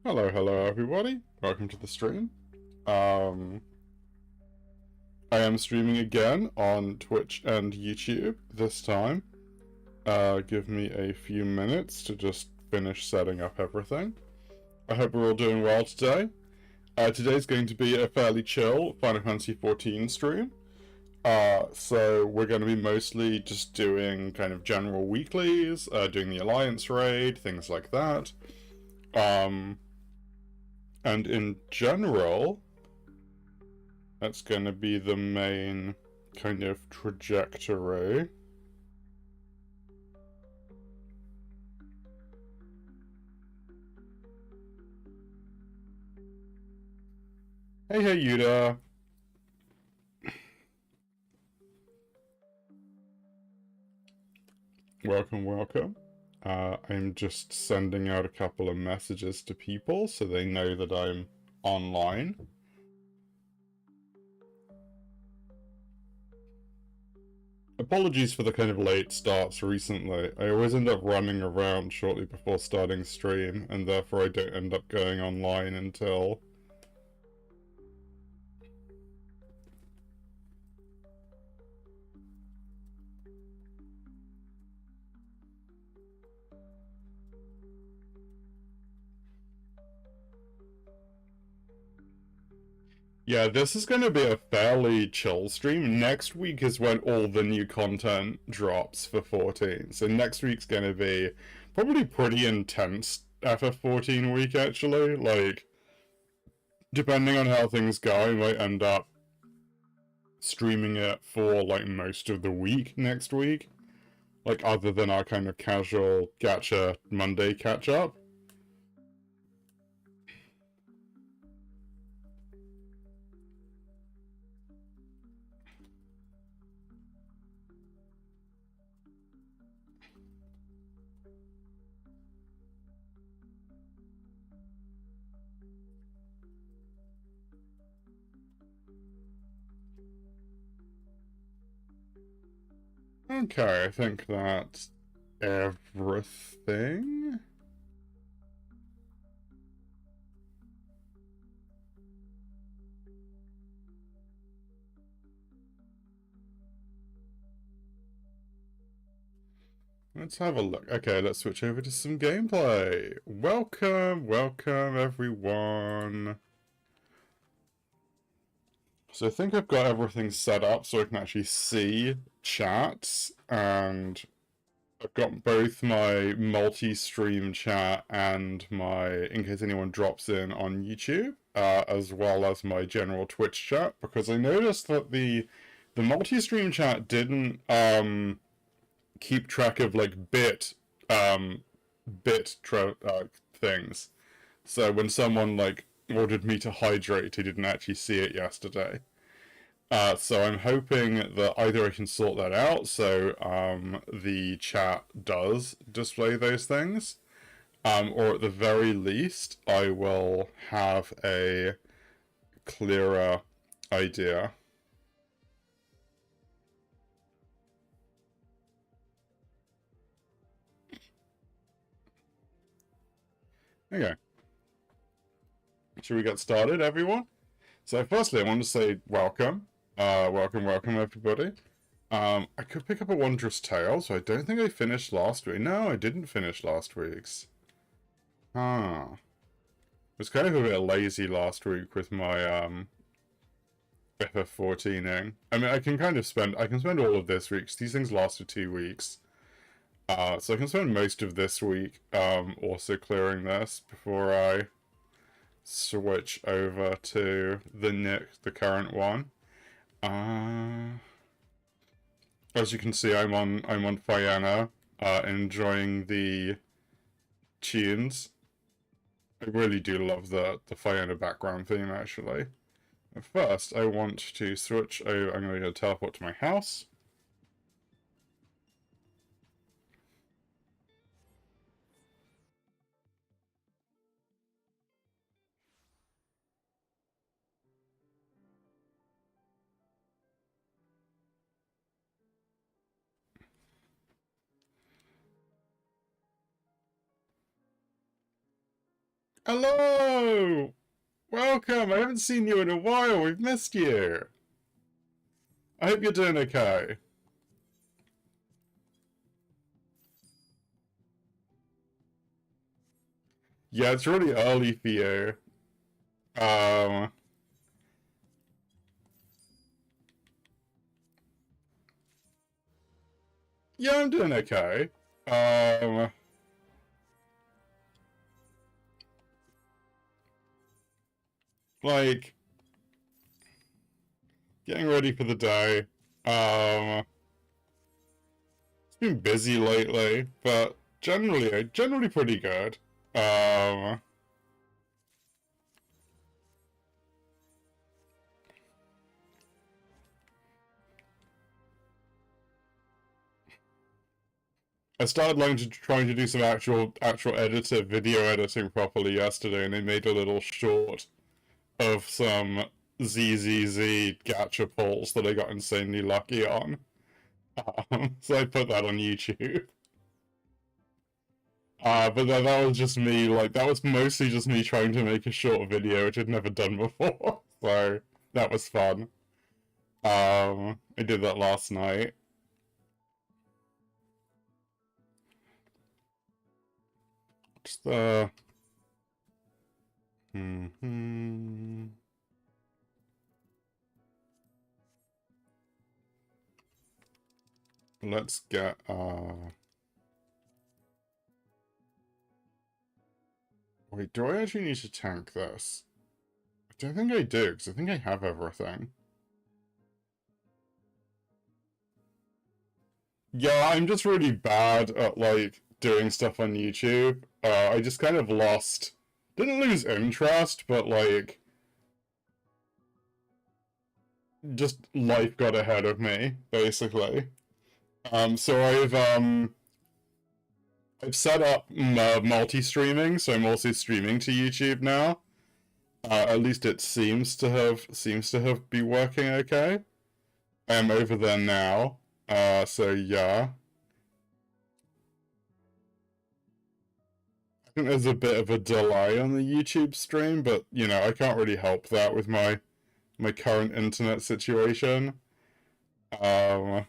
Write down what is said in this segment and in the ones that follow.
Hello everybody. Welcome to the stream. I am streaming again on Twitch and YouTube this time. Give me a few minutes to just finish setting up everything. I hope we're all doing well today. Today's going to be a fairly chill Final Fantasy XIV stream. So we're going to be mostly just doing kind of general weeklies, doing the Alliance raid, things like that. And in general, that's going to be the main kind of trajectory. Hey, Yuda. Welcome. I'm just sending out a couple of messages to people so they know that I'm online. Apologies for the kind of late starts recently. I always end up running around shortly before starting stream, and therefore I don't end up going online until Yeah, this is going to be a fairly chill stream. Next week is when all the new content drops for 14. So next week's going to be probably pretty intense FF14 week, actually. Like, depending on how things go, I might end up streaming it for, like, most of the week next week. Like, other than our kind of casual gacha Monday catch-up. Okay, I think that's everything. Let's have a look. Okay, let's switch over to some gameplay. Welcome everyone. So I think I've got everything set up so I can actually see chats, and I've got both my multi-stream chat and my, in case anyone drops in on YouTube, as well as my general Twitch chat, because I noticed that the multi-stream chat didn't keep track of like things. So when someone like ordered me to hydrate, he didn't actually see it yesterday. So I'm hoping that either I can sort that out, so the chat does display those things, or at the very least, I will have a clearer idea. Okay. Should we get started, everyone? So firstly, I want to say welcome. Welcome, everybody. I could pick up a Wondrous Tale, so I don't think I finished last week. No, I didn't finish last week's. Ah. I was kind of a bit lazy last week with my, FF14ing. I mean, I can spend all of this week, 'cause these things last for 2 weeks. So I can spend most of this week, also clearing this before I switch over to the current one. As you can see, I'm on Fianna, enjoying the tunes. I really do love the Fianna background theme, actually. But first, I want to switch over. I'm going to teleport to my house. Hello! Welcome! I haven't seen you in a while. We've missed you. I hope you're doing okay. Yeah, it's really early for you. Um, yeah, I'm doing okay. Um, like, getting ready for the day. It's been busy lately, but generally pretty good. Um, I started learning to trying to do some actual video editing properly yesterday, and I made a little short of some ZZZ gacha pulls that I got insanely lucky on. So I put that on YouTube. But then that was just me, like, that was mostly just me trying to make a short video, which I'd never done before. So that was fun. I did that last night. Just let's get, wait, do I actually need to tank this? I don't think I do, because I think I have everything. Yeah, I'm just really bad at, like, doing stuff on YouTube. I just kind of lost... Didn't lose interest, but, like... Just life got ahead of me, basically. So I've set up multi-streaming, so I'm also streaming to YouTube now. At least it seems to have be working okay. I'm over there now. So yeah. I think there's a bit of a delay on the YouTube stream, but you know, I can't really help that with my current internet situation. But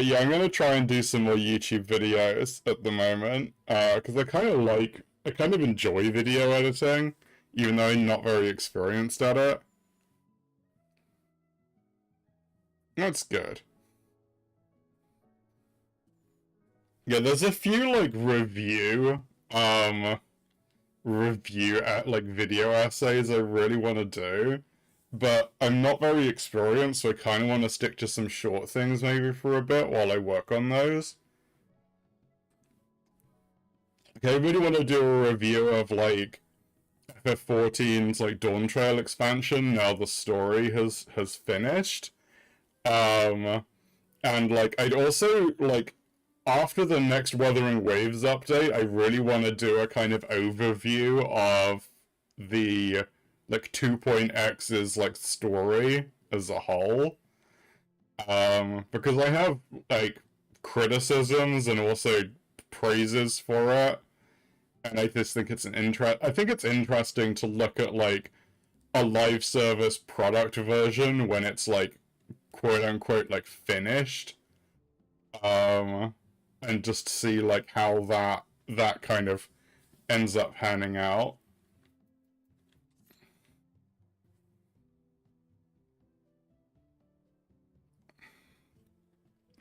yeah, I'm gonna try and do some more YouTube videos at the moment, because I kind of enjoy video editing, even though I'm not very experienced at it. That's good. Yeah, there's a few like like video essays I really want to do, but I'm not very experienced, so I kind of want to stick to some short things maybe for a bit while I work on those. Okay, I really want to do a review of like FF14's like Dawn Trail expansion now the story has finished. And like I'd also like after the next Wuthering Waves update, I really want to do a kind of overview of the like 2.x's like story as a whole. Because I have like criticisms and also praises for it, and I just think it's I think it's interesting to look at like a live service product version when it's like quote unquote like finished. And just see like how that kind of ends up panning out.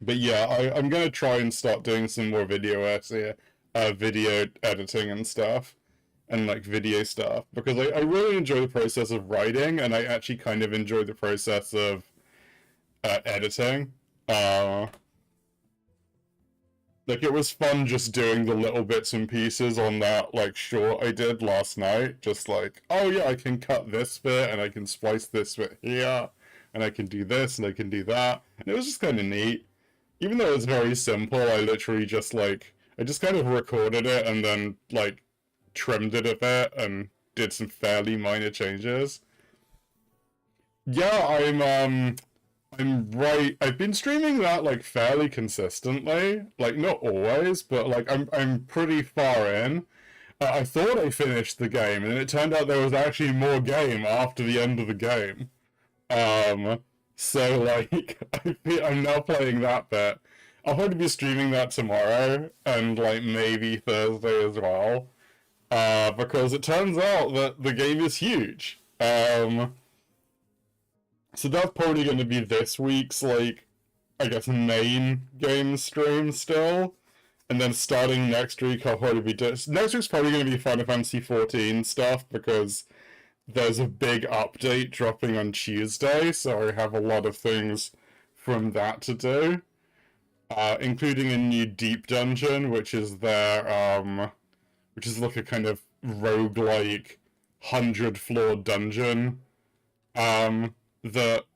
But yeah, I'm gonna try and start doing some more video editing and stuff, and like video stuff, because I really enjoy the process of writing, and I actually kind of enjoy the process of editing. Like, it was fun just doing the little bits and pieces on that, like, short I did last night. Just like, oh yeah, I can cut this bit, and I can splice this bit here, and I can do this, and I can do that. And it was just kind of neat. Even though it's very simple, I literally just, like, I just kind of recorded it, and then, like, trimmed it a bit, and did some fairly minor changes. Yeah, I'm right. I've been streaming that like fairly consistently. Like not always, but like I'm pretty far in. I thought I finished the game, and it turned out there was actually more game after the end of the game. So like I'm now playing that bit. I'll probably be streaming that tomorrow and like maybe Thursday as well. Because it turns out that the game is huge. So that's probably going to be this week's, like, I guess, main game stream still. And then starting next week, I'll probably be doing... Next week's probably going to be Final Fantasy XIV stuff, because there's a big update dropping on Tuesday, so I have a lot of things from that to do. Including a new deep dungeon, which is which is like a kind of roguelike 100-floor dungeon. That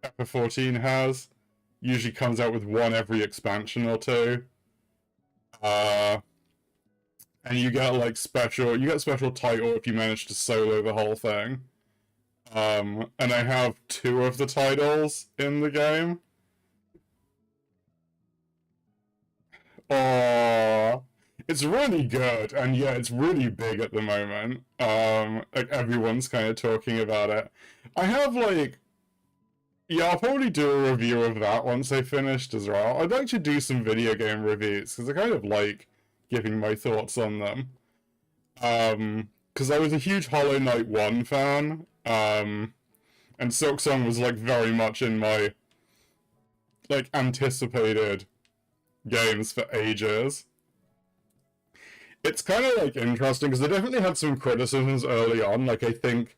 FF14 has. Usually comes out with one every expansion or two. And you get like special title if you manage to solo the whole thing. And I have 2 of the titles in the game. Oh, it's really good, and yeah, it's really big at the moment. Like everyone's kind of talking about it. I have like, yeah, I'll probably do a review of that once I finished as well. I'd like to do some video game reviews because I kind of like giving my thoughts on them. Because I was a huge Hollow Knight 1 fan. And Silksong was like very much in my like anticipated games for ages. It's kind of like interesting because I definitely had some criticisms early on. Like I think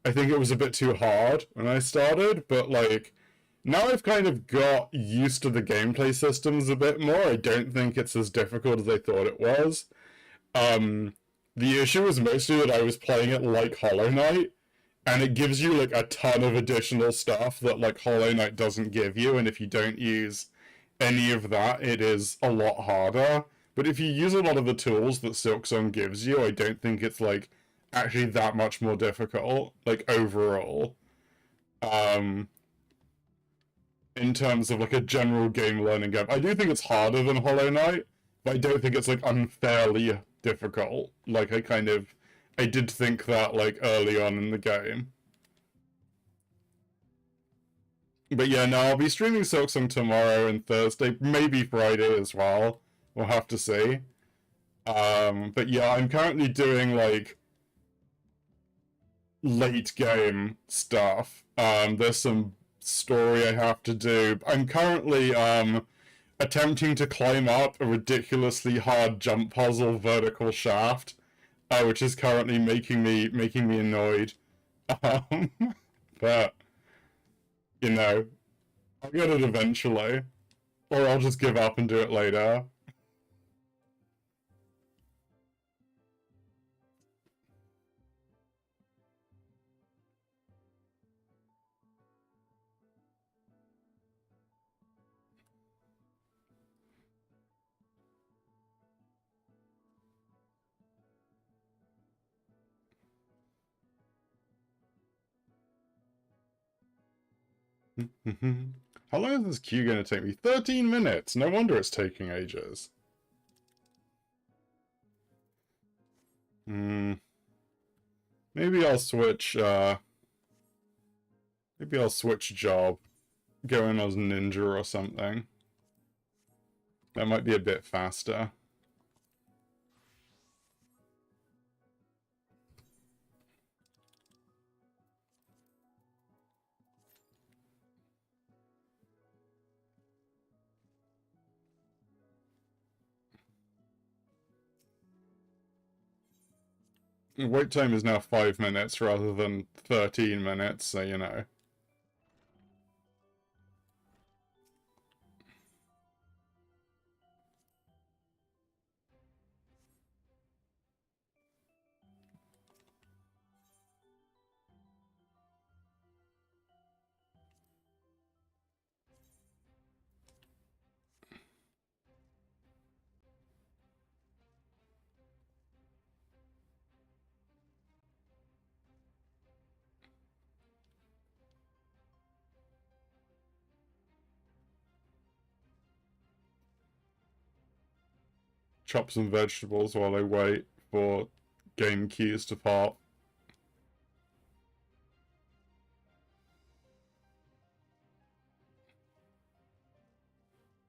it was a bit too hard when I started, but like now I've kind of got used to the gameplay systems a bit more. I don't think it's as difficult as I thought it was. The issue was mostly that I was playing it like Hollow Knight, and it gives you like a ton of additional stuff that like Hollow Knight doesn't give you, and if you don't use any of that, it is a lot harder. But if you use a lot of the tools that Silksong gives you, I don't think it's like actually that much more difficult, like overall. In terms of like a general game learning gap. I do think it's harder than Hollow Knight, but I don't think it's like unfairly difficult. Like I did think that like early on in the game. But yeah, no, I'll be streaming Silksong tomorrow and Thursday, maybe Friday as well. We'll have to see. But yeah, I'm currently doing like late game stuff. There's some story I have to do. I'm currently attempting to climb up a ridiculously hard jump puzzle vertical shaft, which is currently making me annoyed. Um, but you know, I'll get it eventually, or I'll just give up and do it later. How long is this queue going to take me? 13 minutes! No wonder it's taking ages. Maybe I'll switch, maybe I'll switch job. Go in as ninja or something. That might be a bit faster. Wait time is now 5 minutes rather than 13 minutes, so you know. Chop some vegetables while I wait for game keys to pop.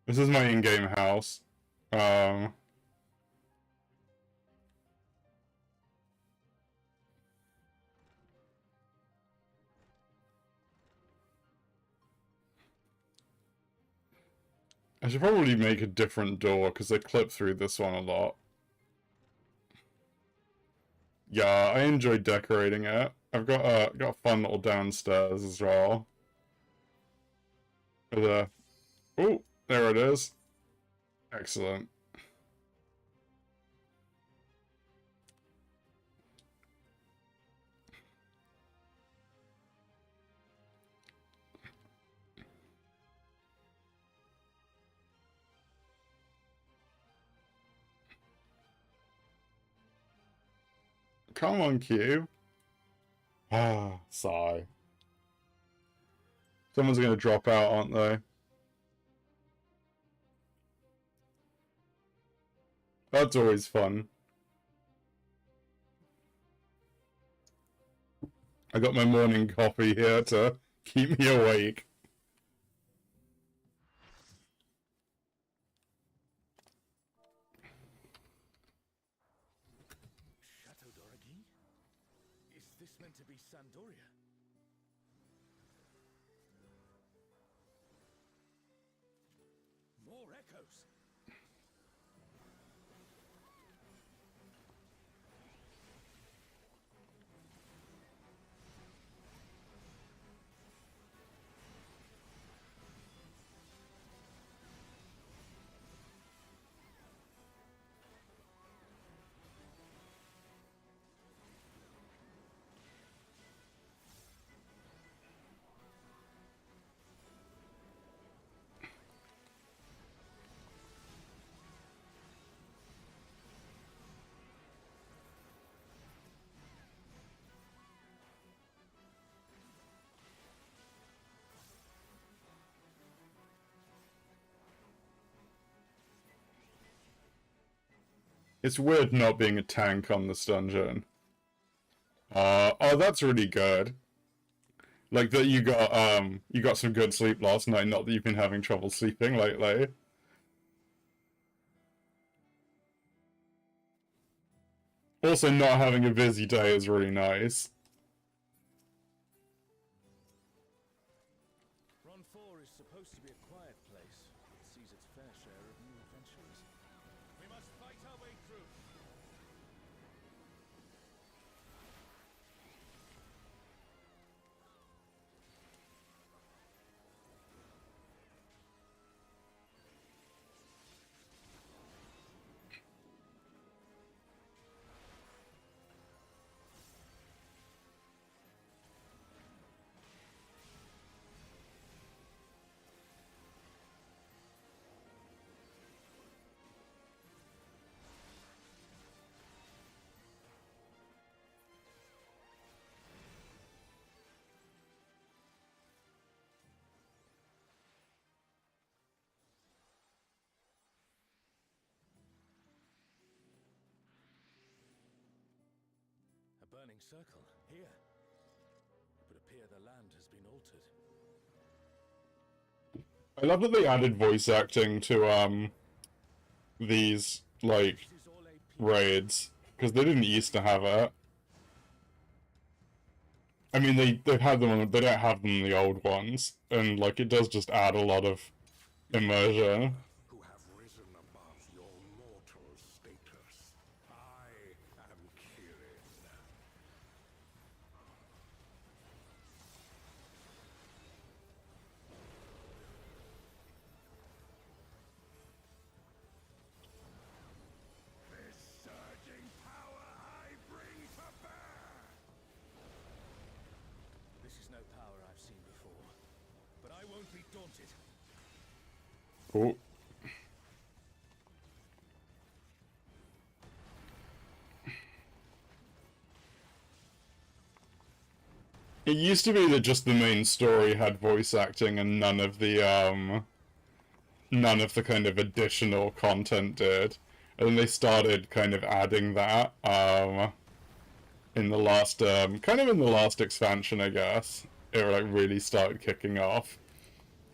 This is my in-game house. I should probably make a different door because I clip through this one a lot. Yeah, I enjoy decorating it. I've got a fun little downstairs as well. Oh, there it is. Excellent. Come on, Cube. Ah, sigh. Someone's gonna drop out, aren't they? That's always fun. I got my morning coffee here to keep me awake. Chateau d'Origny? Is this meant to be Sandoria? echoes. It's weird not being a tank on this dungeon. Oh, that's really good. Like that you got some good sleep last night, not that you've been having trouble sleeping lately. Also, not having a busy day is really nice. Ron 4 is supposed to be a quiet place. It sees its fair share of new adventurers. We must fight our way through. A burning circle, here. It would appear the land has been altered. I love that they added voice acting to these like This is all AP. raids because they didn't used to have it. I mean, they've had them on, they don't have them in the old ones, and like it does just add a lot of immersion. Who have risen above your mortal status. I am Kirin. This surging power I bring to bear. This is no power I've seen before. But I won't be daunted. Oh. It used to be that just the main story had voice acting and none of the kind of additional content did. And then they started kind of adding that in the last kind of in the last expansion, I guess. It like really started kicking off.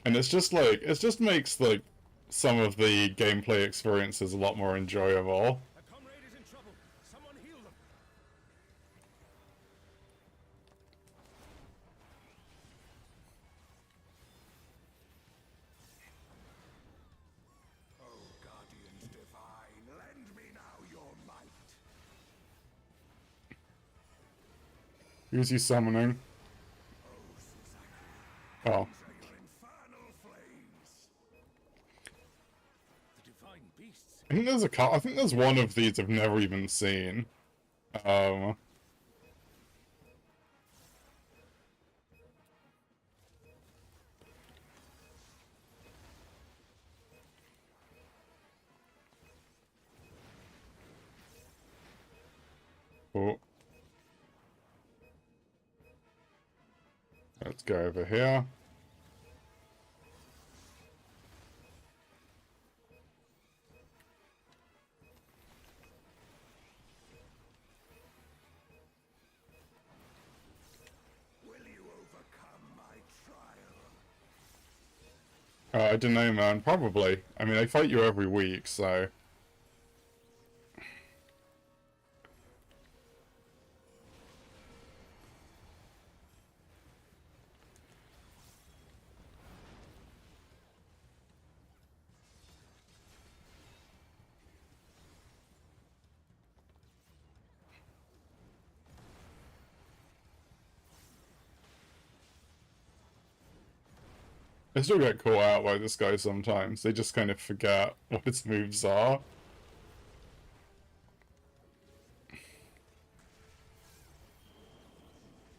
And it's just like it just makes like some of the gameplay experiences a lot more enjoyable. A comrade is in trouble. Someone heal them. Oh, guardians divine, lend me now your might. Who's he summoning? Oh, Susanna, Oh. these are your infernal flames. The divine beasts. I think there's I think there's one of these I've never even seen. Oh. Let's go over here. Will you overcome my trial? I don't know, man. Probably. I mean, I fight you every week, so... I still get caught out by this guy sometimes. They just kind of forget what his moves are.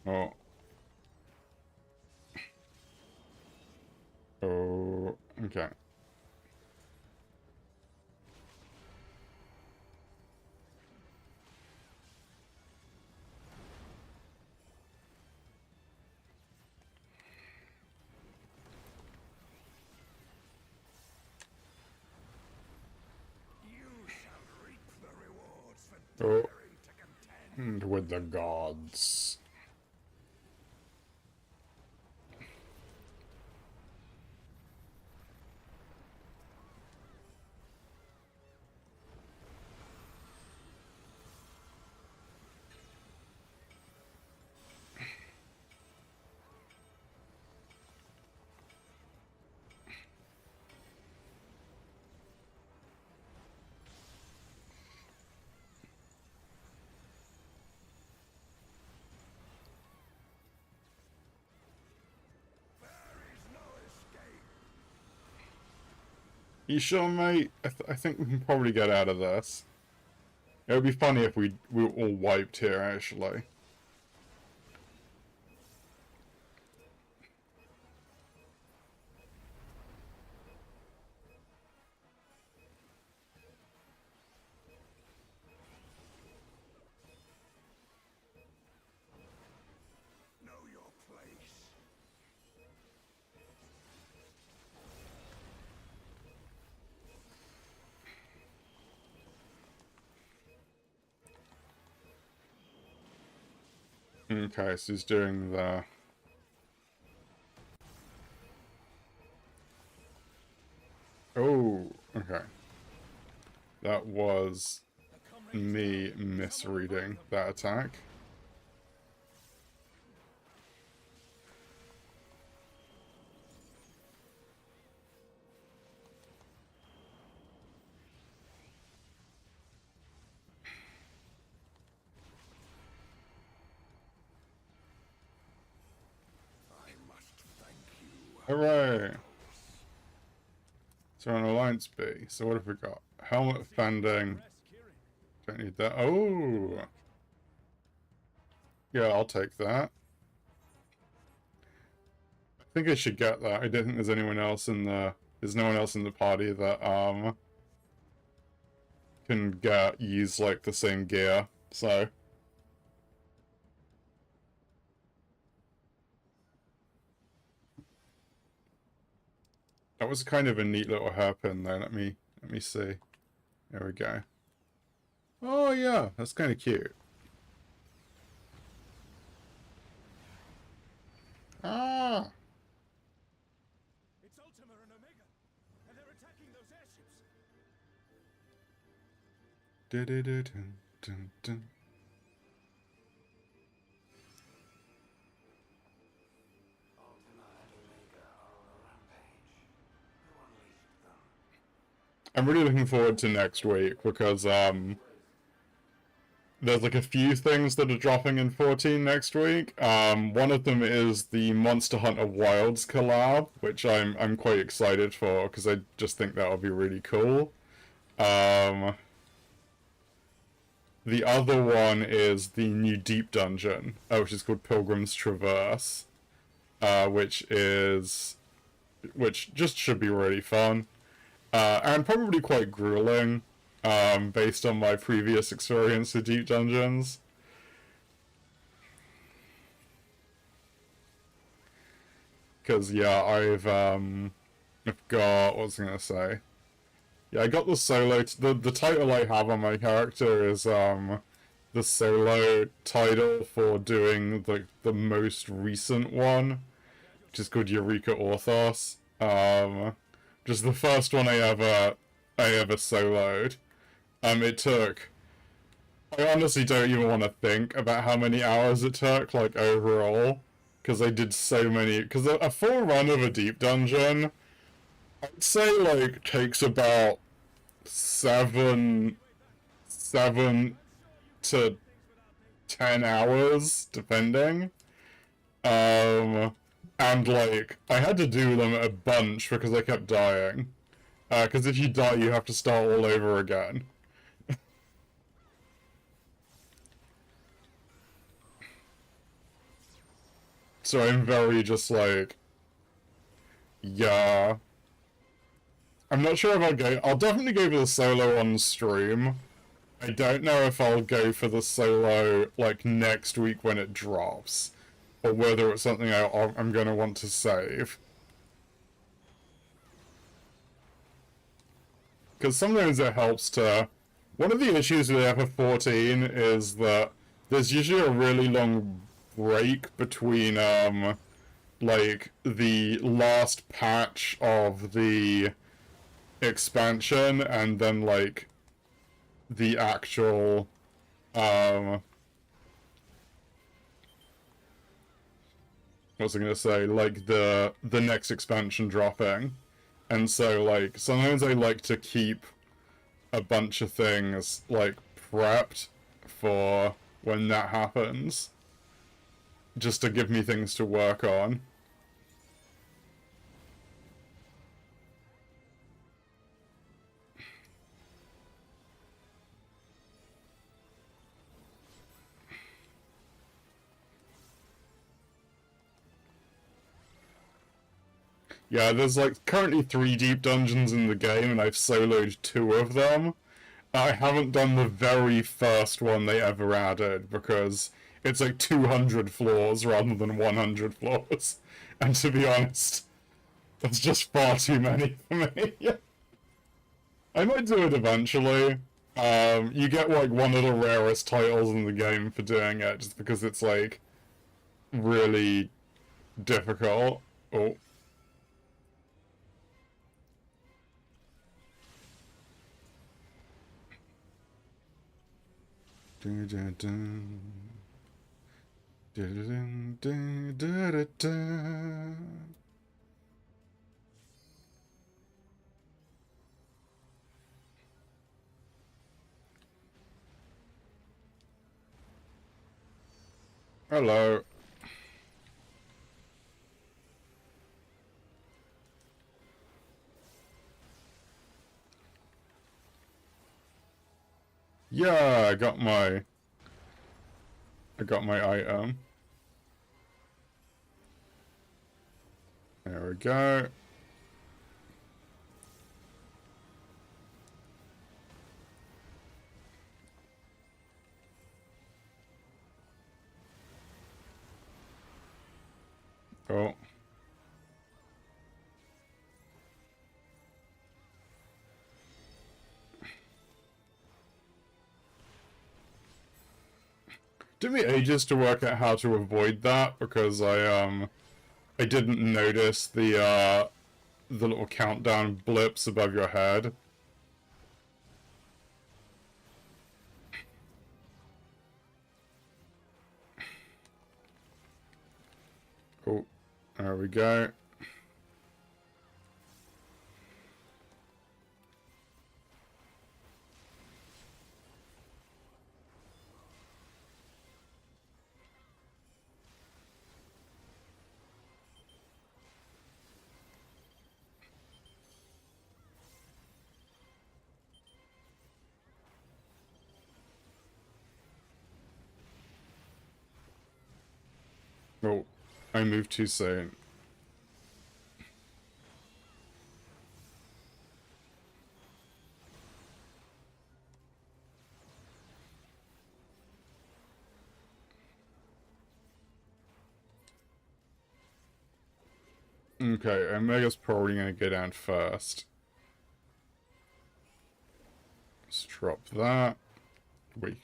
Oh. Oh, okay. Oh, and with the gods. You sure, mate? I think we can probably get out of this. It would be funny if we were all wiped here, actually. Know your place. Okay, so he's doing the... Oh, okay. That was me misreading that attack. I must thank you. Hooray! So on Alliance B. So what have we got? Helmet fending. Don't need that. Oh! Yeah, I'll take that. I think I should get that. I don't think there's anyone else in the... There's no one else in the party that, can use, like, the same gear. So... That was kind of a neat little hairpin though. Let me see. There we go. Oh yeah, that's kind of cute. Ah. It's Ultima and Omega, and they're attacking those airships. Dun, dun, dun, dun, dun. I'm really looking forward to next week because there's like a few things that are dropping in 14 next week. One of them is the Monster Hunter Wilds collab, which I'm quite excited for because I just think that'll be really cool. The other one is the new Deep Dungeon, which is called Pilgrim's Traverse, which just should be really fun. And probably quite grueling, based on my previous experience with Deep Dungeons. Because, yeah, I've got... what was I gonna say? Yeah, I got the solo... The title I have on my character is, the solo title for doing, the most recent one, which is called Eureka Orthos. Just the first one I ever soloed. It took... I honestly don't even want to think about how many hours it took, like, overall. Because I did so many... Because a full run of a deep dungeon, I'd say, like, takes about 7 to 10 hours, depending. And, like, I had to do them a bunch because I kept dying. Because if you die, you have to start all over again. So I'm very just like, yeah. I'm not sure if I'll go. I'll definitely go for the solo on stream. I don't know if I'll go for the solo, like, next week when it drops. Or whether it's something I'm going to want to save. Because sometimes it helps to... One of the issues with FF14 is that there's usually a really long break between, like, the last patch of the expansion and then, like, the actual, what was I gonna say? Like, the next expansion dropping. And so, like, sometimes I like to keep a bunch of things, like, prepped for when that happens. Just to give me things to work on. Yeah, there's, like, currently 3 deep dungeons in the game, and I've soloed 2 of them. I haven't done the very first one they ever added, because it's like 200 floors rather than 100 floors. And to be honest, that's just far too many for me. I might do it eventually. You get, like, one of the rarest titles in the game for doing it, just because it's, like, really difficult. Oh. Dun, dun, dun. Dun, dun, dun, dun, dun. Hello. Yeah, I got my item. There we go. Oh. Took me ages to work out how to avoid that because I didn't notice the little countdown blips above your head. Oh, there we go. Oh, I moved too soon. Okay, Omega's probably gonna go down first. Let's drop that. Wait.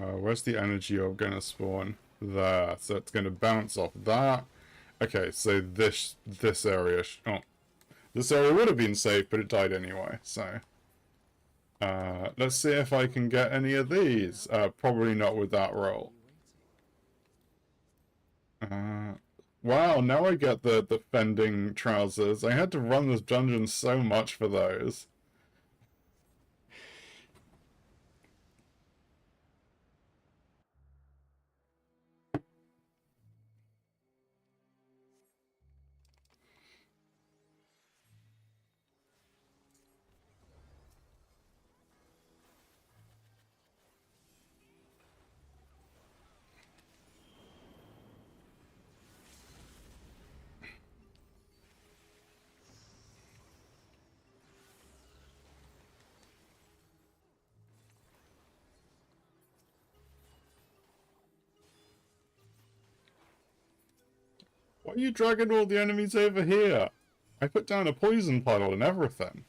Where's the energy orb going to spawn? There. So it's going to bounce off that. Okay, so this area... this area would have been safe, but it died anyway, so... let's see if I can get any of these. Probably not with that roll. Wow, now I get the fending trousers. I had to run this dungeon so much for those. Why are you dragging all the enemies over here? I put down a poison puddle and everything.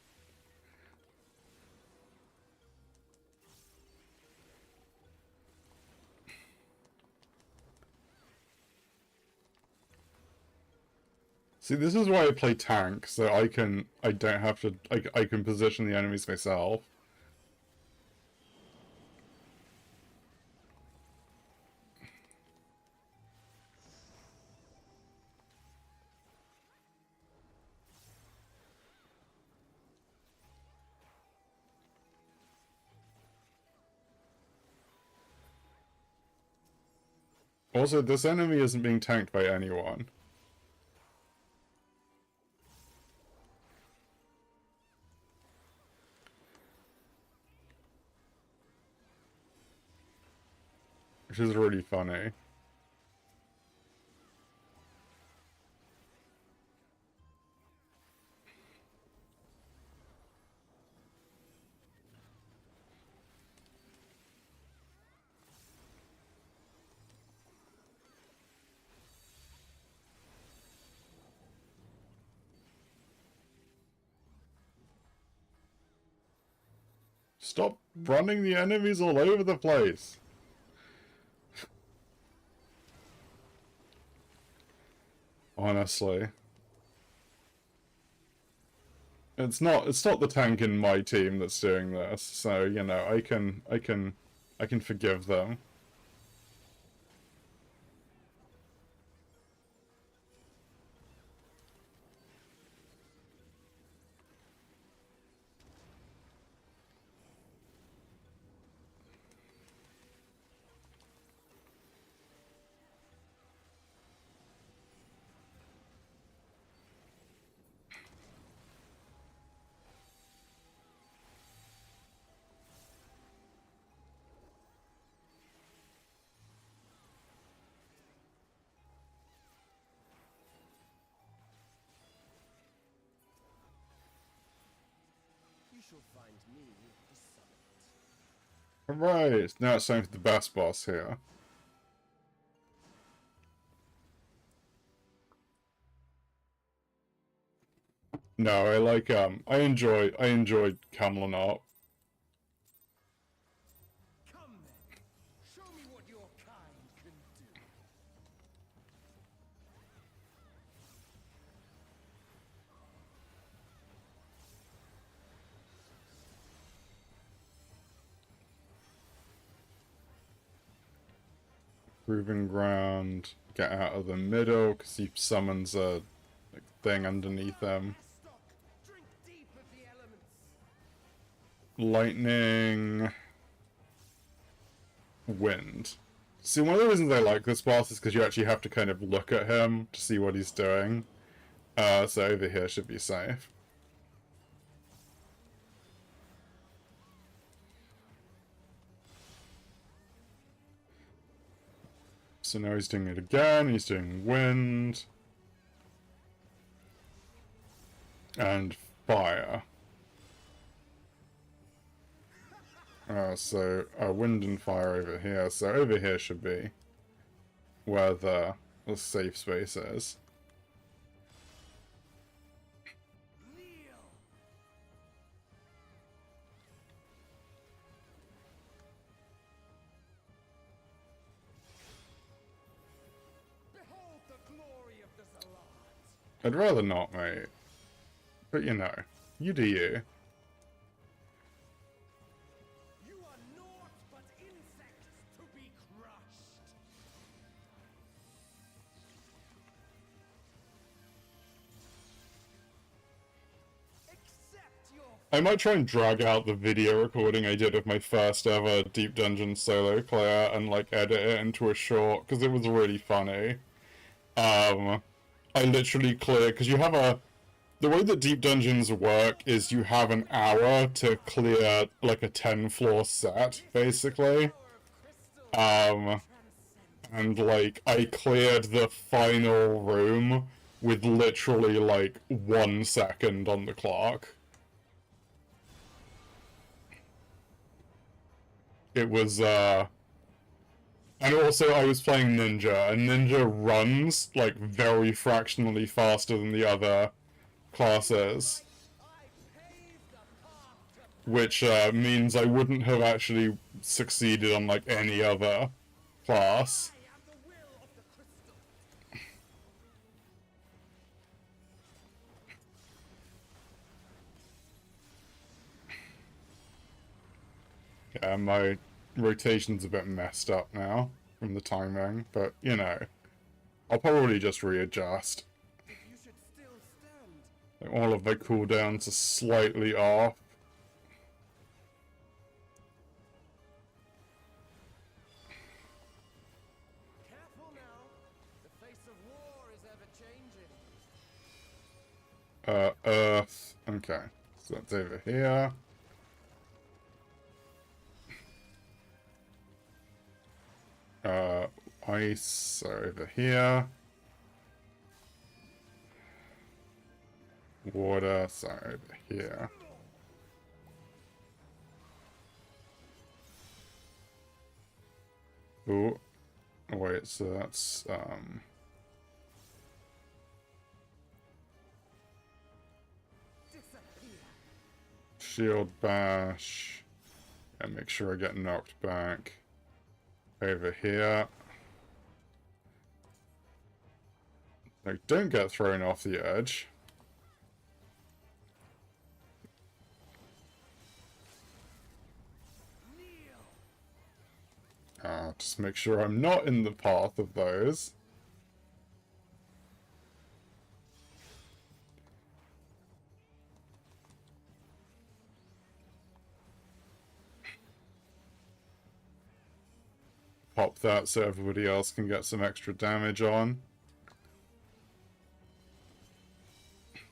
See, this is why I play tank, so I don't have to, I can position the enemies myself. Also, this enemy isn't being tanked by anyone. Which is really funny. Stop running the enemies all over the place. Honestly. It's not the tank in my team that's doing this, so you know, I can forgive them. Shall find me at the summit. Alright, now it's time for the best boss here. No, I like I enjoyed Camelon Up. Come then, show me what your kind can do. Proving ground, get out of the middle, because he summons a thing underneath him. Drink deep of the elements. Lightning, wind. See, one of the reasons I like this boss is because you actually have to kind of look at him to see what he's doing. So over here should be safe. So now he's doing it again, he's doing wind. And fire. So wind and fire over here. So over here should be where the safe space is. I'd rather not, mate. But you know, you do you. You are naught but insects to be crushed. Accept your I might try and drag out the video recording I did of my first ever Deep Dungeon solo clear and like edit it into a short, because it was really funny. I literally cleared, because you have the way that Deep Dungeons work is you have an hour to clear like a 10 floor set, basically. And like, I cleared the final room with literally like 1 second on the clock. It was, and also I was playing Ninja, and Ninja runs, like, very fractionally faster than the other classes. Which, means I wouldn't have actually succeeded on, like, any other class. Yeah, my rotation's a bit messed up now from the timing, but, you know, I'll probably just readjust. Like, all of the cooldowns are slightly off. Careful now. The face of war is ever changing. Earth. Okay, so that's over here. Ice over here. Water, so over here. Oh, wait, so that's, shield bash. And make sure I get knocked back. Over here. Like, don't get thrown off the edge. Just make sure I'm not in the path of those. Pop that so everybody else can get some extra damage on.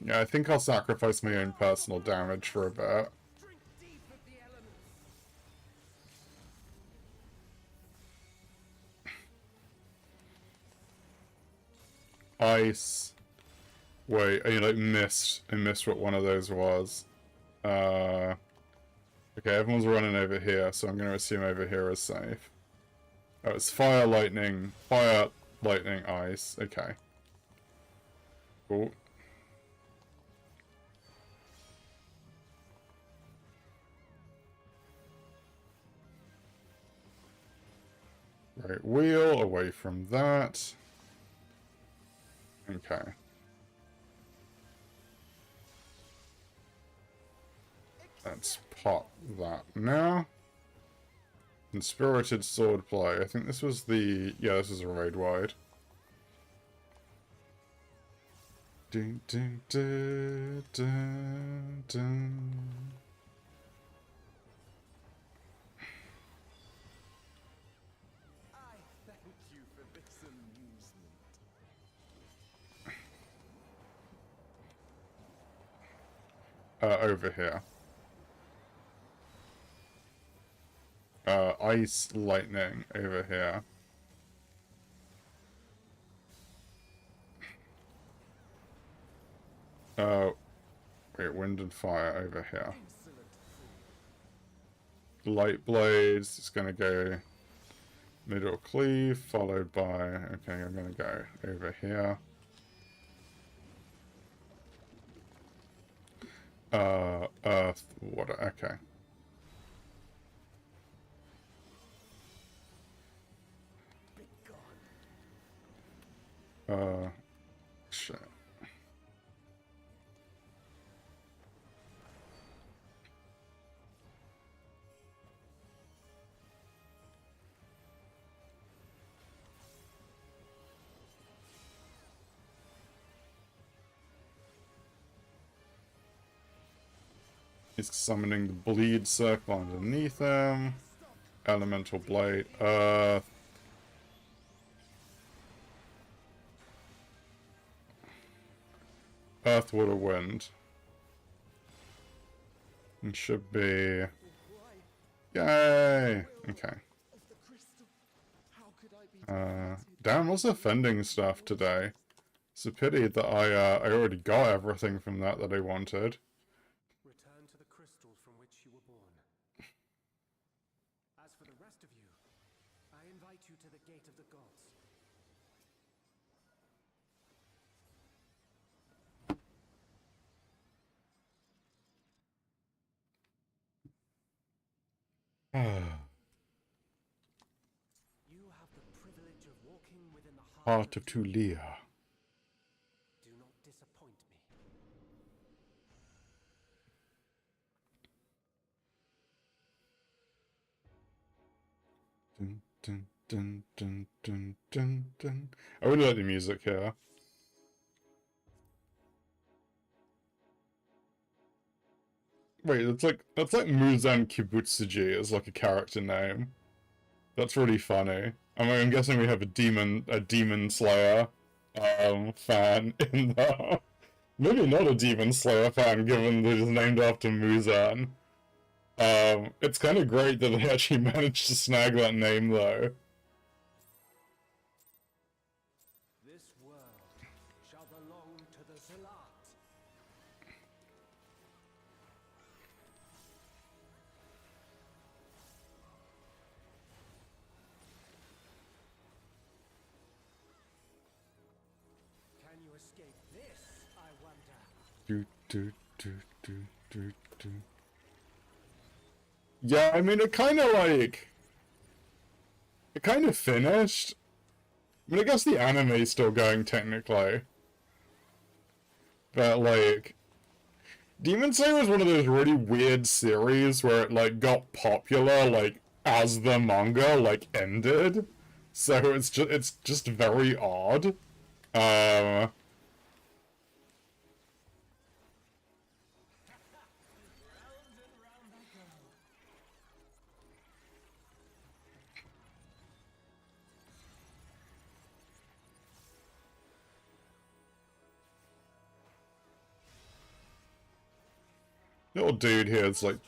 Yeah, I think I'll sacrifice my own personal damage for a bit. Drink deep of the elements. Ice. Wait, I like missed. I missed what one of those was. Okay, everyone's running over here, so I'm going to assume over here is safe. Oh, it's fire, lightning, ice. Okay. Cool. Right wheel, away from that. Okay. Let's pop that now. Inspirited swordplay. I think this was the... Yeah, this is a raid wide. Dun, dun, dun, dun, dun. I thank you for this amusement. Over here. Ice, lightning, over here. Wait, wind and fire over here. Light blades, it's gonna go middle cleave, followed by, okay, I'm gonna go over here. Earth, water, okay. Shit. He's summoning the bleed circle underneath him. Elemental blade, earth. Earth, water, wind. It should be... Yay! Okay. Damn, what's offending stuff today? It's a pity that I already got everything from that I wanted. Return to the crystal from which you were born. As for the rest of you, I invite you to the gate of the gods. You have the privilege of walking within the Heart of Tulia. Do not disappoint me. Dun, dun, dun, dun, dun, dun, dun. I really like the music here. Wait, that's like Muzan Kibutsuji as like a character name. That's really funny. I mean, I'm guessing we have a demon slayer fan in there. Maybe not a demon slayer fan, given that it's named after Muzan. It's kind of great that they actually managed to snag that name, though. This world shall belong to the Zealot. Can you escape this, I wonder? Do, do, do, do, do, do. Yeah, I mean, it kind of finished. I mean, I guess the anime's still going, technically. But, like, Demon Slayer was one of those really weird series where it, like, got popular, like, as the manga, like, ended. So it's just very odd. Little dude here is like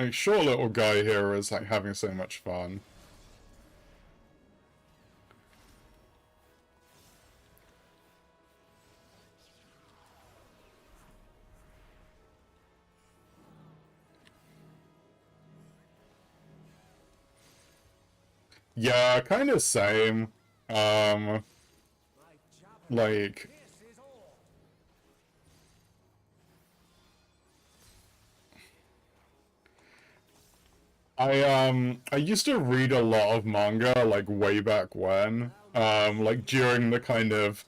short little guy here is like having so much fun. Yeah, kind of same. Like, I used to read a lot of manga, like, way back when. Like, during the kind of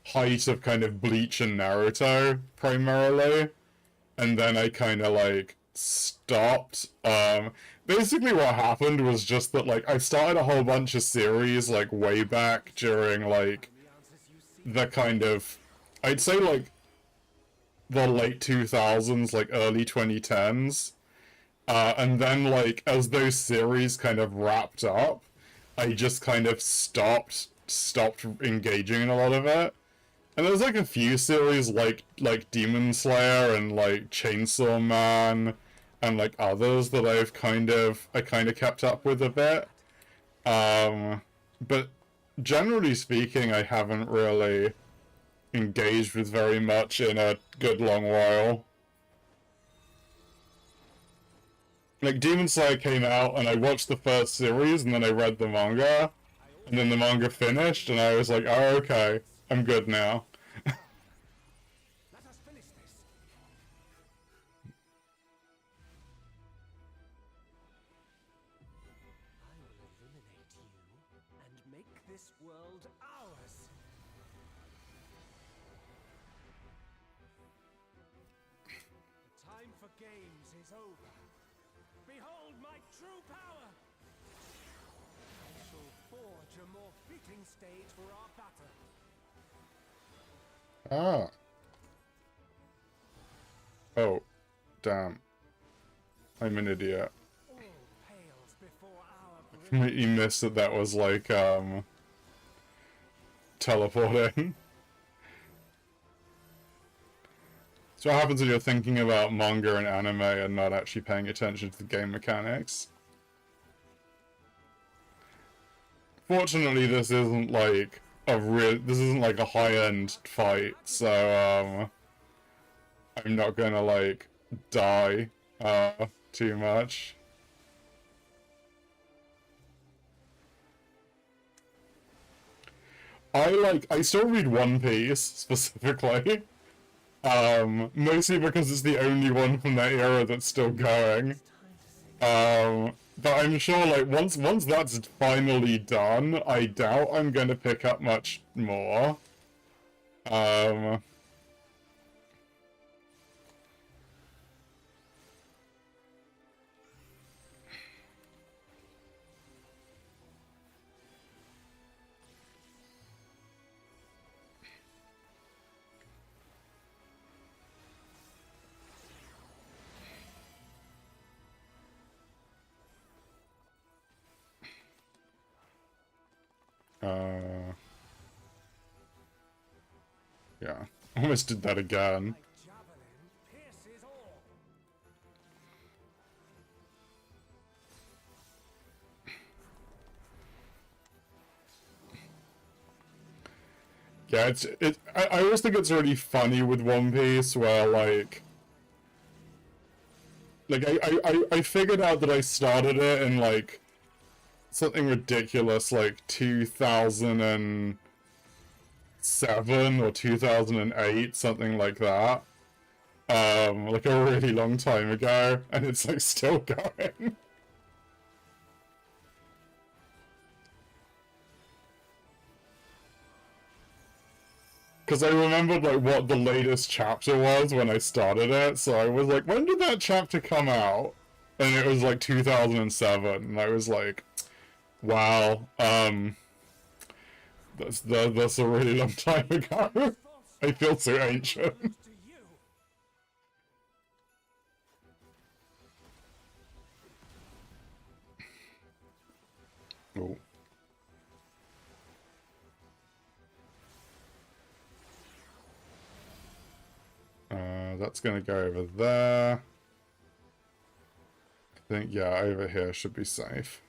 height of kind of Bleach and Naruto, primarily. And then I kind of, like, stopped. Basically what happened was just that, like, I started a whole bunch of series, like, way back during, like, the kind of, I'd say, like, the late 2000s, like, early 2010s. And then, like, as those series kind of wrapped up, I just kind of stopped engaging in a lot of it. And there's like a few series like Demon Slayer and like Chainsaw Man and like others that I kind of kept up with a bit. But generally speaking, I haven't really engaged with very much in a good long while. Like, Demon Slayer came out, and I watched the first series, and then I read the manga, and then the manga finished, and I was like, oh, okay, I'm good now. Let us finish this. I will eliminate you and make this world ours. The time for games is over. Behold my true power! I shall forge a more fitting stage for our battle. Ah. Oh. damn. I'm an idiot. All pales before our Completely missed that that was like, teleporting. So what happens when you're thinking about manga and anime and not actually paying attention to the game mechanics? Fortunately, this isn't like this isn't like a high-end fight, so, I'm not gonna, like, die, too much. I still read One Piece, specifically. Mostly because it's the only one from that era that's still going. But I'm sure, like, once that's finally done, I doubt I'm gonna pick up much more. Yeah. Almost did that again. my javelin pierces all. Yeah, I always think it's really funny with One Piece where, like I figured out that I started it in, like, something ridiculous like 2007 or 2008, something like that. Like a really long time ago, and it's, like, still going. Because I remembered, like, what the latest chapter was when I started it, so I was like, when did that chapter come out? And it was, like, 2007, and I was like, wow, that's a really long time ago. I feel so ancient. To you. Oh. That's gonna go over there. I think, yeah, over here should be safe.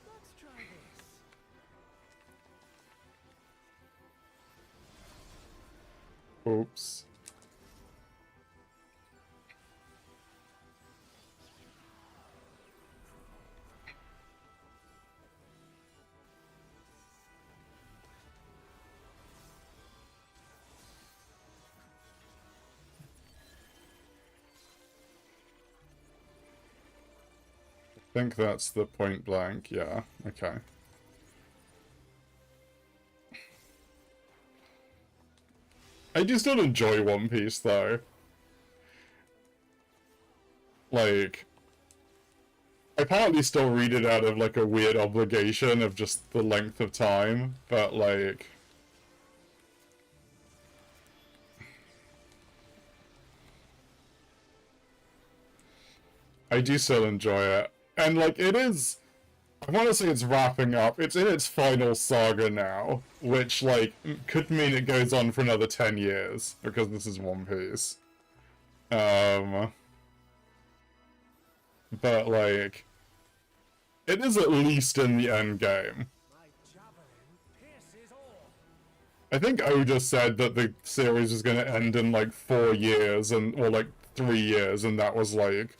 Let's try this. Oops. I think that's the point blank, yeah, okay. I do still enjoy One Piece, though. Like, I partly still read it out of, like, a weird obligation of just the length of time, but, like... I do still enjoy it. And, like, it is... I want to say it's wrapping up. It's in its final saga now, which, like, could mean it goes on for another 10 years, because this is One Piece. But, like, it is at least in the end game. My javelin pierces all. I think Oda said that the series was going to end in, like, 4 years, or, like, 3 years, and that was, like,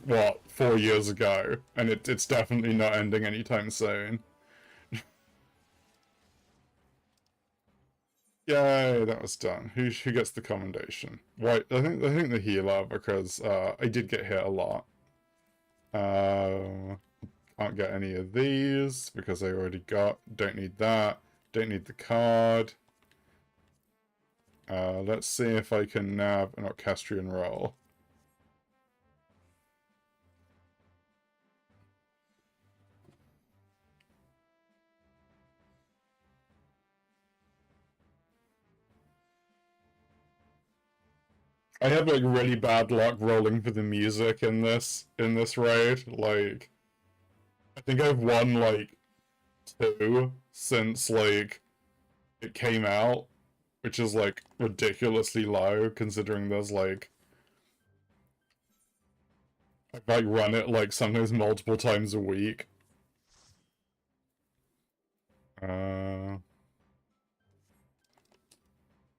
what, 4 years ago, and it's definitely not ending anytime soon. Yay, that was done. Who gets the commendation? Right, I think the healer, because I did get hit a lot. Can't get any of these because I already got. Don't need that. Don't need the card. Let's see if I can nab an Orchestrion roll. I have like really bad luck rolling for the music in this raid. Like, I think I've won like 2 since like it came out, which is like ridiculously low considering there's like I've like run it like sometimes multiple times a week.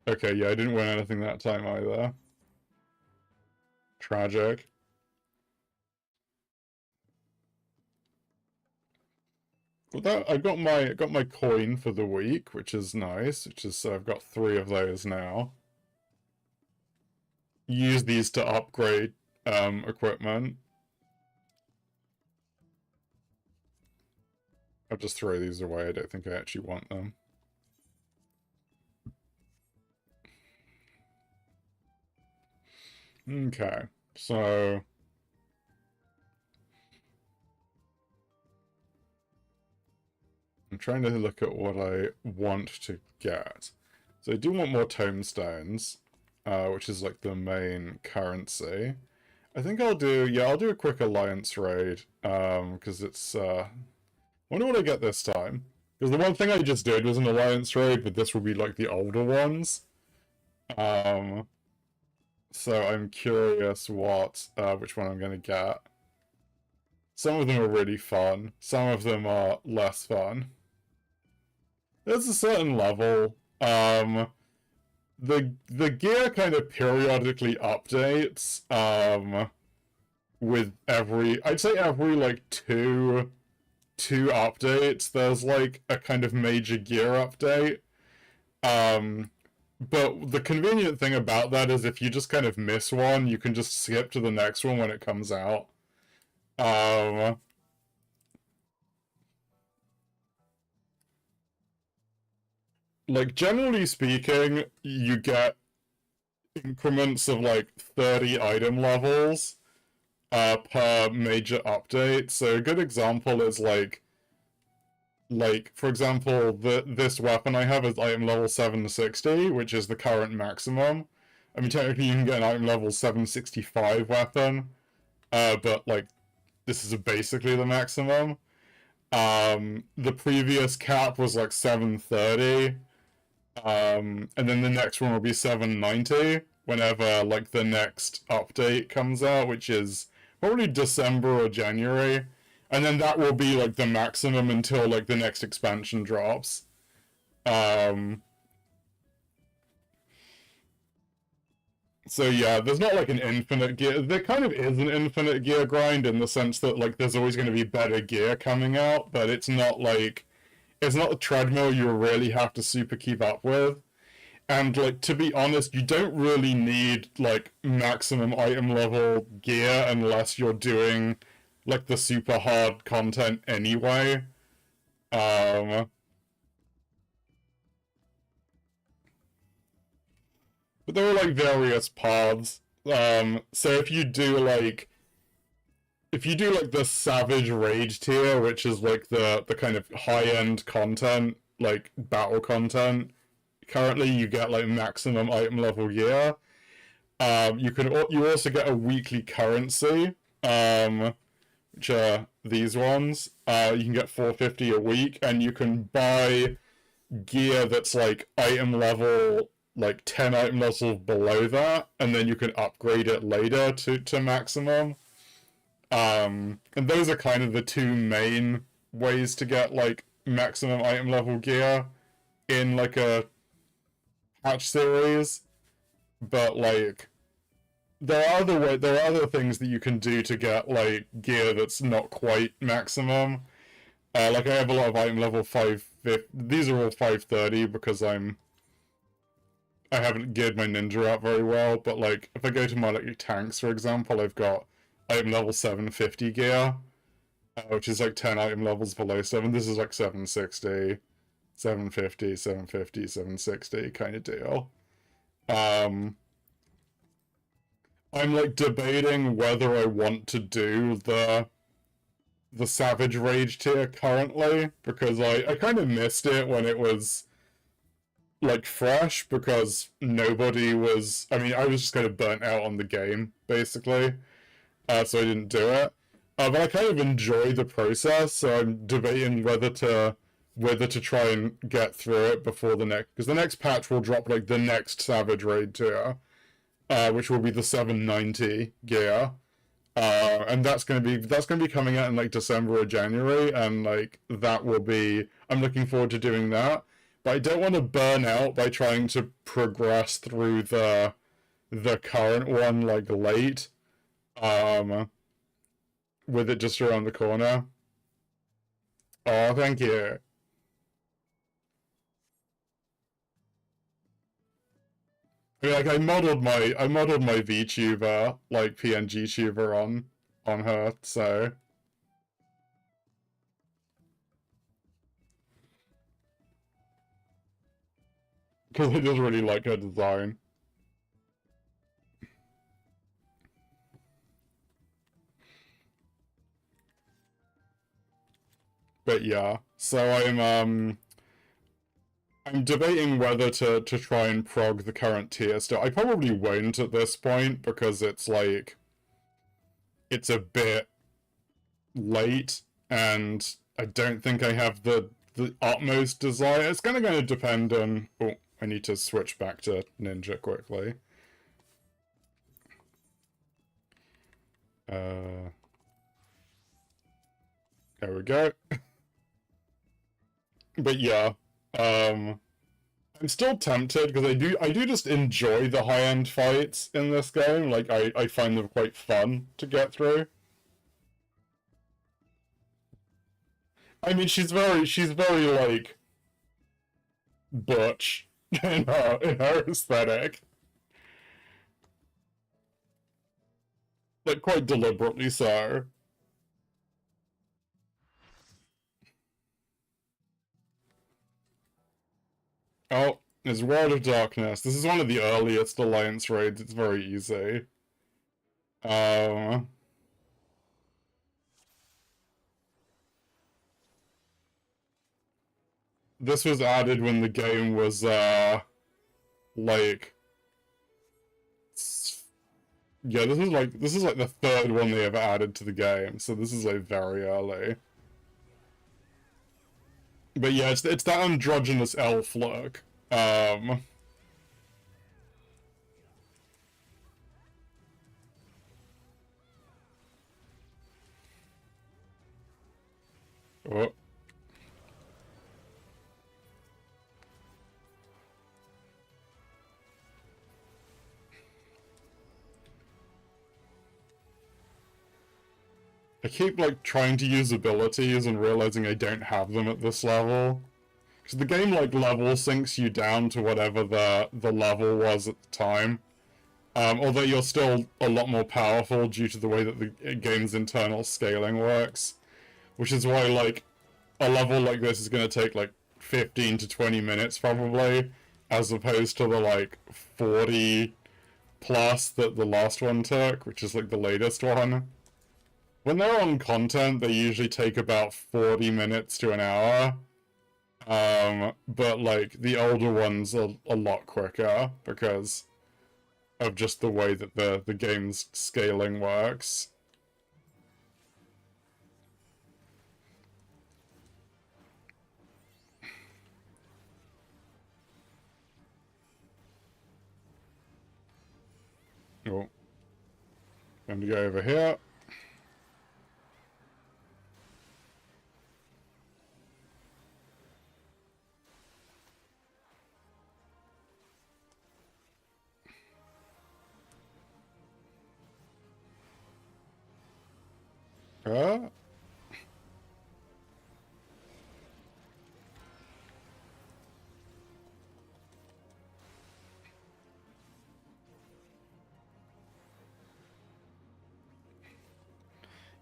Okay, yeah, I didn't win anything that time either. Tragic. Well, that I got my coin for the week, which is nice. Which is I've got 3 of those now. Use these to upgrade equipment. I'll just throw these away. I don't think I actually want them. Okay, so I'm trying to look at what I want to get. So I do want more tombstones, which is like the main currency. I think I'll do a quick alliance raid, because it's, wonder what I get this time. Because the one thing I just did was an alliance raid, but this will be like the older ones. So I'm curious which one I'm gonna get. Some of them are really fun, some of them are less fun. There's a certain level, the gear kind of periodically updates, with I'd say every like two updates, there's like a kind of major gear update. But the convenient thing about that is if you just kind of miss one, you can just skip to the next one when it comes out. Like, generally speaking, you get increments of like 30 item levels per major update. So a good example is like for example, this weapon I have is item level 760, which is the current maximum. I mean, technically you can get an item level 765 weapon, but like this is basically the maximum. The previous cap was like 730, and then the next one will be 790 whenever like the next update comes out, which is probably December or January. And then that will be like the maximum until like the next expansion drops. So yeah, there's not like an infinite gear. There kind of is an infinite gear grind in the sense that like there's always going to be better gear coming out, but it's not a treadmill you really have to super keep up with. And like, to be honest, you don't really need like maximum item level gear unless you're doing like the super hard content anyway. But there are like various paths. So if you do like the Savage Rage tier, which is like the kind of high-end content, like battle content, currently you get like maximum item level gear. You also get a weekly currency, which are these ones. You can get 450 a week, and you can buy gear that's like item level, like 10 item levels below that, and then you can upgrade it later to maximum. And those are kind of the 2 main ways to get like maximum item level gear in like a patch series. But like there are other things that you can do to get like gear that's not quite maximum. Like I have a lot of item level 550. These are all 530 because I haven't geared my ninja out very well. But like if I go to my like tanks, for example, I've got item level 750 gear, which is like 10 item levels below 7. This is like 760, 750, 750, 760 kind of deal. I'm like debating whether I want to do the Savage Rage tier currently, because I kind of missed it when it was like fresh because nobody was. I mean, I was just kind of burnt out on the game basically, so I didn't do it. But I kind of enjoy the process, so I'm debating whether to try and get through it before the next, because the next patch will drop like the next Savage Raid tier, which will be the 790 gear. And that's gonna be coming out in like December or January, and like that will be. I'm looking forward to doing that, but I don't want to burn out by trying to progress through the current one like late, with it just around the corner. Oh, thank you. I mean, like I modeled my VTuber like PNG tuber on her, so. Because I just really like her design. But yeah, so I'm debating whether to try and prog the current tier still. I probably won't at this point because it's like it's a bit late and I don't think I have the utmost desire. It's gonna depend on. Oh, I need to switch back to Ninja quickly. There we go. But yeah, I'm still tempted because I do just enjoy the high-end fights in this game. Like I find them quite fun to get through. I mean, she's very like butch in her aesthetic, like quite deliberately so. Oh, there's World of Darkness. This is one of the earliest Alliance raids. It's very easy. Um, this was added when the game was like yeah, this is like the third one they ever added to the game, so this is like very early. But yeah, it's that androgynous elf look. Oh, I keep like trying to use abilities and realizing I don't have them at this level. Because the game like level syncs you down to whatever the level was at the time. Although you're still a lot more powerful due to the way that the game's internal scaling works. Which is why like a level like this is going to take like 15 to 20 minutes probably, as opposed to the like 40 plus that the last one took, which is like the latest one. When they're on content, they usually take about 40 minutes to an hour. But like the older ones are a lot quicker because of just the way that the game's scaling works. Oh, time to go over here. Uh,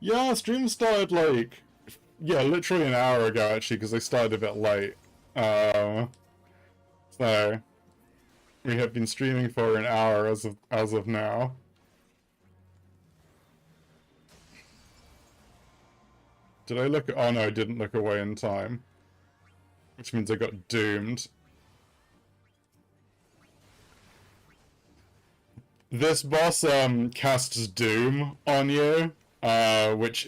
yeah, stream started like, yeah, literally an hour ago actually, because I started a bit late. So we have been streaming for an hour as of now. Did I look? Oh no, I didn't look away in time, which means I got doomed. This boss casts Doom on you, which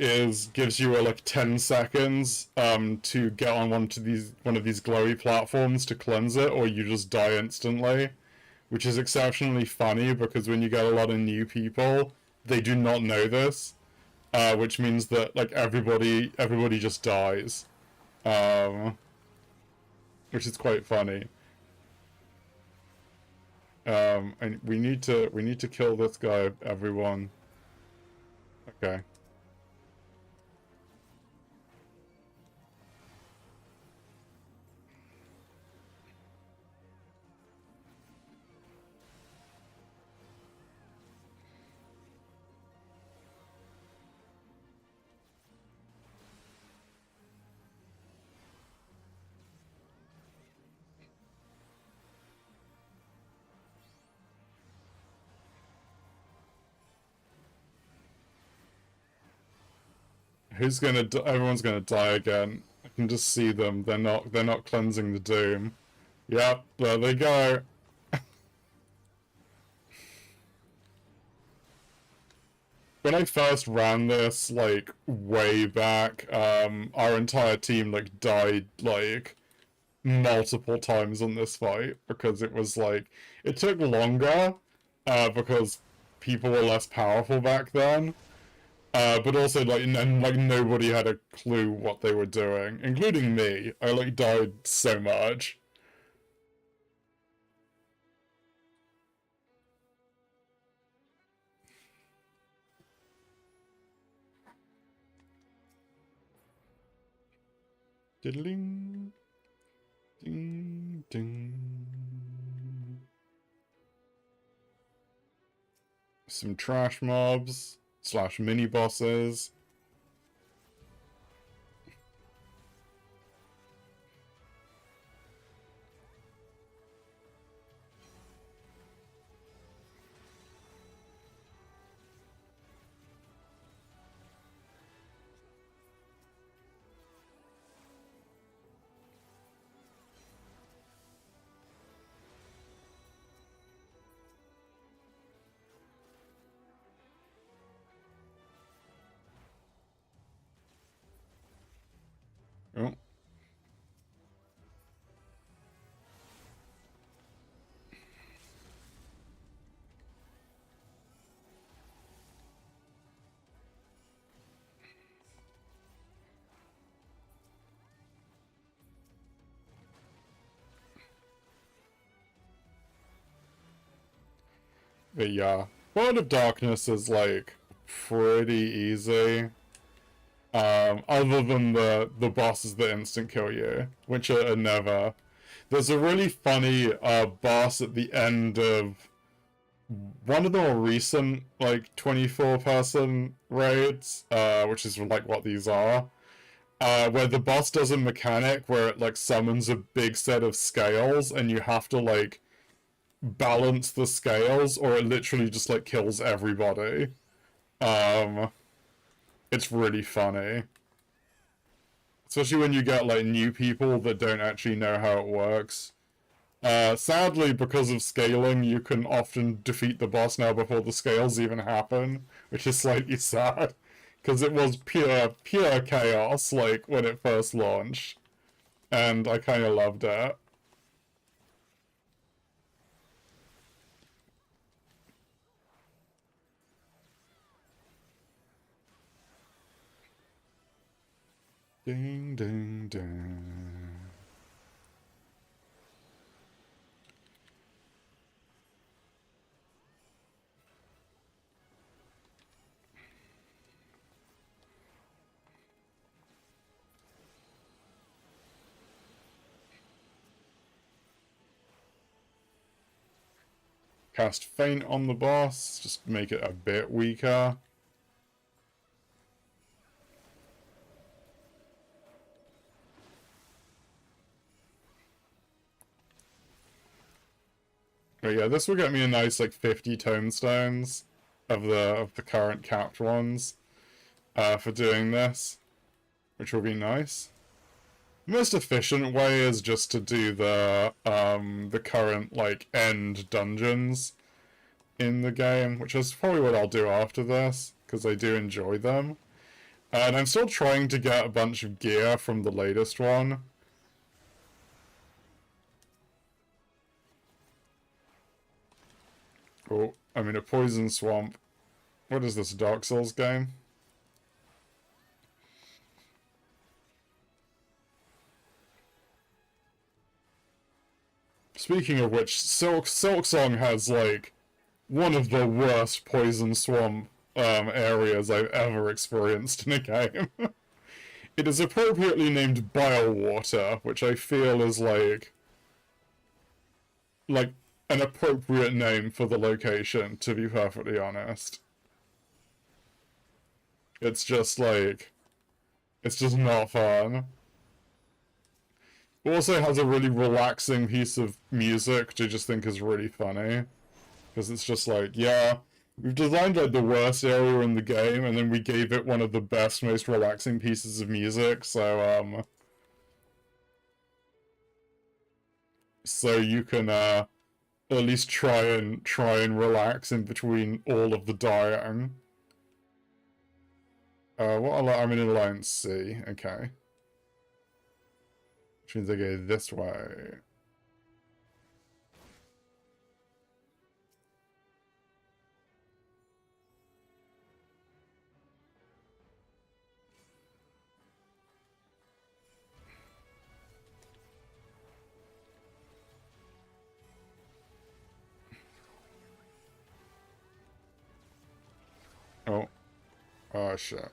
gives you like 10 seconds to get on one of these glowy platforms to cleanse it, or you just die instantly, which is exceptionally funny because when you get a lot of new people, they do not know this, which means that like everybody just dies, which is quite funny. And we need to kill this guy, everyone. Okay. Everyone's gonna die again. I can just see them. They're not cleansing the doom. Yep, there they go. When I first ran this, like, way back, our entire team, like, died, like, multiple times on this fight, because it was, like, it took longer, because people were less powerful back then. But also, like, like nobody had a clue what they were doing, including me. I, like, died so much. Diddling. Ding, ding. Some trash mobs / mini bosses. Oh. But yeah, World of Darkness is like pretty easy. Other than the bosses that instant kill you, which are never. There's a really funny boss at the end of one of the more recent like 24-person raids, which is like what these are, where the boss does a mechanic where it like summons a big set of scales and you have to like balance the scales or it literally just like kills everybody. It's really funny. Especially when you get like new people that don't actually know how it works. Sadly, because of scaling, you can often defeat the boss now before the scales even happen, which is slightly sad. Because it was pure chaos, like, when it first launched. And I kind of loved it. Ding, ding, ding. Cast Feint on the boss, just make it a bit weaker. But yeah, this will get me a nice like 50 tomestones of the current capped ones for doing this, which will be nice. The most efficient way is just to do the current like end dungeons, in the game, which is probably what I'll do after this, because I do enjoy them. And I'm still trying to get a bunch of gear from the latest one. Oh, I'm in a poison swamp. What is this, Dark Souls game? Speaking of which, Silksong has, like, one of the worst poison swamp areas I've ever experienced in a game. It is appropriately named Bilewater, which I feel is, like, an appropriate name for the location, to be perfectly honest. It's just, like, it's just not fun. It also has a really relaxing piece of music, which I just think is really funny. Because it's just like, yeah, we've designed like the worst area in the game, and then we gave it one of the best, most relaxing pieces of music, so you can at least try and relax in between all of the dying. I'm in Alliance C, okay. Which means I go this way. Oh. Oh, shit.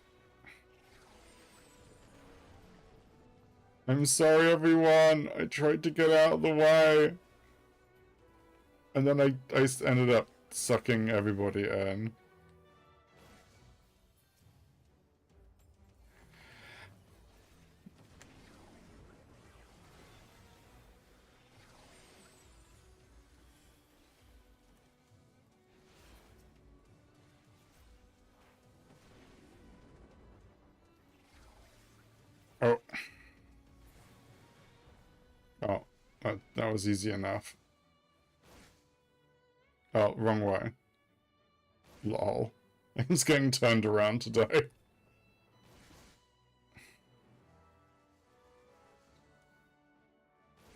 I'm sorry, everyone. I tried to get out of the way. And then I ended up sucking everybody in. Oh. Oh, that was easy enough. Oh, wrong way. Lol. I was getting turned around today.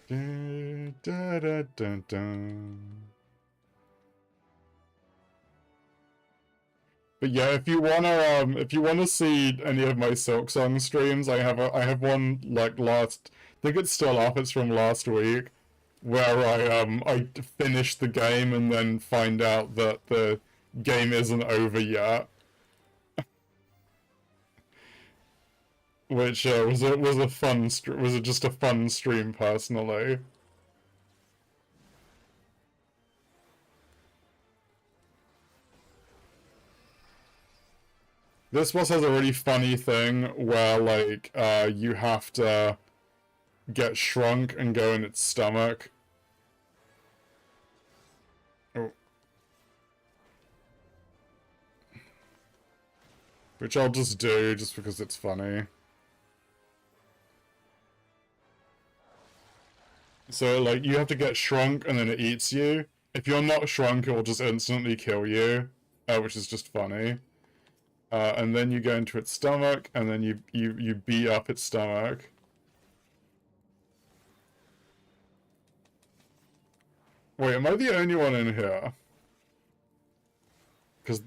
Da, da, da, da, da. But yeah, if you wanna see any of my Silksong streams, I have one like last. I think it's still up. It's from last week, where I finish the game and then find out that the game isn't over yet, which was a fun was just a fun stream personally. This boss has a really funny thing where like you have to get shrunk and go in its stomach. Oh. Which I'll just do just because it's funny. So like you have to get shrunk and then it eats you. If you're not shrunk, it will just instantly kill you, which is just funny. And then you go into its stomach, and then you beat up its stomach. Wait, am I the only one in here? Because,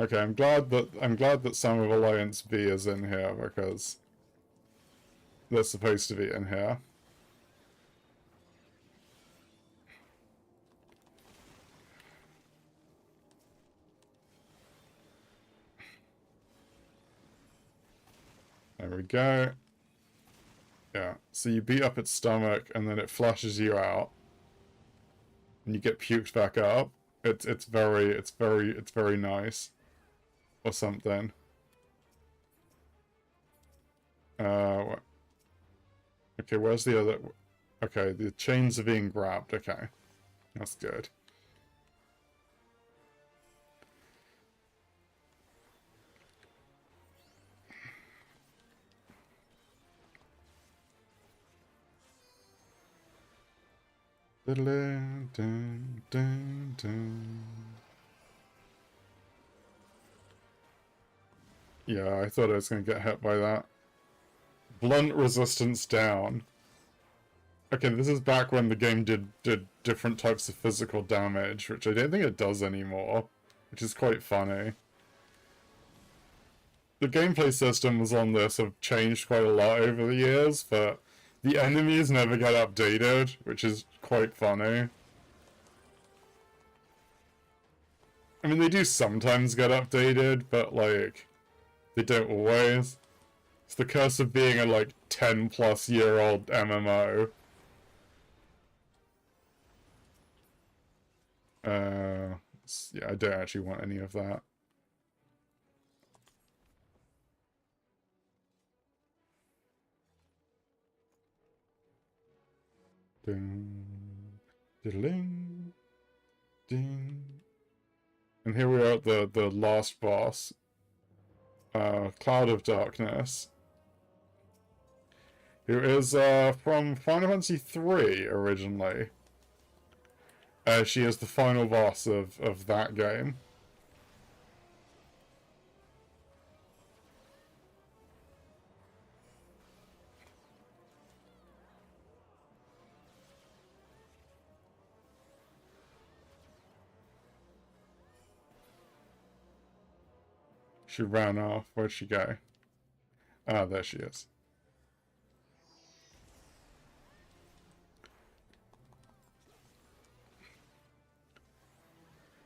okay, I'm glad that some of Alliance B is in here because they're supposed to be in here. There we go. Yeah, so you beat up its stomach and then it flushes you out. And you get puked back up. It's very nice. Or something. Okay, where's the other? Okay, the chains are being grabbed. Okay, that's good. Dun, dun, dun, dun. Yeah, I thought I was going to get hit by that. Blunt resistance down. Okay, this is back when the game did different types of physical damage, which I don't think it does anymore, which is quite funny. The gameplay systems on this have changed quite a lot over the years, but the enemies never get updated, which is quite funny. I mean, they do sometimes get updated, but, like, they don't always. It's the curse of being a, like, 10-plus-year-old MMO. Yeah, I don't actually want any of that. Ding, diddling, ding. And here we are at the last boss. Cloud of Darkness. Who is from Final Fantasy III originally. She is the final boss of that game. She ran off. Where'd she go? Ah, there she is.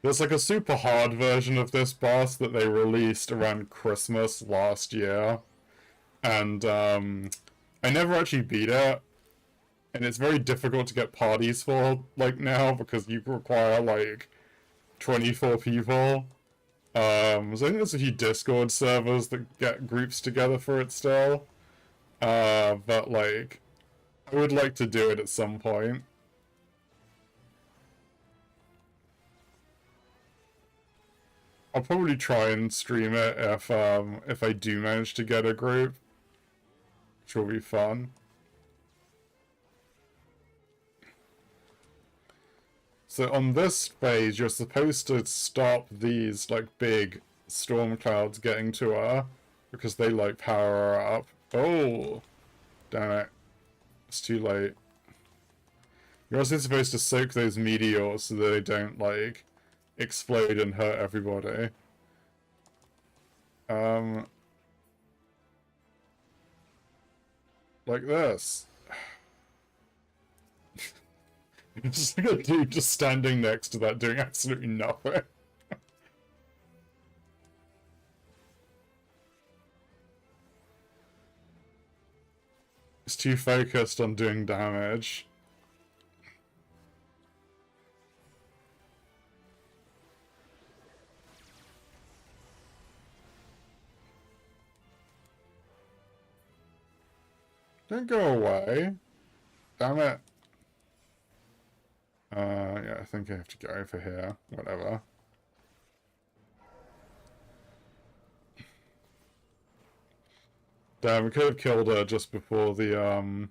There's like a super hard version of this boss that they released around Christmas last year. And I never actually beat it. And it's very difficult to get parties for, like, now, because you require, like, 24 people. So I think there's a few Discord servers that get groups together for it still. But, like, I would like to do it at some point. I'll probably try and stream it if I do manage to get a group, which will be fun. So on this phase, you're supposed to stop these, like, big storm clouds getting to her, because they, like, power her up. Oh! Damn it. It's too late. You're also supposed to soak those meteors so that they don't, like, explode and hurt everybody. Like this. Just like a dude just standing next to that doing absolutely nothing. It's too focused on doing damage. Don't go away. Damn it. Yeah, I think I have to go over here. Whatever. Damn, we could have killed her just before the,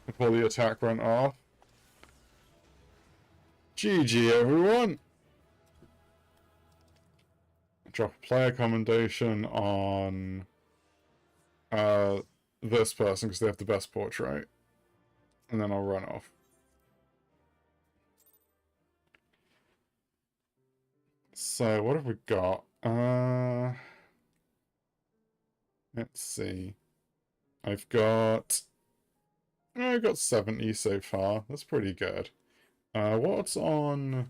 before the attack went off. GG, everyone! Drop a player commendation on, this person because they have the best portrait. And then I'll run off. So, what have we got? Let's see. I've got 70 so far. That's pretty good. What's on...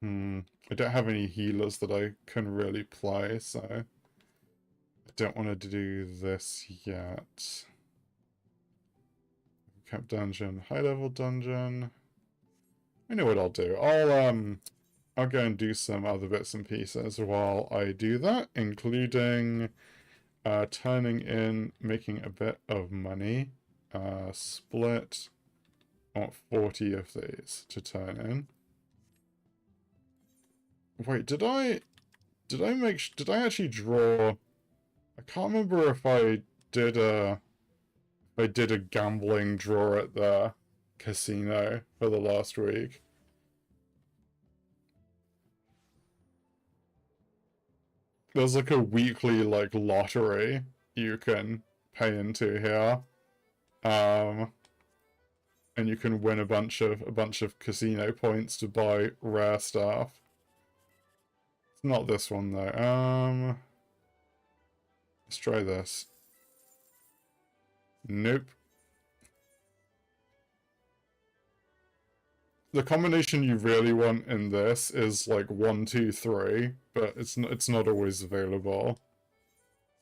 I don't have any healers that I can really play, so I don't want to do this yet. Camp dungeon, high level dungeon. I know what I'll do. I'll go and do some other bits and pieces while I do that, including turning in, making a bit of money. Split. I want 40 of these to turn in. Wait, did I actually draw? I can't remember if I did a I did a gambling draw at the casino for the last week. There's like a weekly like lottery you can pay into here. And you can win a bunch of casino points to buy rare stuff. It's not this one though. Let's try this. Nope. The combination you really want in this is like 1, 2, 3, but it's not always available.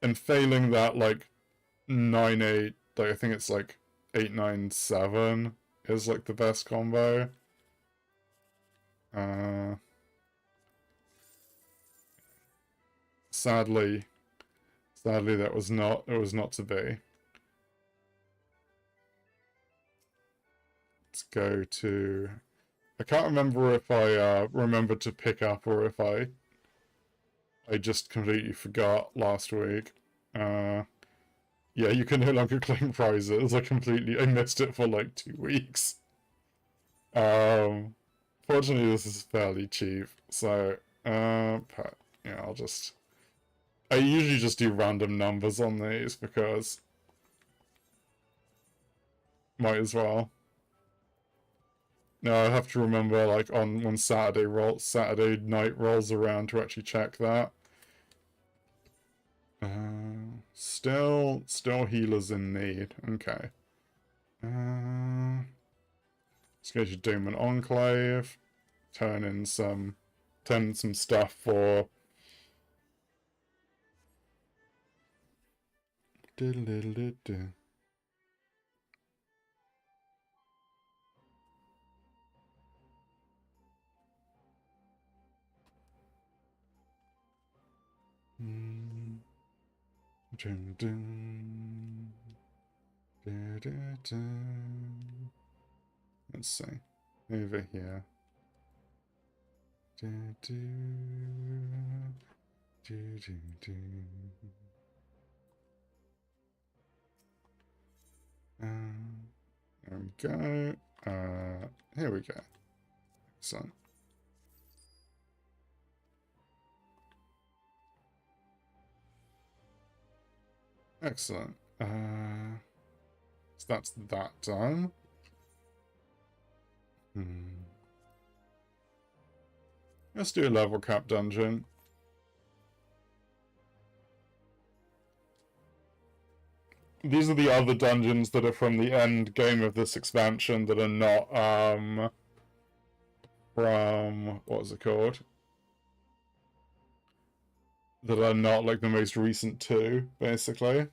And failing that, like 9, 8, like I think it's like 8, 9, 7 is like the best combo. Sadly that was not, it was not to be. Let's go to, I can't remember if I remembered to pick up or if I just completely forgot last week. Yeah, you can no longer claim prizes. I missed it for like 2 weeks. Fortunately this is fairly cheap, so, yeah, I usually just do random numbers on these because might as well. Now I have to remember, like, when Saturday night rolls around to actually check that. Still healers in need. Okay. Let's go to Doom and Enclave. Turn in some stuff for. Let's see. Over here. There we go. Here we go. Excellent. Excellent. So that's that done. Let's do a level cap dungeon. These are the other dungeons that are from the end game of this expansion that are not, from, what was it called? That are not, like, the most recent 2, basically.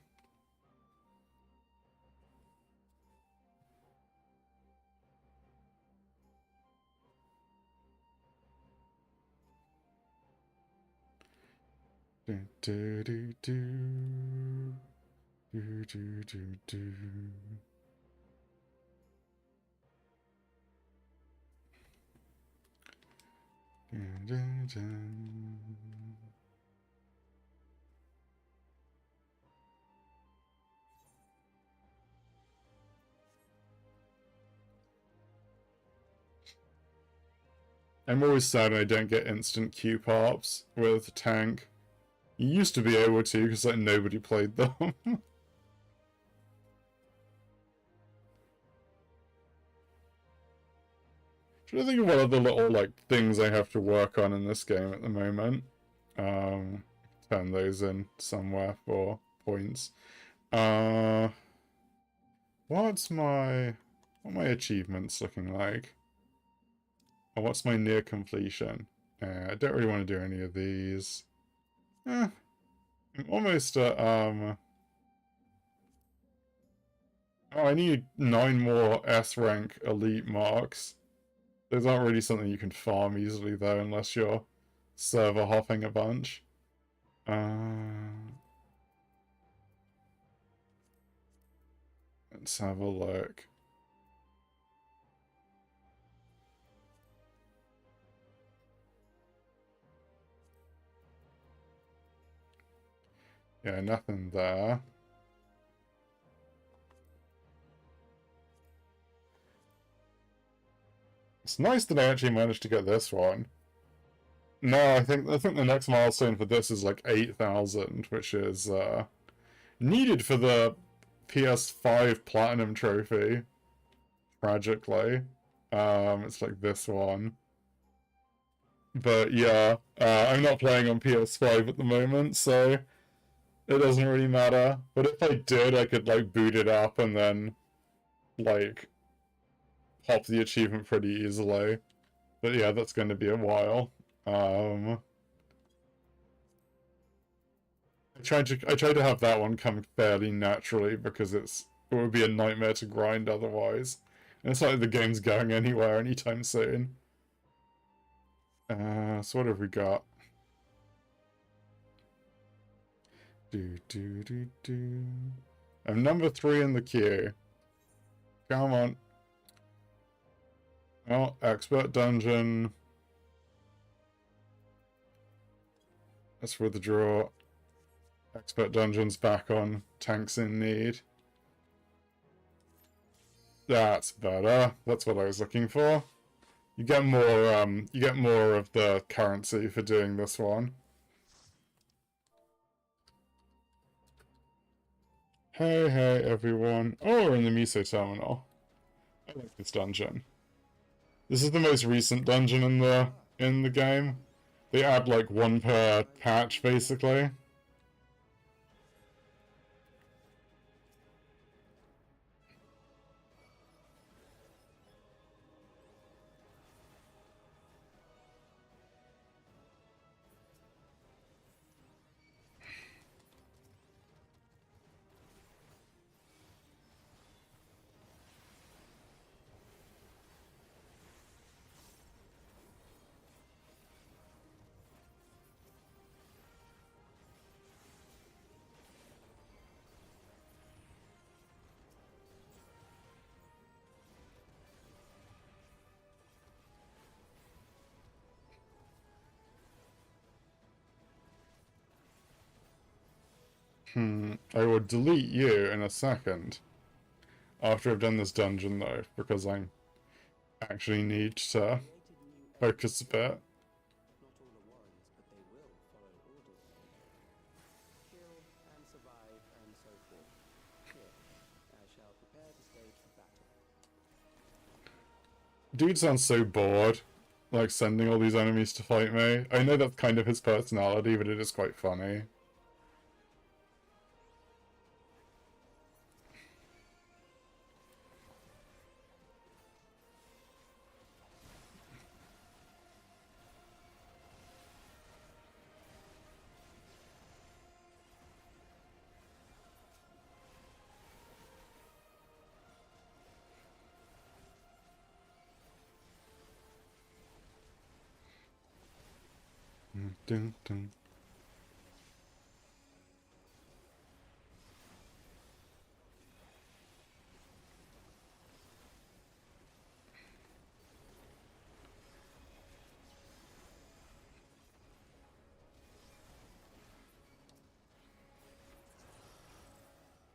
I'm always sad I don't get instant Q pops with tank. You used to be able to, because like nobody played them. Trying to think of what other little like things I have to work on in this game at the moment. Turn those in somewhere for points. What my achievements looking like? Or what's my near completion? I don't really want to do any of these. I'm almost at, oh, I need 9 more S rank elite marks. Those aren't really something you can farm easily though, unless you're server hopping a bunch. Let's have a look. Yeah, nothing there. It's nice that I actually managed to get this one. No, I think the next milestone for this is like 8,000, which is needed for the PS5 Platinum trophy. Tragically, it's like this one. But yeah, I'm not playing on PS5 at the moment, so it doesn't really matter. But if I did, I could like boot it up and then like pop the achievement pretty easily. But yeah, that's going to be a while. I tried to have that one come fairly naturally because it would be a nightmare to grind otherwise. And it's not like the game's going anywhere anytime soon. So what have we got? I'm number 3 in the queue. Come on. Oh, expert dungeon. Let's withdraw. Expert dungeon's back on. Tanks in need. That's better. That's what I was looking for. You get more of the currency for doing this one. Hey everyone. Oh, we're in the Miso terminal. I like this dungeon. This is the most recent dungeon in the game. They add like one per patch basically. I will delete you in a second. After I've done this dungeon though, because I actually need to focus a bit. Not all are warriors, but they will follow orders. Kill and survive and so forth. Here, I shall prepare the stage for battle. Dude sounds so bored, like sending all these enemies to fight me. I know that's kind of his personality, but it is quite funny. Dun, dun.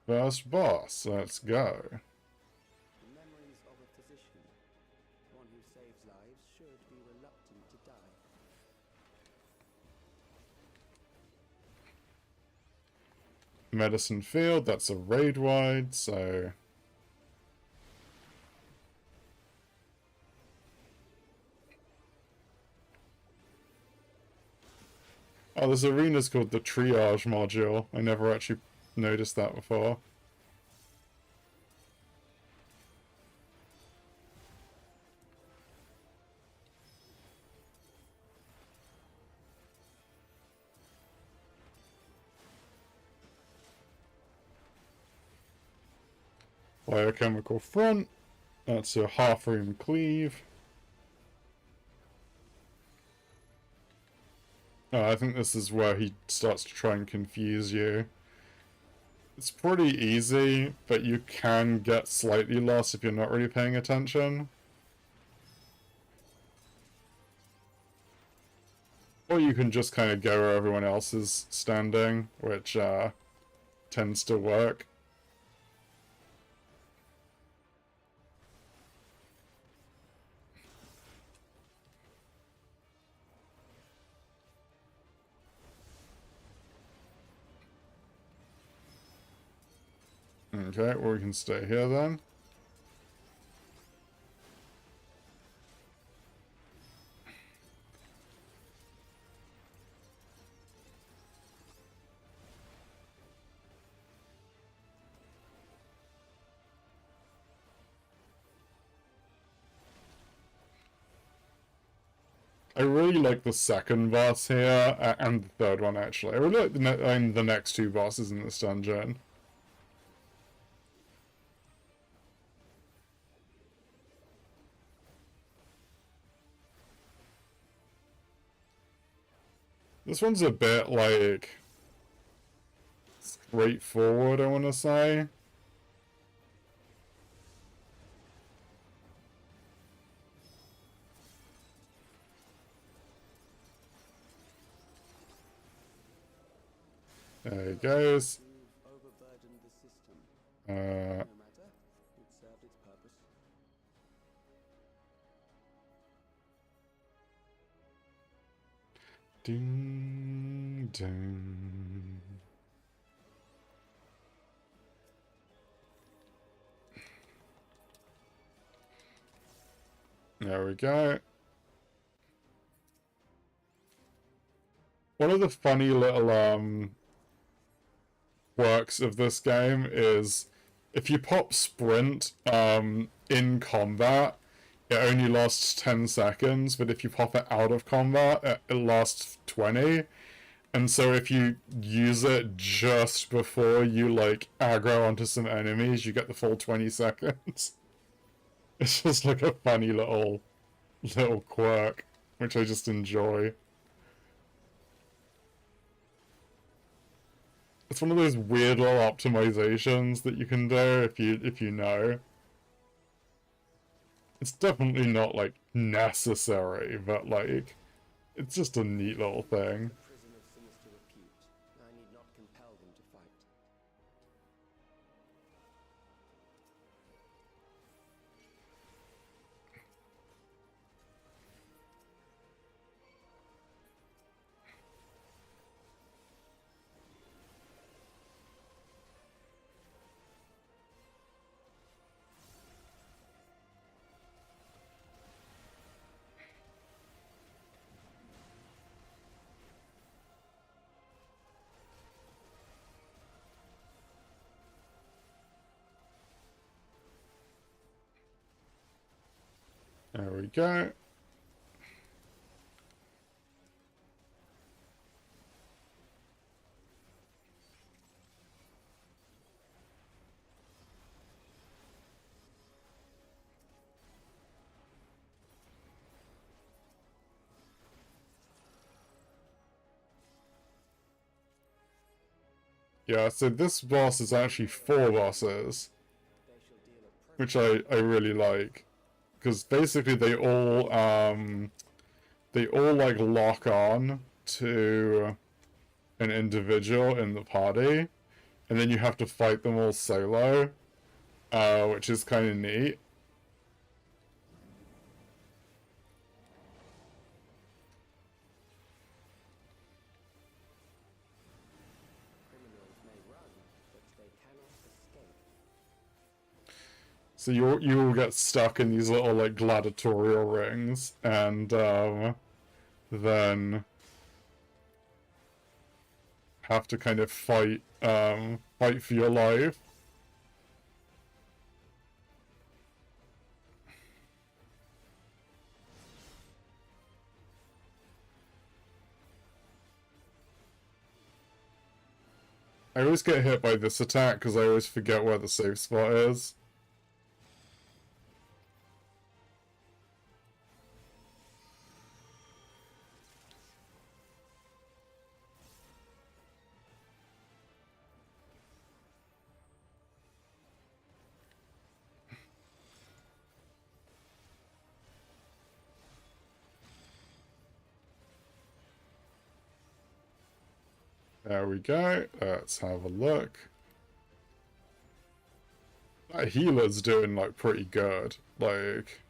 First boss, let's go. The memories of a physician. One who saves lives should be reluctant to die. Medicine field, that's a raid wide, so... Oh, this arena's called the triage module. I never actually noticed that before. Biochemical front. That's a half-room cleave. Oh, I think this is where he starts to try and confuse you. It's pretty easy, but you can get slightly lost if you're not really paying attention. Or you can just kind of go where everyone else is standing, which tends to work. Okay, well we can stay here then. I really like the second boss here, and the third one actually. I really like the next two bosses in this dungeon. This one's a bit, like, straightforward, I want to say. There he goes. Ding ding. There we go. One of the funny little quirks of this game is if you pop sprint in combat, it only lasts 10 seconds, but if you pop it out of combat, it lasts 20. And so if you use it just before you, like, aggro onto some enemies, you get the full 20 seconds. It's just like a funny little quirk, which I just enjoy. It's one of those weird little optimizations that you can do if you know. It's definitely not, like, necessary, but, like, it's just a neat little thing. There we go. Yeah, so this boss is actually 4 bosses, which I really like, because basically they all like lock on to an individual in the party, and then you have to fight them all solo, which is kind of neat. So you will get stuck in these little, like, gladiatorial rings, and then have to kind of fight for your life. I always get hit by this attack because I always forget where the safe spot is. There we go. Let's have a look. That healer's doing, like, pretty good. Like,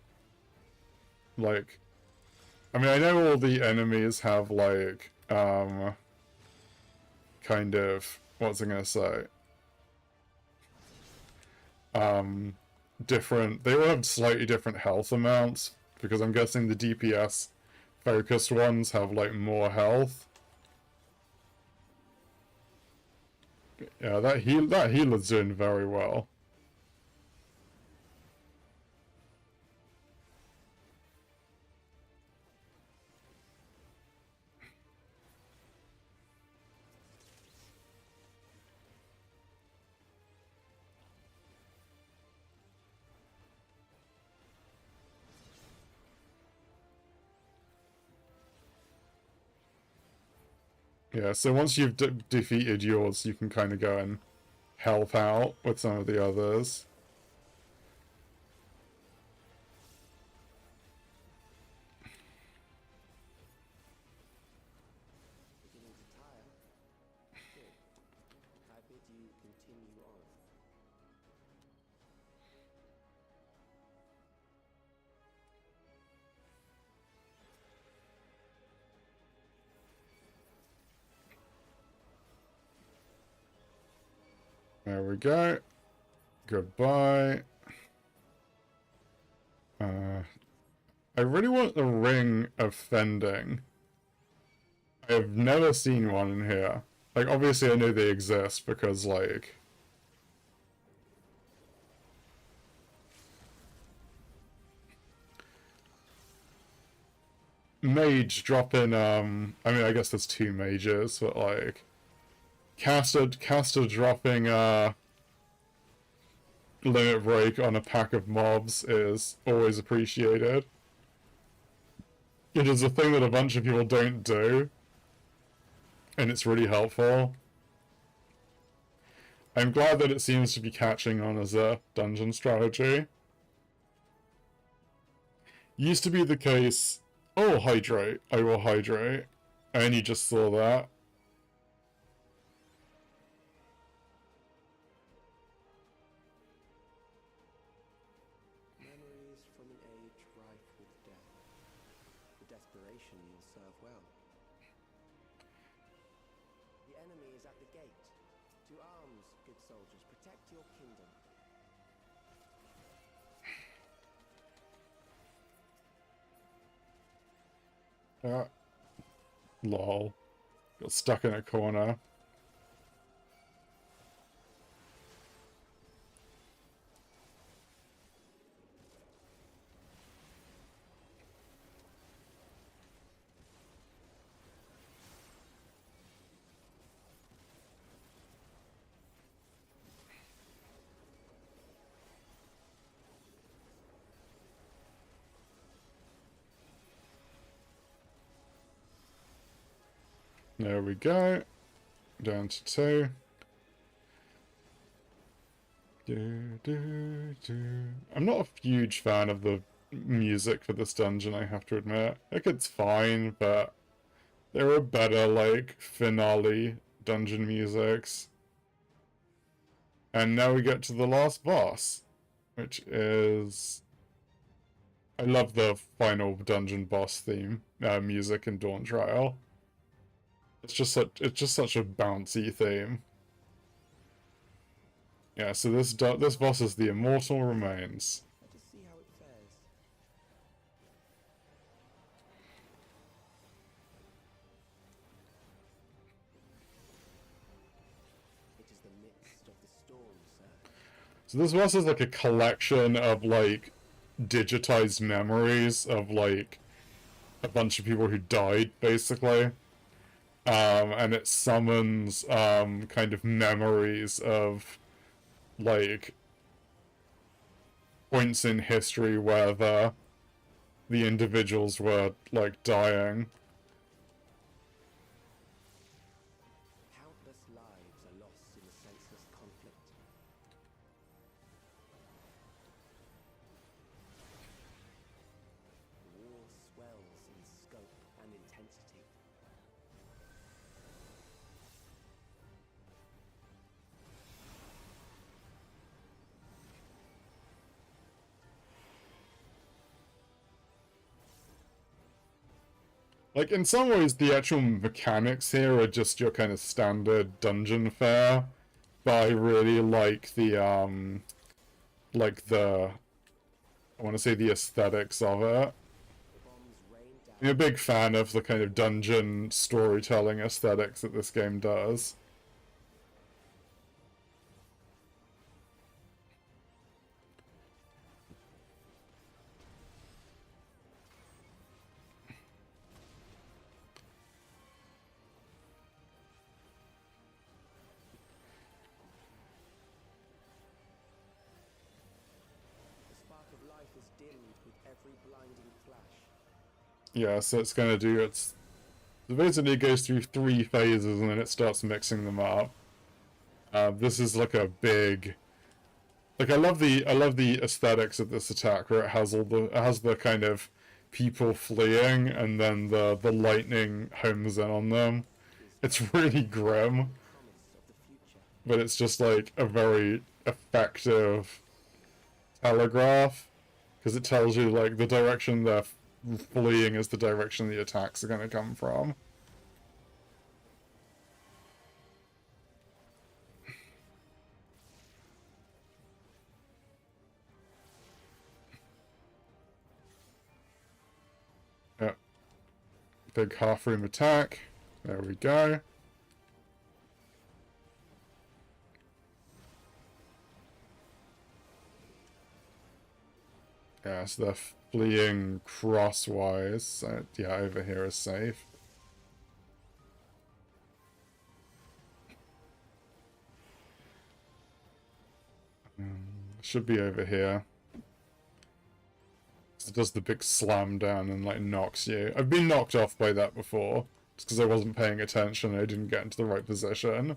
I mean, I know all the enemies have, like, kind of, what's I gonna say? different. They all have slightly different health amounts because I'm guessing the DPS focused ones have like more health. Yeah, that healer's doing very well. Yeah, so once you've defeated yours, you can kind of go and help out with some of the others. Beginning to tire? Good. I bid you continue on. There we go. Goodbye. I really want the Ring of Fending. I have never seen one in here. Like, obviously I know they exist because, like... Mage dropping, I mean, I guess there's two mages, but, like... Caster dropping, Limit Break on a pack of mobs is always appreciated. It is a thing that a bunch of people don't do, and it's really helpful. I'm glad that it seems to be catching on as a dungeon strategy. Used to be the case... Oh, hydrate. I will hydrate. I only just saw that. Memories from an age rife with death. The desperation will serve well. The enemy is at the gate. To arms, good soldiers. Protect your kingdom. Lol. Got stuck in a corner. There we go. Down to 2. I'm not a huge fan of the music for this dungeon, I have to admit. Like, it's fine, but there are better, like, finale dungeon musics. And now we get to the last boss, which is... I love the final dungeon boss theme, music in Dawn Trial. It's just such a bouncy theme. Yeah, so this boss is the Immortal Remains. Let us see how it fares. It is the midst of the storm, sir. So this boss is like a collection of like digitized memories of like a bunch of people who died, basically. And it summons kind of memories of like points in history where the individuals were like dying. Countless lives are lost in the senseless conflict. The war swells in scope and intensity. Like, in some ways, the actual mechanics here are just your kind of standard dungeon fare, but I really like the like the, I want to say the aesthetics of it. The bombs rain down. I'm a big fan of the kind of dungeon storytelling aesthetics that this game does. The spark of life is dimmed with every blinding flash. Yeah, so it's gonna do its. Basically, it goes through 3 phases and then it starts mixing them up. This is like a big. Like I love the aesthetics of this attack where it has the kind of people fleeing and then the lightning homes in on them. It's really grim, Promise of the future. but it's just like a very effective telegraph because it tells you like the direction they're fleeing is the direction the attacks are going to come from. Yep. Big half room attack. There we go. Yeah, so they're fleeing crosswise. So, yeah, over here is safe. Should be over here. It does the big slam down and like knocks you. I've been knocked off by that before. Just because I wasn't paying attention, I didn't get into the right position.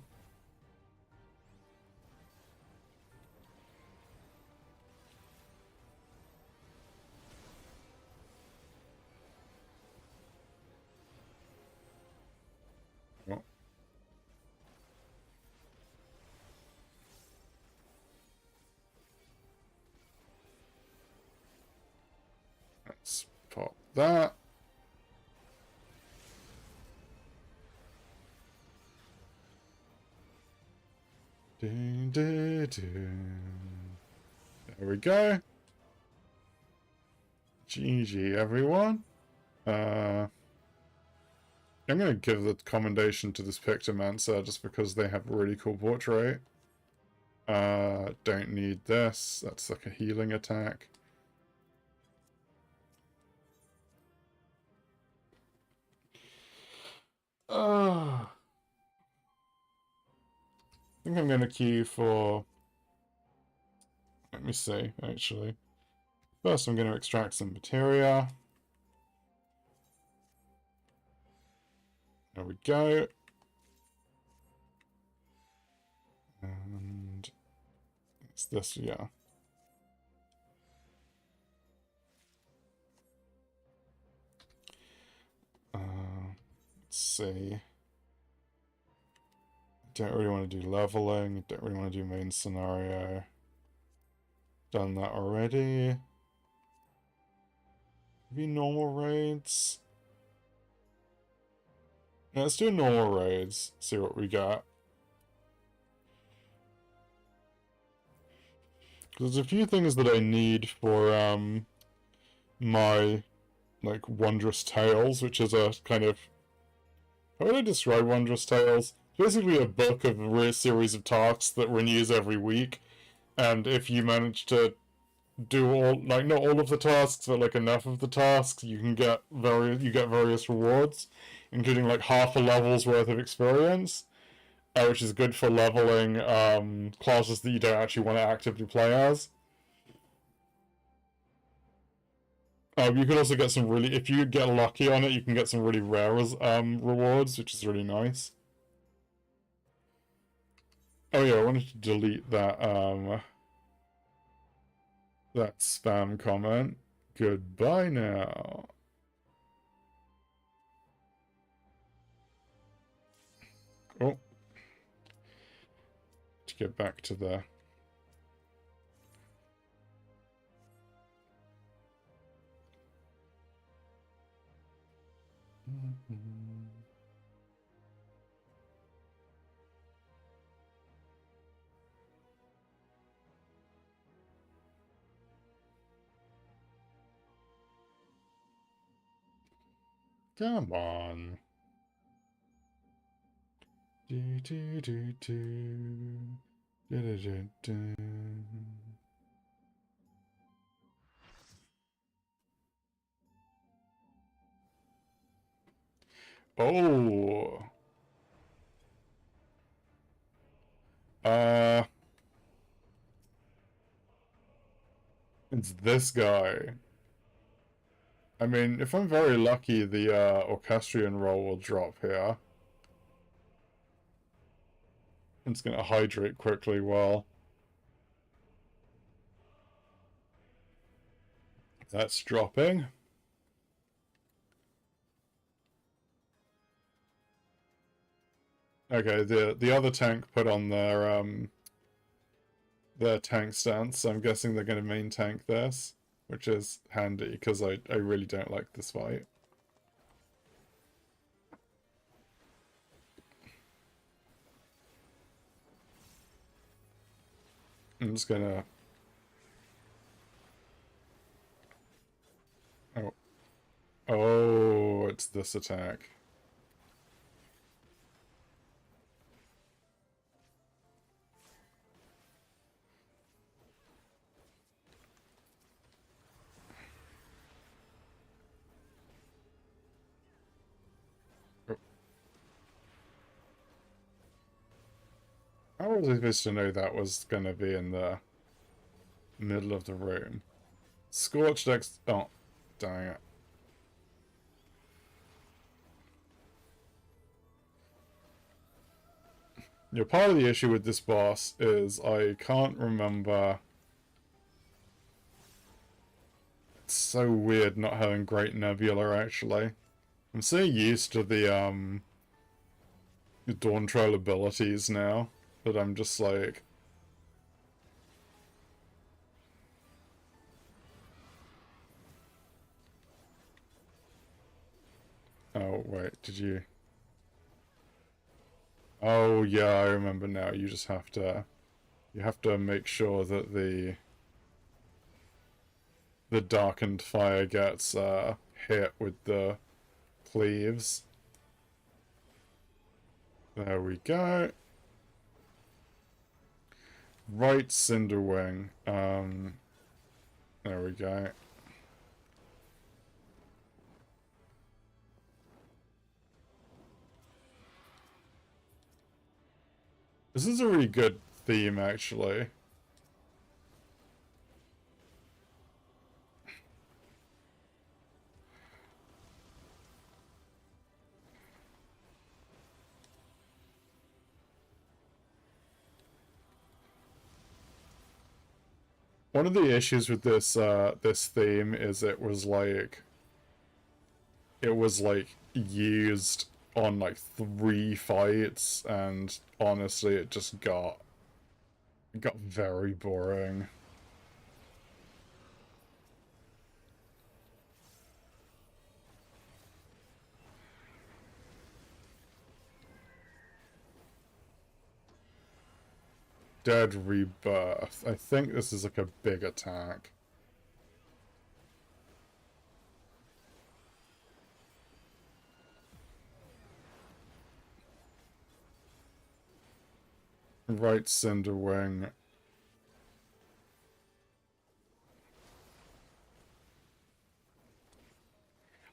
Oh. Let's pop that. Dun, dun, dun. There we go. GG, everyone. I'm going to give the commendation to this Pictomancer just because they have a really cool portrait. Don't need this. That's like a healing attack. I think I'm going to queue for... Let me see, actually. First, I'm going to extract some materia. There we go. And it's this, yeah. Let's see. Don't really want to do leveling. Don't really want to do main scenario. Done that already. Maybe normal raids. Yeah, let's do normal raids. See what we got. There's a few things that I need for my like Wondrous Tales, which is a kind of, how would I describe Wondrous Tales? Basically a book of a series of tasks that renews every week, and if you manage to do all, like not all of the tasks, but like enough of the tasks, you can get various rewards, including like half a level's worth of experience, which is good for leveling classes that you don't actually want to actively play as. You can also get some really, if you get lucky on it, you can get some really rare rewards, which is really nice. Oh yeah, I wanted to delete that that spam comment. Goodbye now. Oh. To get back to the... Come on. Do, do, do, do. Do, do, do, do. Oh. It's this guy. I mean, if I'm very lucky, the orchestrion roll will drop here. It's gonna hydrate quickly while that's dropping. Okay, the other tank put on their tank stance, so I'm guessing they're gonna main tank this, which is handy, because I really don't like this fight. I'm just gonna... Oh. Oh, it's this attack. How was I supposed to know that was gonna be in the middle of the room? Scorched X... Oh, dang it. Yeah, part of the issue with this boss is I can't remember... It's so weird not having Great Nebula, actually. I'm so used to the Dawn Trail abilities now that I'm just like... Oh, wait, did you... Oh, yeah, I remember now. You just have to... You have to make sure that the darkened fire gets hit with the cleaves. There we go. Right Cinderwing. There we go. This is a really good theme, actually. One of the issues with this this theme is it was like used on like 3 fights, and honestly it just got very boring. Dead Rebirth. I think this is like a big attack. Right Cinderwing.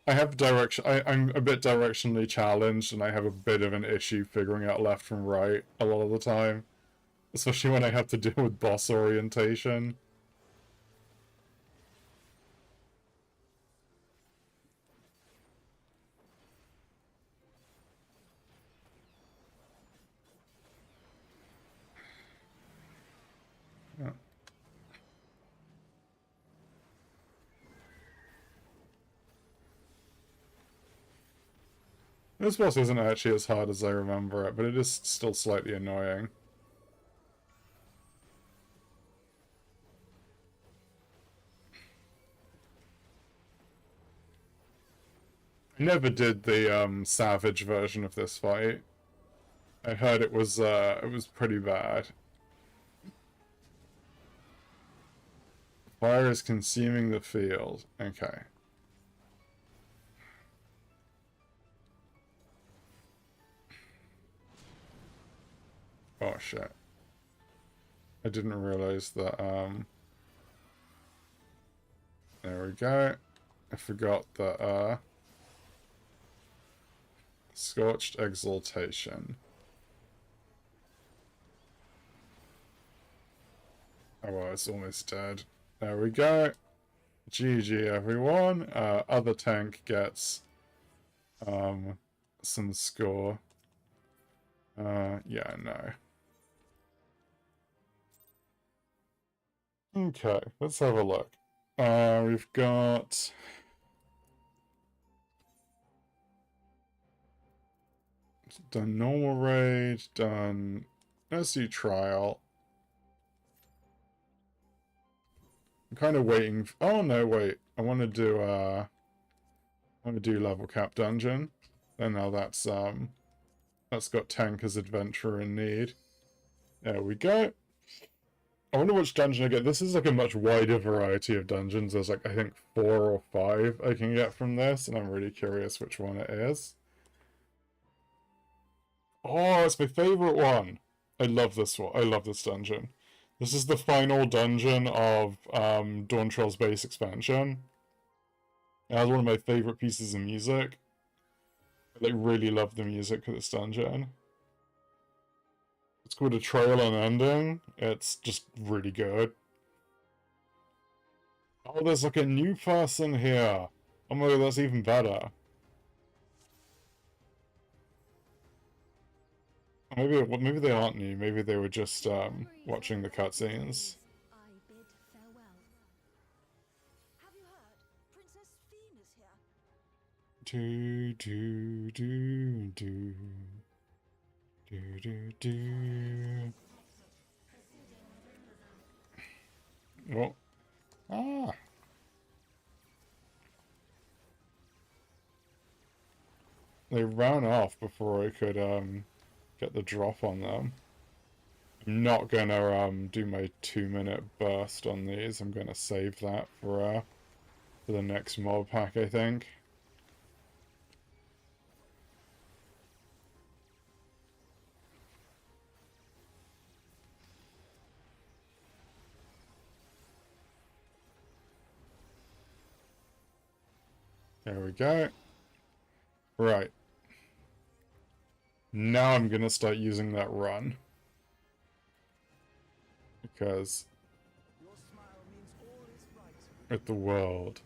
I have direction. I'm a bit directionally challenged, and I have a bit of an issue figuring out left from right a lot of the time. Especially when I have to deal with boss orientation. Yeah. This boss isn't actually as hard as I remember it, but it is still slightly annoying. I never did the Savage version of this fight. I heard it was pretty bad. Fire is consuming the field. Okay. Oh shit. I didn't realize that, there we go. I forgot that, Scorched Exaltation. Oh well, it's almost dead. There we go. GG everyone. Other tank gets, some score. Yeah, no. Okay, let's have a look. We've got... done normal raid, done... let's do trial. I'm kind of waiting... oh no, wait. I want to do, level cap dungeon. And now that's got Tanker's Adventure in Need. There we go. I wonder which dungeon I get. This is like a much wider variety of dungeons. There's like, I think 4 or 5 I can get from this, and I'm really curious which one it is. Oh, it's my favorite one. I love this one. I love this dungeon. This is the final dungeon of Dawntrail's base expansion. It has one of my favorite pieces of music. I like really love the music for this dungeon. It's called A Trail Unending. It's just really good. Oh, there's like a new person here. Oh my god, that's even better. Maybe they aren't new. Maybe they were just watching the cutscenes. I bid farewell. Have you heard? Princess Fiend is here. Do do do do do do do. Oh. Ah. They ran off before I could get the drop on them. I'm not gonna do my 2-minute burst on these. I'm gonna save that for the next mob pack, I think. There we go. Right. Now I'm gonna start using that run. Because Your smile means all is right. with the world.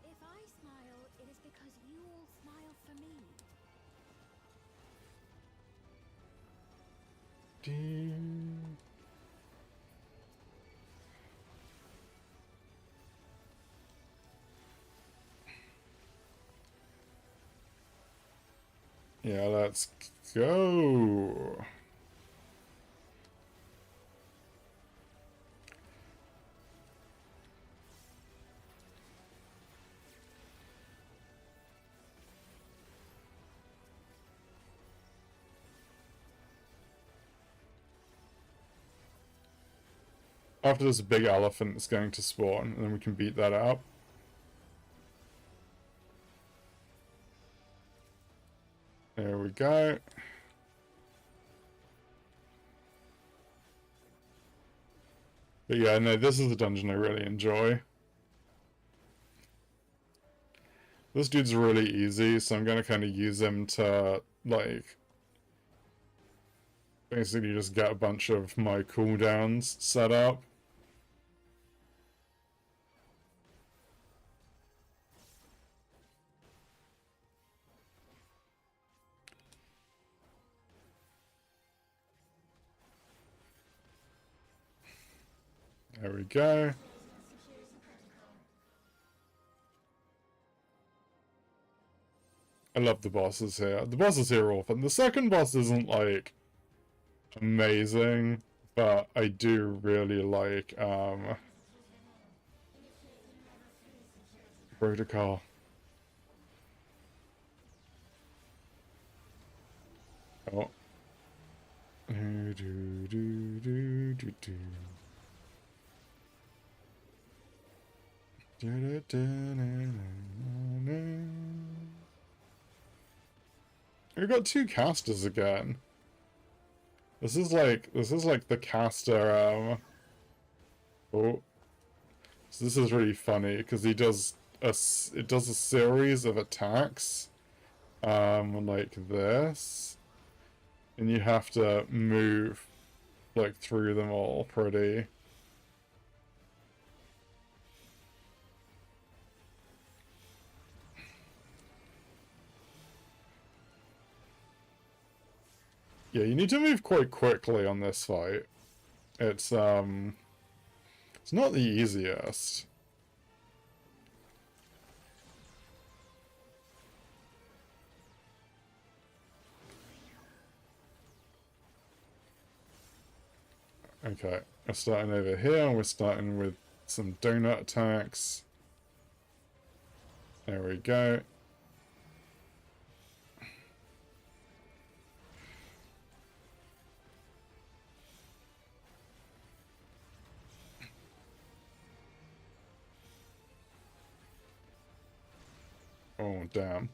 If I smile, it is because you all smile for me. Yeah, let's go. After this big elephant is going to spawn, and then we can beat that up. There we go. But yeah, no, this is the dungeon I really enjoy. This dude's really easy, so I'm gonna kind of use him to, like, basically just get a bunch of my cooldowns set up. There we go. I love the bosses here. The bosses here are all fun. The second boss isn't, like, amazing, but I do really like, Protocol. Oh. Do do do do do do. We got 2 casters again. This is like the caster, oh. So this is really funny, because it does a series of attacks, like this. And you have to move, like, through them all pretty. Yeah, you need to move quite quickly on this fight. It's not the easiest. Okay, we're starting over here, and we're starting with some donut attacks. There we go. Oh, damn.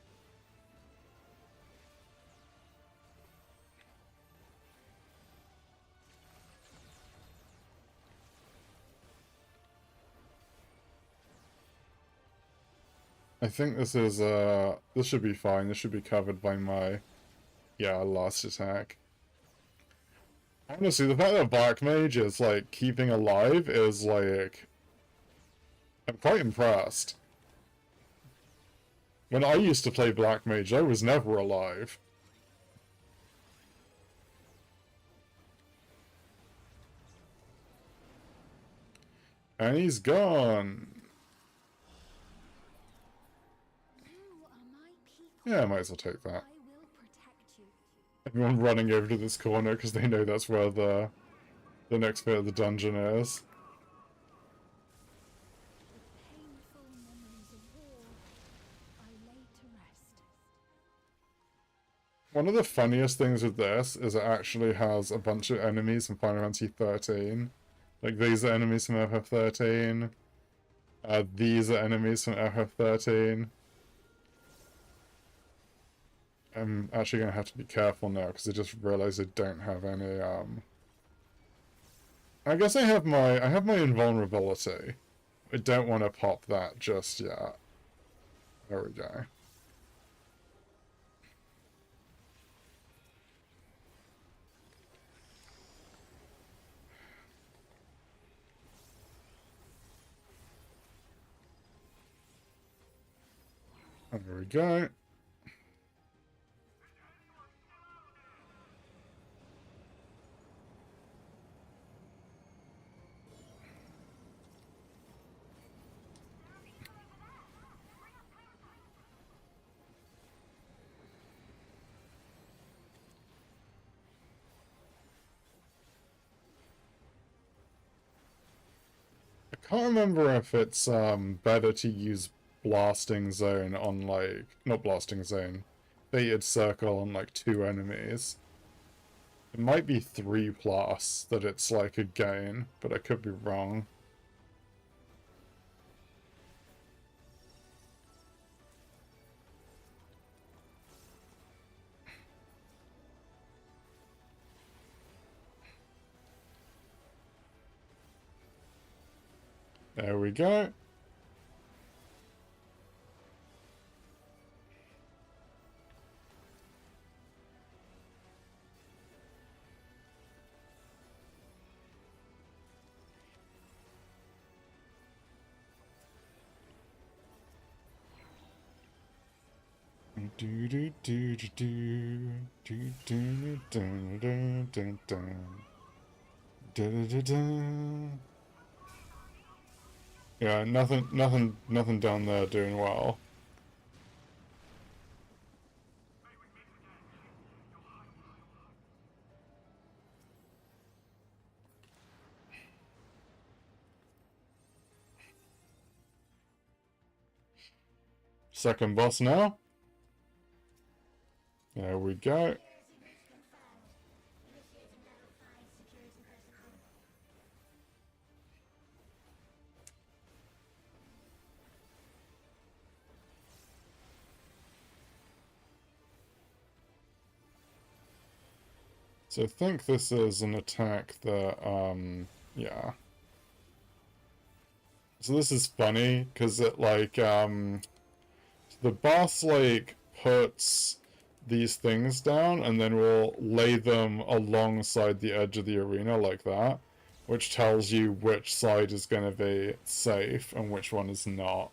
I think this is, this should be fine. This should be covered by my, yeah, last attack. Honestly, the fact that Black Mage is, like, keeping alive is, like... I'm quite impressed. When I used to play Black Mage, I was never alive. And he's gone. You are my people. Yeah, I might as well take that. I will protect you. Everyone running over to this corner because they know that's where the next bit of the dungeon is. The painful memories of war I lay to rest. One of the funniest things with this is it actually has a bunch of enemies from Final Fantasy 13. Like, these are enemies from FF13. These are enemies from FF13. I'm actually going to have to be careful now, because I just realized I don't have any, I guess I have my invulnerability. I don't want to pop that just yet. There we go. There we go. I can't remember if it's better to use Blasting Zone on, like, not Blasting Zone, Fated Circle on, like, 2 enemies. It might be 3+ that it's like a gain, but I could be wrong. There we go. Do do do do do do do do do do do do do. Yeah, nothing down there doing well. Second boss now. There we go. So I think this is an attack that, yeah. So this is funny, because it, like, the boss, like, puts these things down, and then will lay them alongside the edge of the arena like that, which tells you which side is going to be safe and which one is not.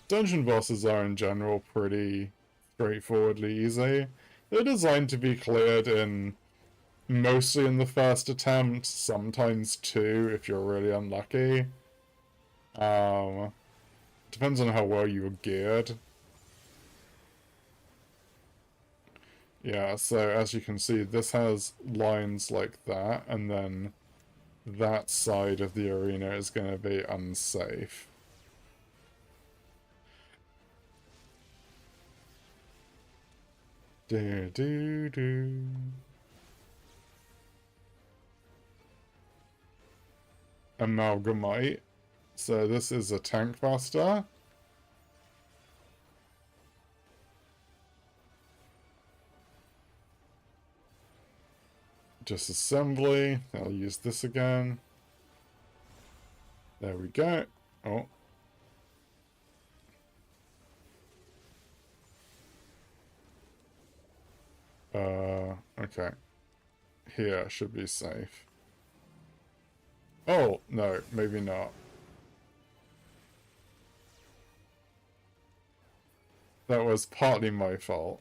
Dungeon bosses are in general pretty straightforwardly easy. They're designed to be cleared in mostly in the first attempt, sometimes two if you're really unlucky. Depends on how well you're geared. Yeah, so as you can see, this has lines like that, and then that side of the arena is going to be unsafe. Do do do. Amalgamite. So this is a tank buster. Disassembly. I'll use this again. There we go. Oh. Okay. Here should be safe. Oh, no, maybe not. That was partly my fault.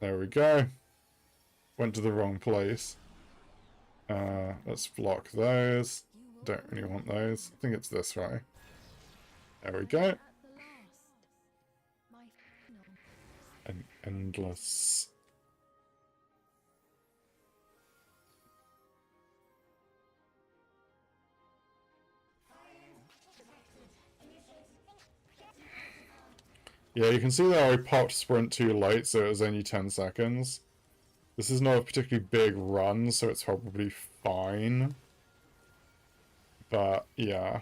There we go. Went to the wrong place. Let's block those. Don't really want those. I think it's this way. There we go. An endless... Yeah, you can see that I popped sprint too late, so it was only 10 seconds. This is not a particularly big run, so it's probably fine. But, yeah.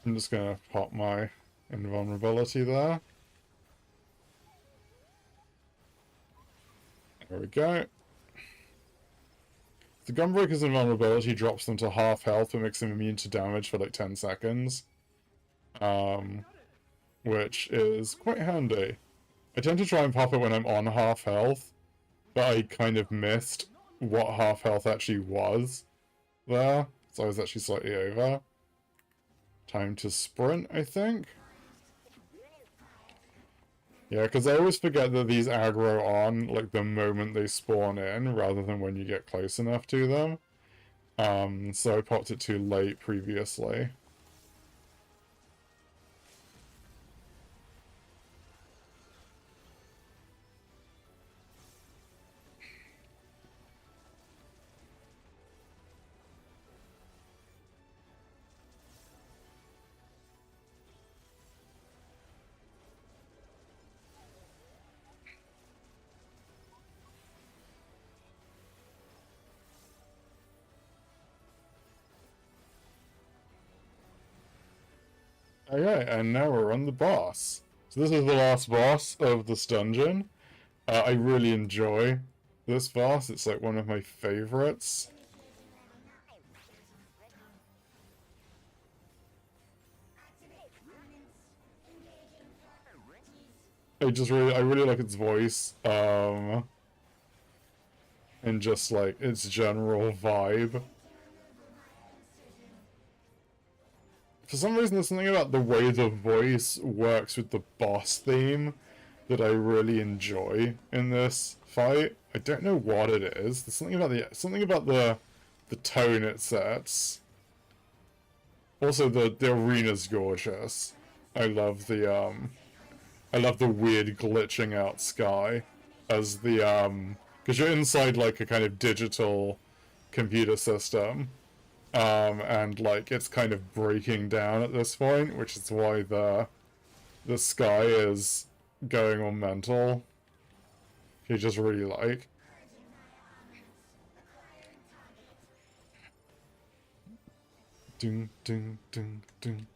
I'm just gonna pop my invulnerability there. There we go. The Gunbreaker's invulnerability drops them to half health, but makes them immune to damage for like 10 seconds. Which is quite handy. I tend to try and pop it when I'm on half health, but I kind of missed what half health actually was there, so I was actually slightly over. Time to sprint, I think. Yeah, because I always forget that these aggro on, like, the moment they spawn in, rather than when you get close enough to them. So I popped it too late previously. Okay, and now we're on the boss. So this is the last boss of this dungeon. I really enjoy this boss. It's like one of my favorites. I really like its voice, and just like its general vibe. For some reason, there's something about the way the voice works with the boss theme that I really enjoy in this fight. I don't know what it is. There's something about the tone it sets. Also, the arena's gorgeous. I love the weird glitching out sky as the because you're inside like a kind of digital computer system, and like it's kind of breaking down at this point, which is why the sky is going all mental. You just really like. Ding ding ding ding.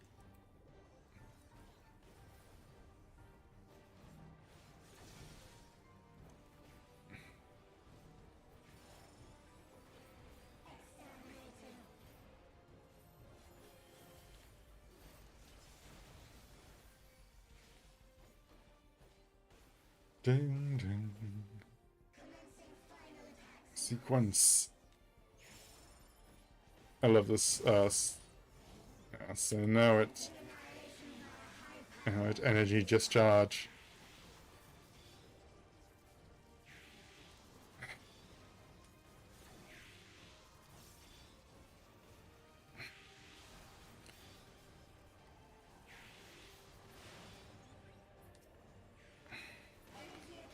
Ding ding. Sequence. I love this. Yeah, so now it's energy discharge.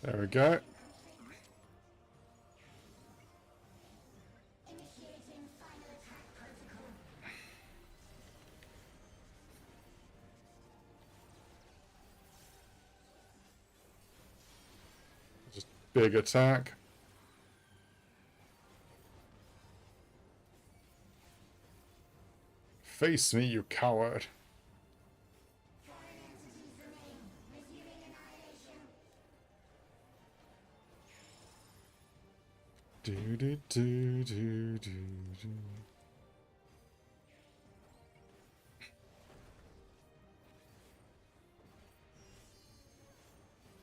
There we go. Just big attack. Face me, you coward. Do do do do do do.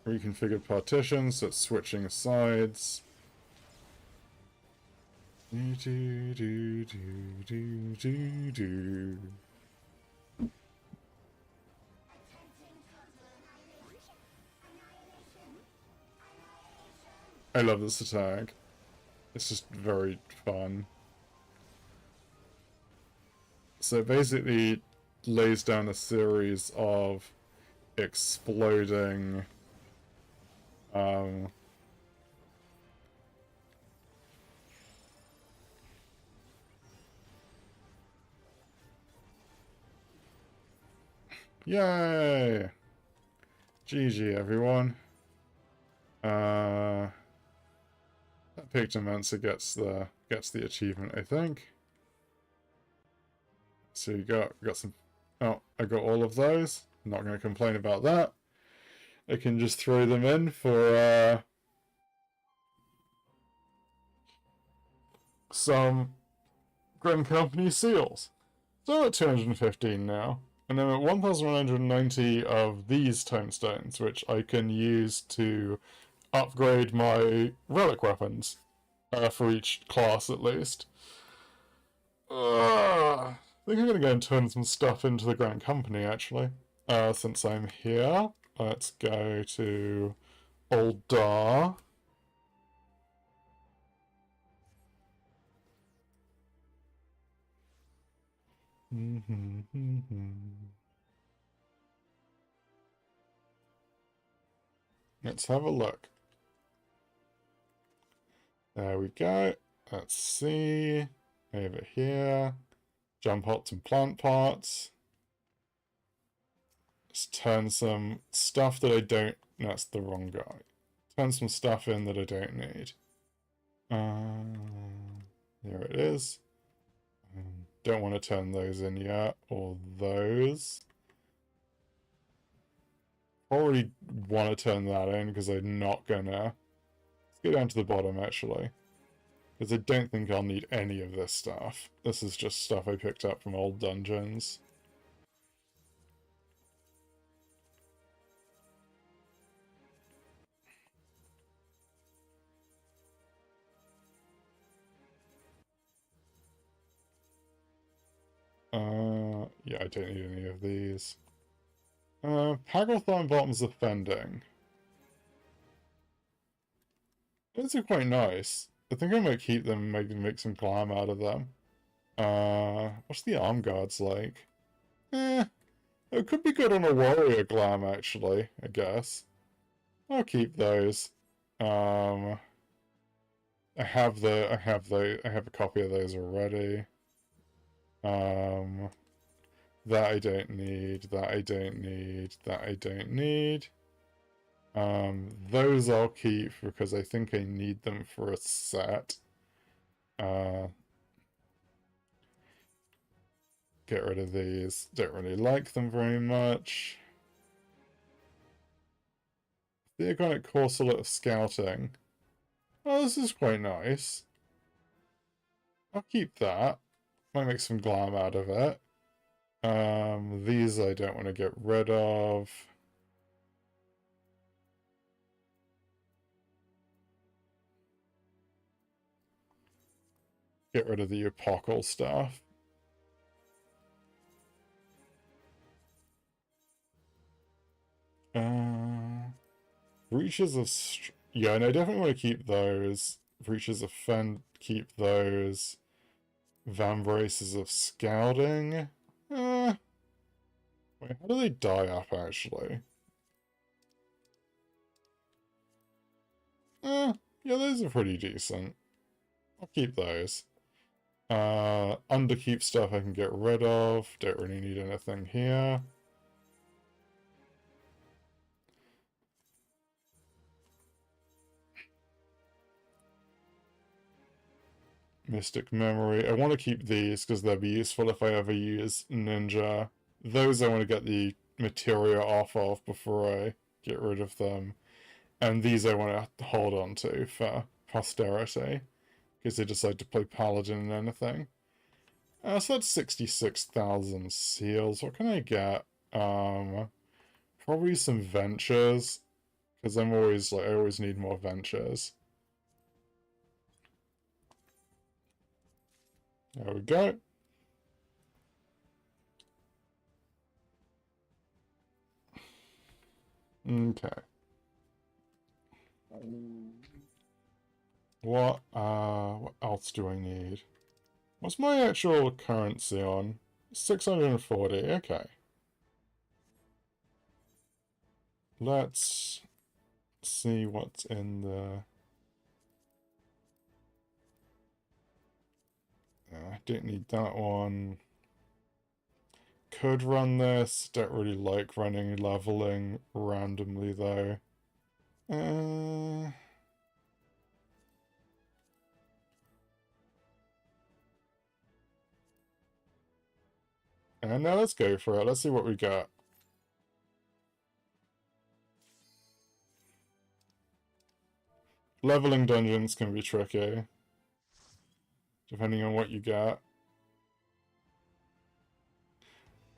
Reconfigured partitions, so it's switching sides. Do do do do do do. I love this attack. It's just very fun. So it basically lays down a series of exploding yay! GG everyone. That Pigmentor gets the achievement, I think. So we got some. Oh, I got all of those. I'm not going to complain about that. I can just throw them in for some Grim Company seals. So I'm at 215 now. And I'm at 1,190 of these tomestones, which I can use to upgrade my relic weapons. For each class, at least. I think I'm going to go and turn some stuff into the Grand Company, actually. Since I'm here. Let's go to Old Dar. Let's have a look. There we go. Let's see. Over here. Jump pots and plant parts. Let's turn some stuff that I don't... No, that's the wrong guy. Turn some stuff in that I don't need. Here it is. Don't want to turn those in yet, or those. Already want to turn that in because I'm not gonna. Let's go down to the bottom actually, because I don't think I'll need any of this stuff. This is just stuff I picked up from old dungeons. Yeah, I don't need any of these. Pagathon Bottom's offending. Those are quite nice. I think I might keep them and make some clam out of them. What's the arm guards like? It could be good on a warrior glam, actually, I guess. I'll keep those. I have a copy of those already. That I don't need, that I don't need, that I don't need. Those I'll keep because I think I need them for a set. Get rid of these. Don't really like them very much. Theogonic Corselet of Scouting. Oh, this is quite nice. I'll keep that. Might make some glam out of it. These I don't want to get rid of. Get rid of the epochal stuff. Reaches of... Yeah, and I definitely want to keep those. Reaches of Fend, keep those. Vambraces of Scouting. Wait, how do they die up, actually? Yeah, those are pretty decent. I'll keep those. Underkeep stuff I can get rid of. Don't really need anything here. Mystic Memory. I want to keep these because they'll be useful if I ever use Ninja. Those I want to get the materia off of before I get rid of them. And these I want to hold on to for posterity, in case they decide to play Paladin and anything. So that's 66,000 seals. What can I get? Probably some ventures, because I'm always like, I always need more ventures. There we go. Okay. What else do I need? What's my actual currency on? 640, okay. Let's see what's in the... I don't need that one. Could run this. Don't really like running leveling randomly though. And now let's go for it. Let's see what we got. Leveling dungeons can be tricky, depending on what you get.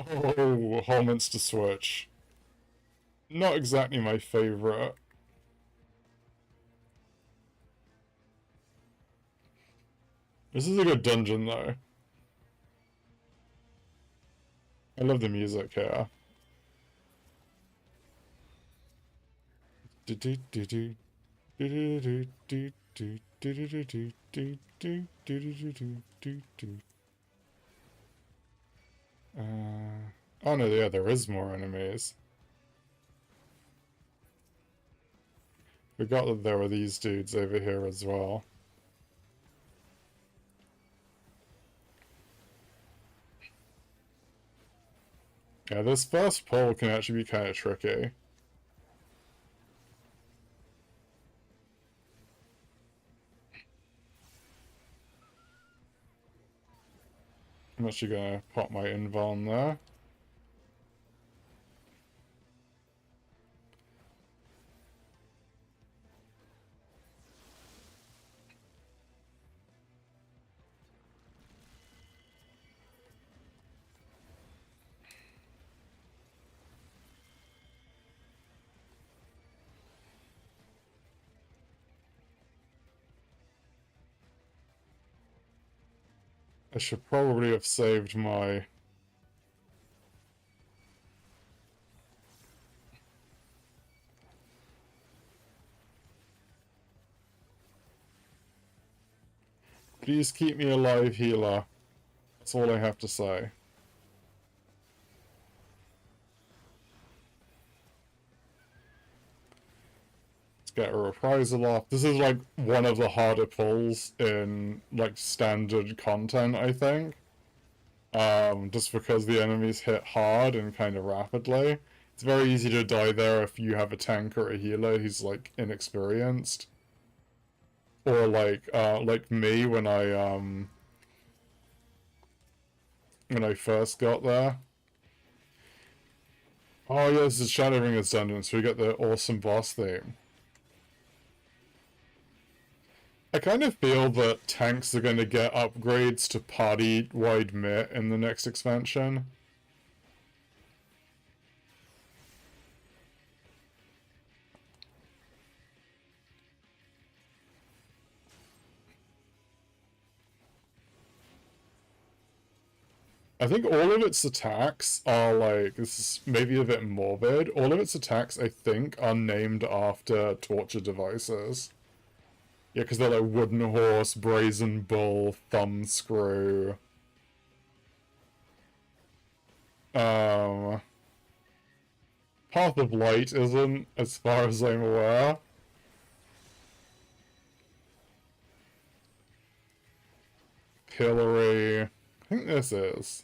Oh, Holminster Switch. Not exactly my favorite. This is a good dungeon, though. I love the music here. Oh no, yeah, there is more enemies. Forgot that there were these dudes over here as well. Yeah, this first pull can actually be kind of tricky. I'm actually gonna pop my invuln there. I should probably have saved my... Please keep me alive, healer. That's all I have to say. get a reprisal off. This is like one of the harder pulls in like standard content, I think. Just because the enemies hit hard and kind of rapidly. It's very easy to die there if you have a tank or a healer who's like inexperienced. Or like me when I first got there. Oh yeah, this is Shadowbringers Dungeon, so we get the awesome boss theme. I kind of feel that tanks are going to get upgrades to party-wide mitt in the next expansion. I think all of its attacks are like, this is maybe a bit morbid, all of its attacks I think are named after torture devices. Yeah, because they're like wooden horse, brazen bull, thumbscrew. Path of Light isn't, as far as I'm aware. Pillory. I think this is.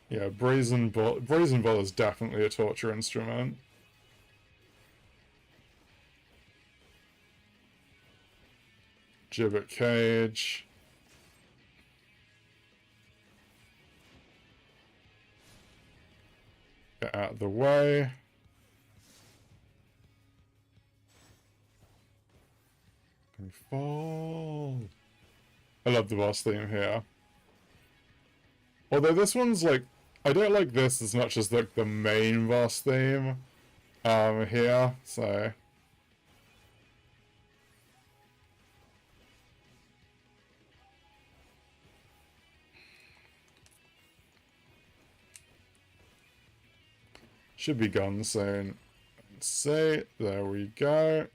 Yeah, Brazen Bull is definitely a torture instrument. Gibbet Cage. Get out of the way. Fall. I love the boss theme here. Although this one's like, I don't like this as much as like the main boss theme here, so should be gone soon. Let's see, there we go.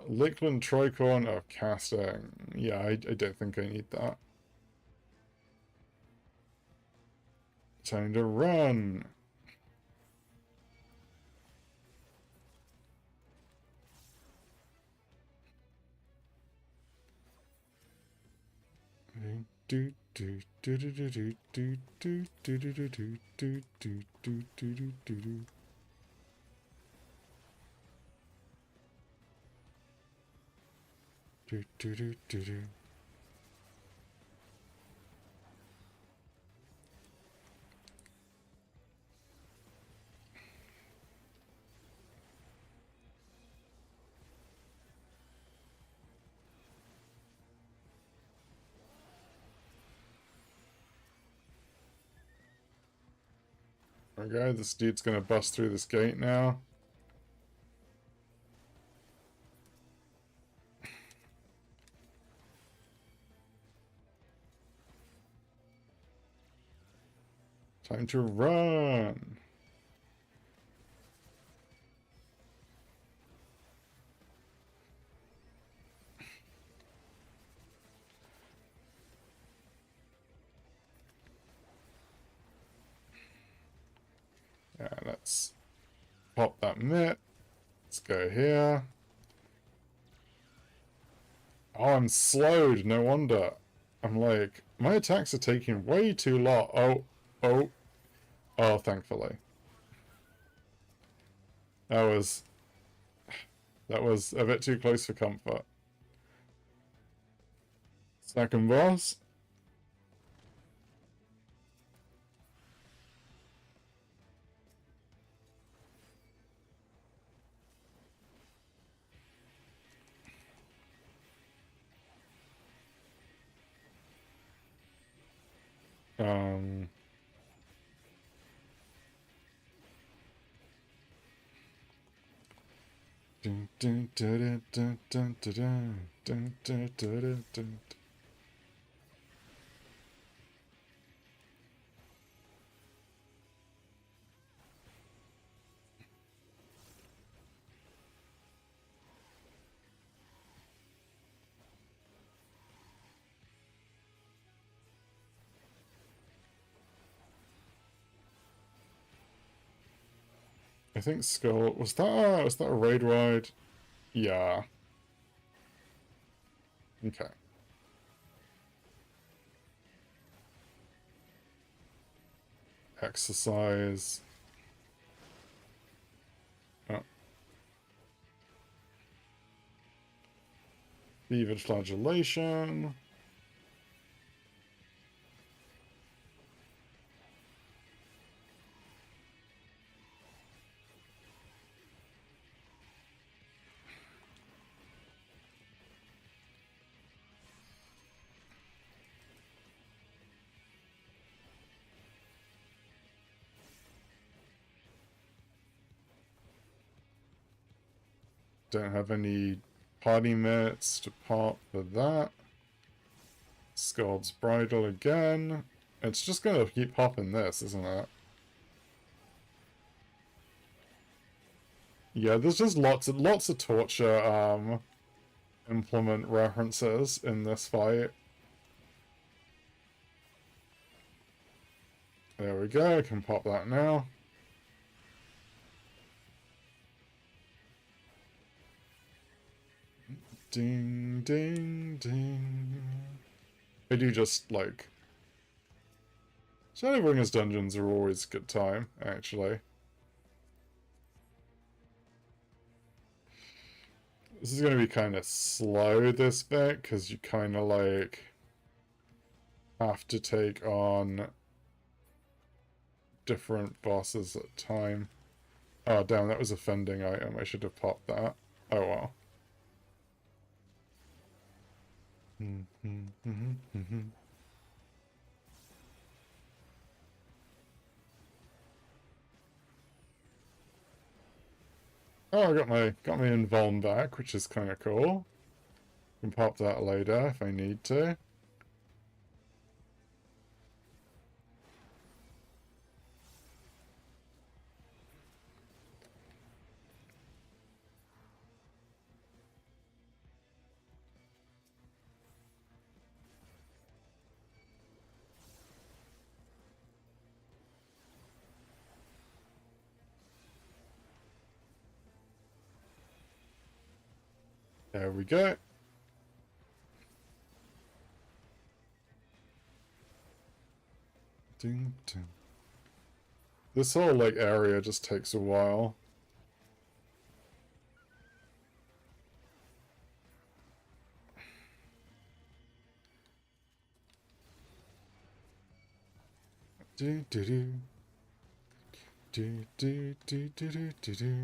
Liquid Tricorn of casting. Yeah, I don't think I need that. Time to run. Do do do do do do do do do do do do do do do do do. Do do do do do. Okay, this dude's gonna bust through this gate now. Time to run. Yeah, let's pop that mitt. Let's go here. Oh, I'm slowed, no wonder. I'm like, my attacks are taking way too long. Oh, thankfully. That was a bit too close for comfort. Second boss. Dun, dun, dun, dun, dun, dun, dun, dun, dun, dun, dun. I think Skull was that a raid ride? Yeah. Okay. Exercise. Oh. Fevered flagellation. Don't have any party minutes to pop for that. Scald's Bridle again. It's just gonna keep popping this, isn't it? Yeah, there's just lots of torture implement references in this fight. There we go, I can pop that now. Ding, ding, ding. I do just, like... Shadowbringers dungeons are always a good time, actually. This is going to be kind of slow, this bit, because you kind of, like... have to take on... different bosses at a time. Oh, damn, that was a offending item. I should have popped that. Oh, well. Oh, I got my invuln back, which is kind of cool. Can pop that later if I need to. There we go. Ding, ding. This whole, like, area just takes a while. Do do do. Do do do do do do do.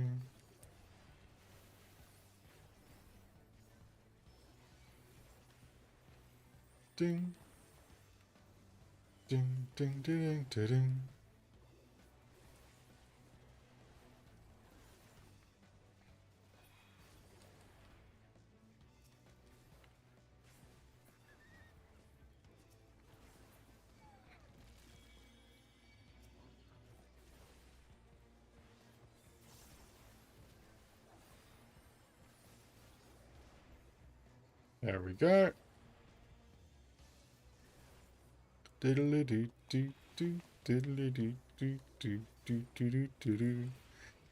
Ding. Ding ding ding ding ding. There we go. Diddly doo doo doo diddly doo doo doo doo doo doo doo doo.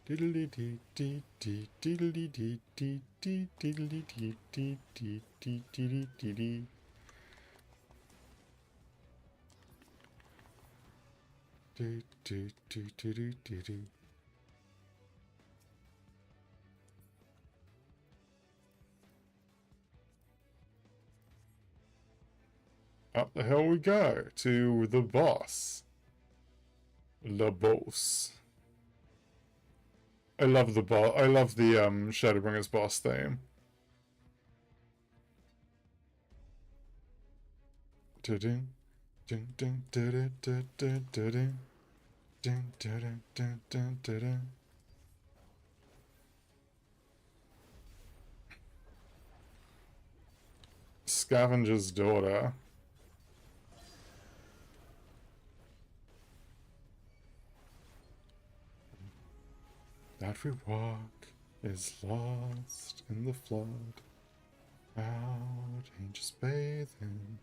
Diddly dee dee dee diddly dee dee dee diddly dee dee dee dee dee dee dee. Do do do do do do do. Up the hill we go to the boss. The boss. I love the boss. I love the Shadowbringers boss theme. Ding ding ding ding ding ding ding ding ding ding ding ding. Scavenger's daughter. That we walk is lost in the flood. Out angels bathe in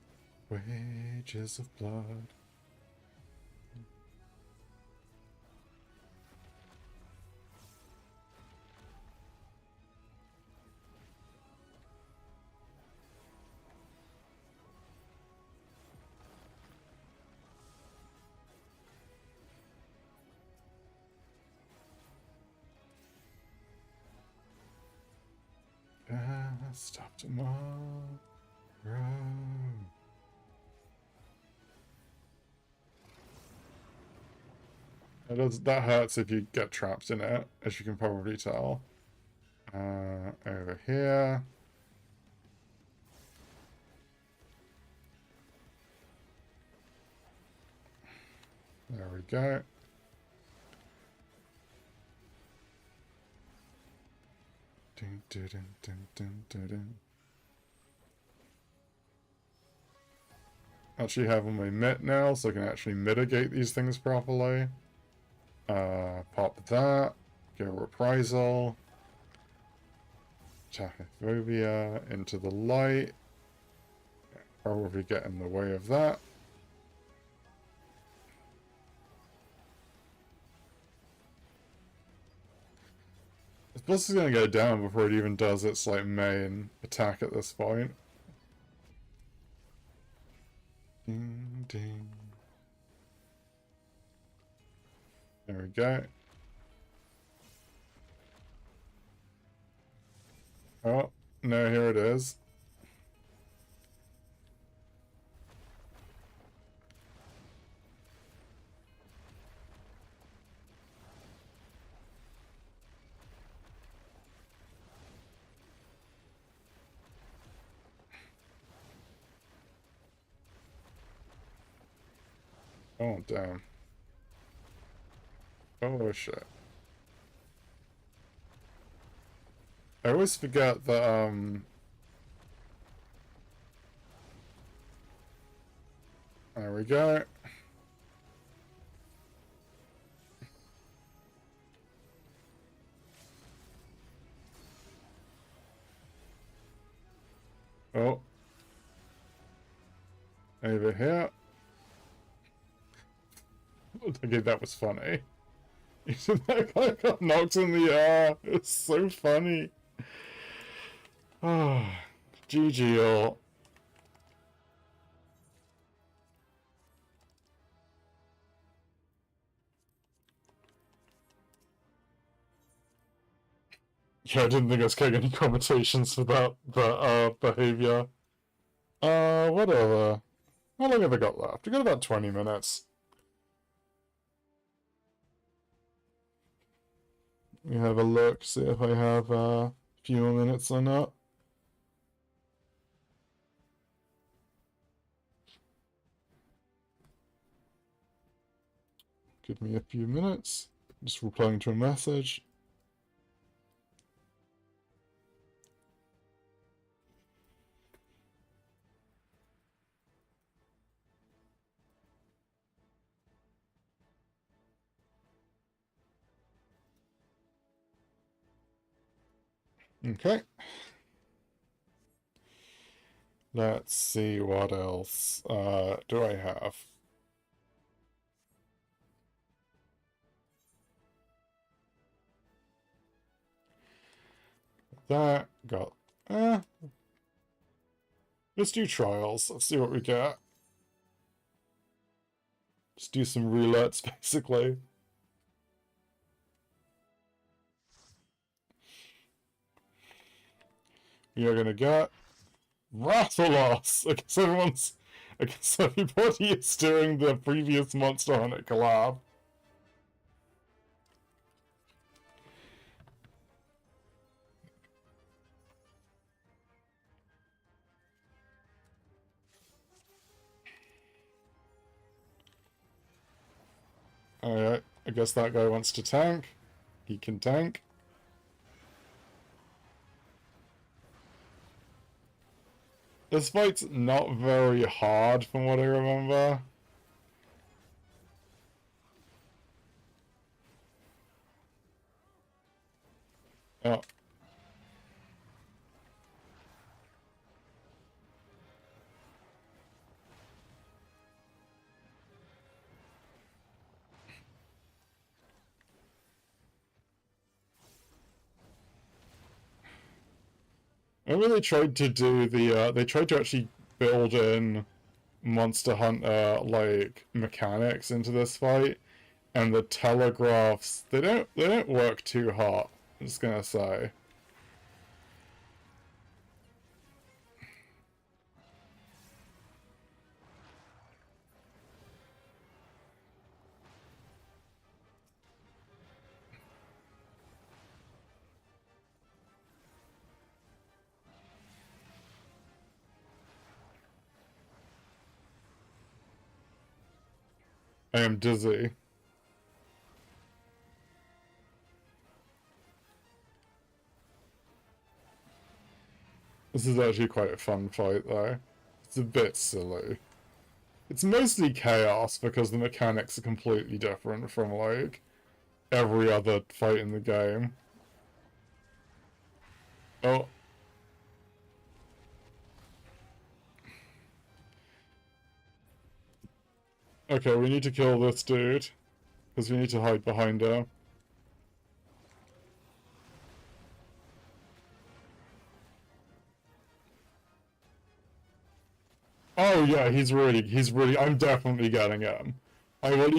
wages of blood. Stop tomorrow. That hurts if you get trapped in it, as you can probably tell. Over here. There we go. Dun, dun, dun, dun, dun, dun, dun. Actually have on my mitt now, so I can actually mitigate these things properly. Pop that. Go reprisal. Tachyphobia into the light. Probably get in the way of that. This boss is gonna go down before it even does its like main attack at this point. Ding ding. There we go. Oh, no, here it is. Oh, damn. Oh, shit. I always forget that, there we go. Oh. Over here. Okay, that was funny. That guy got knocked in the air. It's so funny. Oh, GG all. Yeah, I didn't think I was getting any commentations for that behavior. Whatever. How long have I got left? I got about 20 minutes. Let me have a look, see if I have a few more minutes or not. Give me a few minutes. Just replying to a message. Okay. Let's see what else do I have. That got let's do trials. Let's see what we get. Just do some roulettes basically. We are gonna get Rathalos! I guess everybody is doing the previous Monster Hunter collab. Alright, I guess that guy wants to tank. He can tank. This fight's not very hard from what I remember. Oh. Remember they tried to do the, they tried to actually build in Monster Hunter, like, mechanics into this fight, and the telegraphs, they don't work too hot, I'm just gonna say. I am dizzy. This is actually quite a fun fight, though. It's a bit silly. It's mostly chaos because the mechanics are completely different from, like, every other fight in the game. Oh. Okay, we need to kill this dude. Because we need to hide behind him. Oh yeah, I'm definitely getting him. I might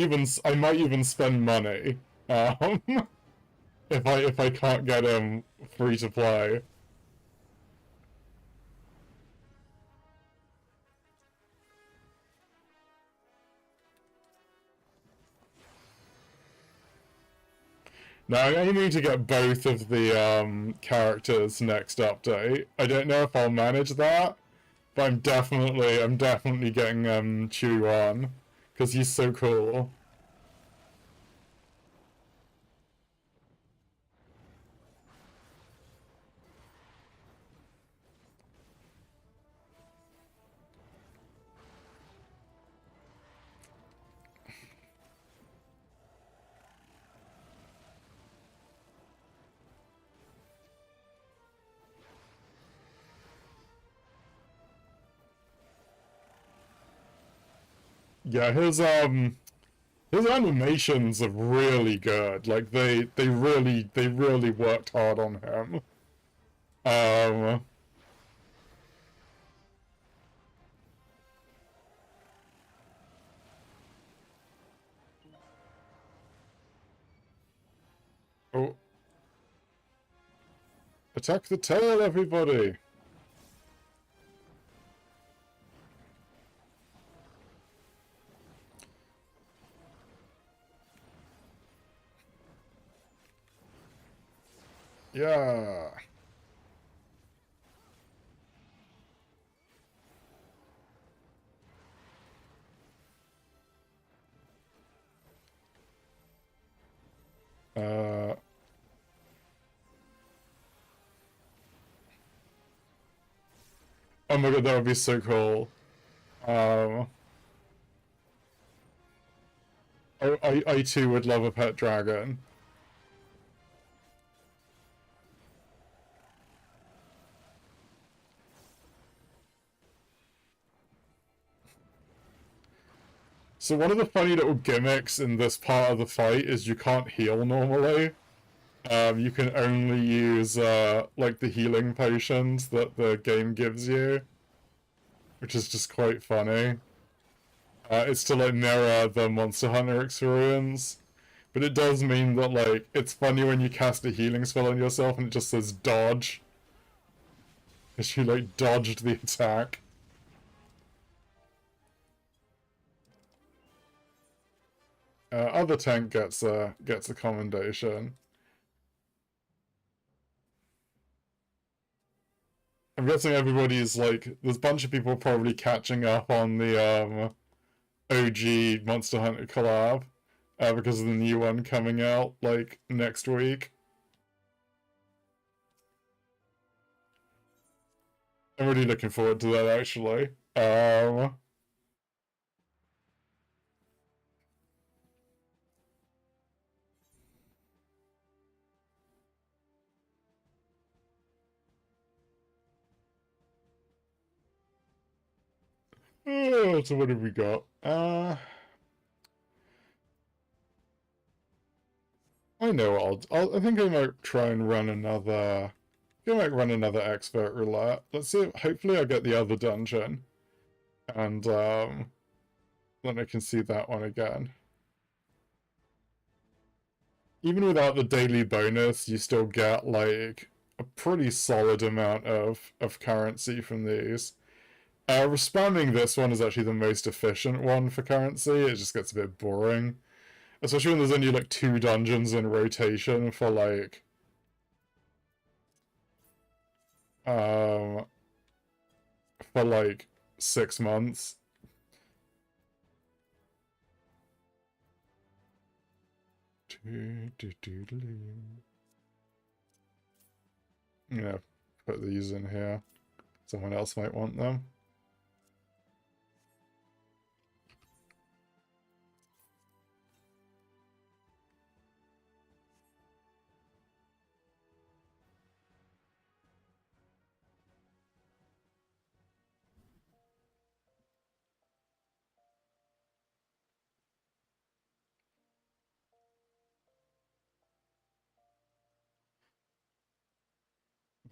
even spend money, um, if I can't get him free to play. Now I need to get both of the characters next update. I don't know if I'll manage that, but I'm definitely getting Chew on because he's so cool. Yeah, his animations are really good. Like they really worked hard on him. Um, oh, attack the tail, everybody! Yeah. Uh, oh my god, that would be so cool. Um, I too would love a pet dragon. So one of the funny little gimmicks in this part of the fight is you can't heal normally. You can only use, like, the healing potions that the game gives you, which is just quite funny. It's to, like, mirror the Monster Hunter experience. But it does mean that, like, it's funny when you cast a healing spell on yourself and it just says dodge. Because you, like, dodged the attack. Other tank gets a commendation. I'm guessing everybody's like, there's a bunch of people probably catching up on the OG Monster Hunter collab because of the new one coming out like next week. I'm really looking forward to that actually. So what have we got? I know what I think I might try and run another. I might run another expert roulette. Let's see. Hopefully, I get the other dungeon, and then I can see that one again. Even without the daily bonus, you still get like a pretty solid amount of currency from these. Spamming this one is actually the most efficient one for currency. It just gets a bit boring. Especially when there's only like 2 dungeons in rotation for like um for like 6 months. Yeah, put these in here. Someone else might want them.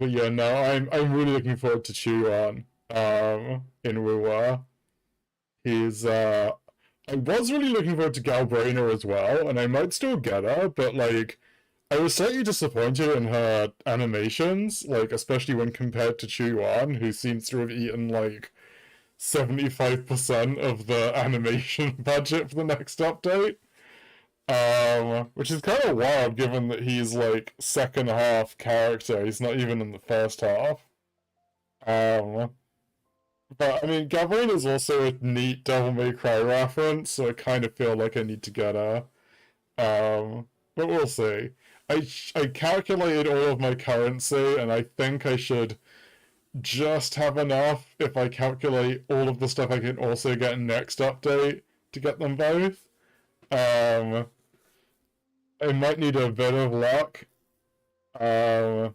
But yeah, no, I'm really looking forward to Chuan in Wuwa. He's I was really looking forward to Galbrainer as well, and I might still get her, but like I was slightly disappointed in her animations, like especially when compared to Chuan, who seems to have eaten like 75% of the animation budget for the next update. Which is kind of wild given that he's like second half character. He's not even in the first half. Um, but I mean, Gawain is also a neat Devil May Cry reference, so I kind of feel like I need to get her. But we'll see. I calculated all of my currency, and I think I should just have enough if I calculate all of the stuff I can also get next update to get them both. Um, I might need a bit of luck. I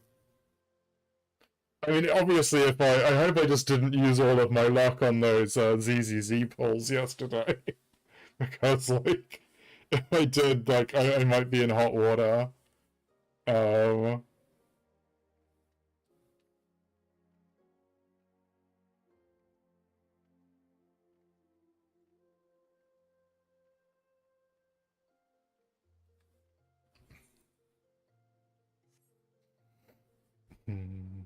mean, obviously, if I hope I just didn't use all of my luck on those ZZZ pulls yesterday, because like if I did, like I might be in hot water. Um, hmm.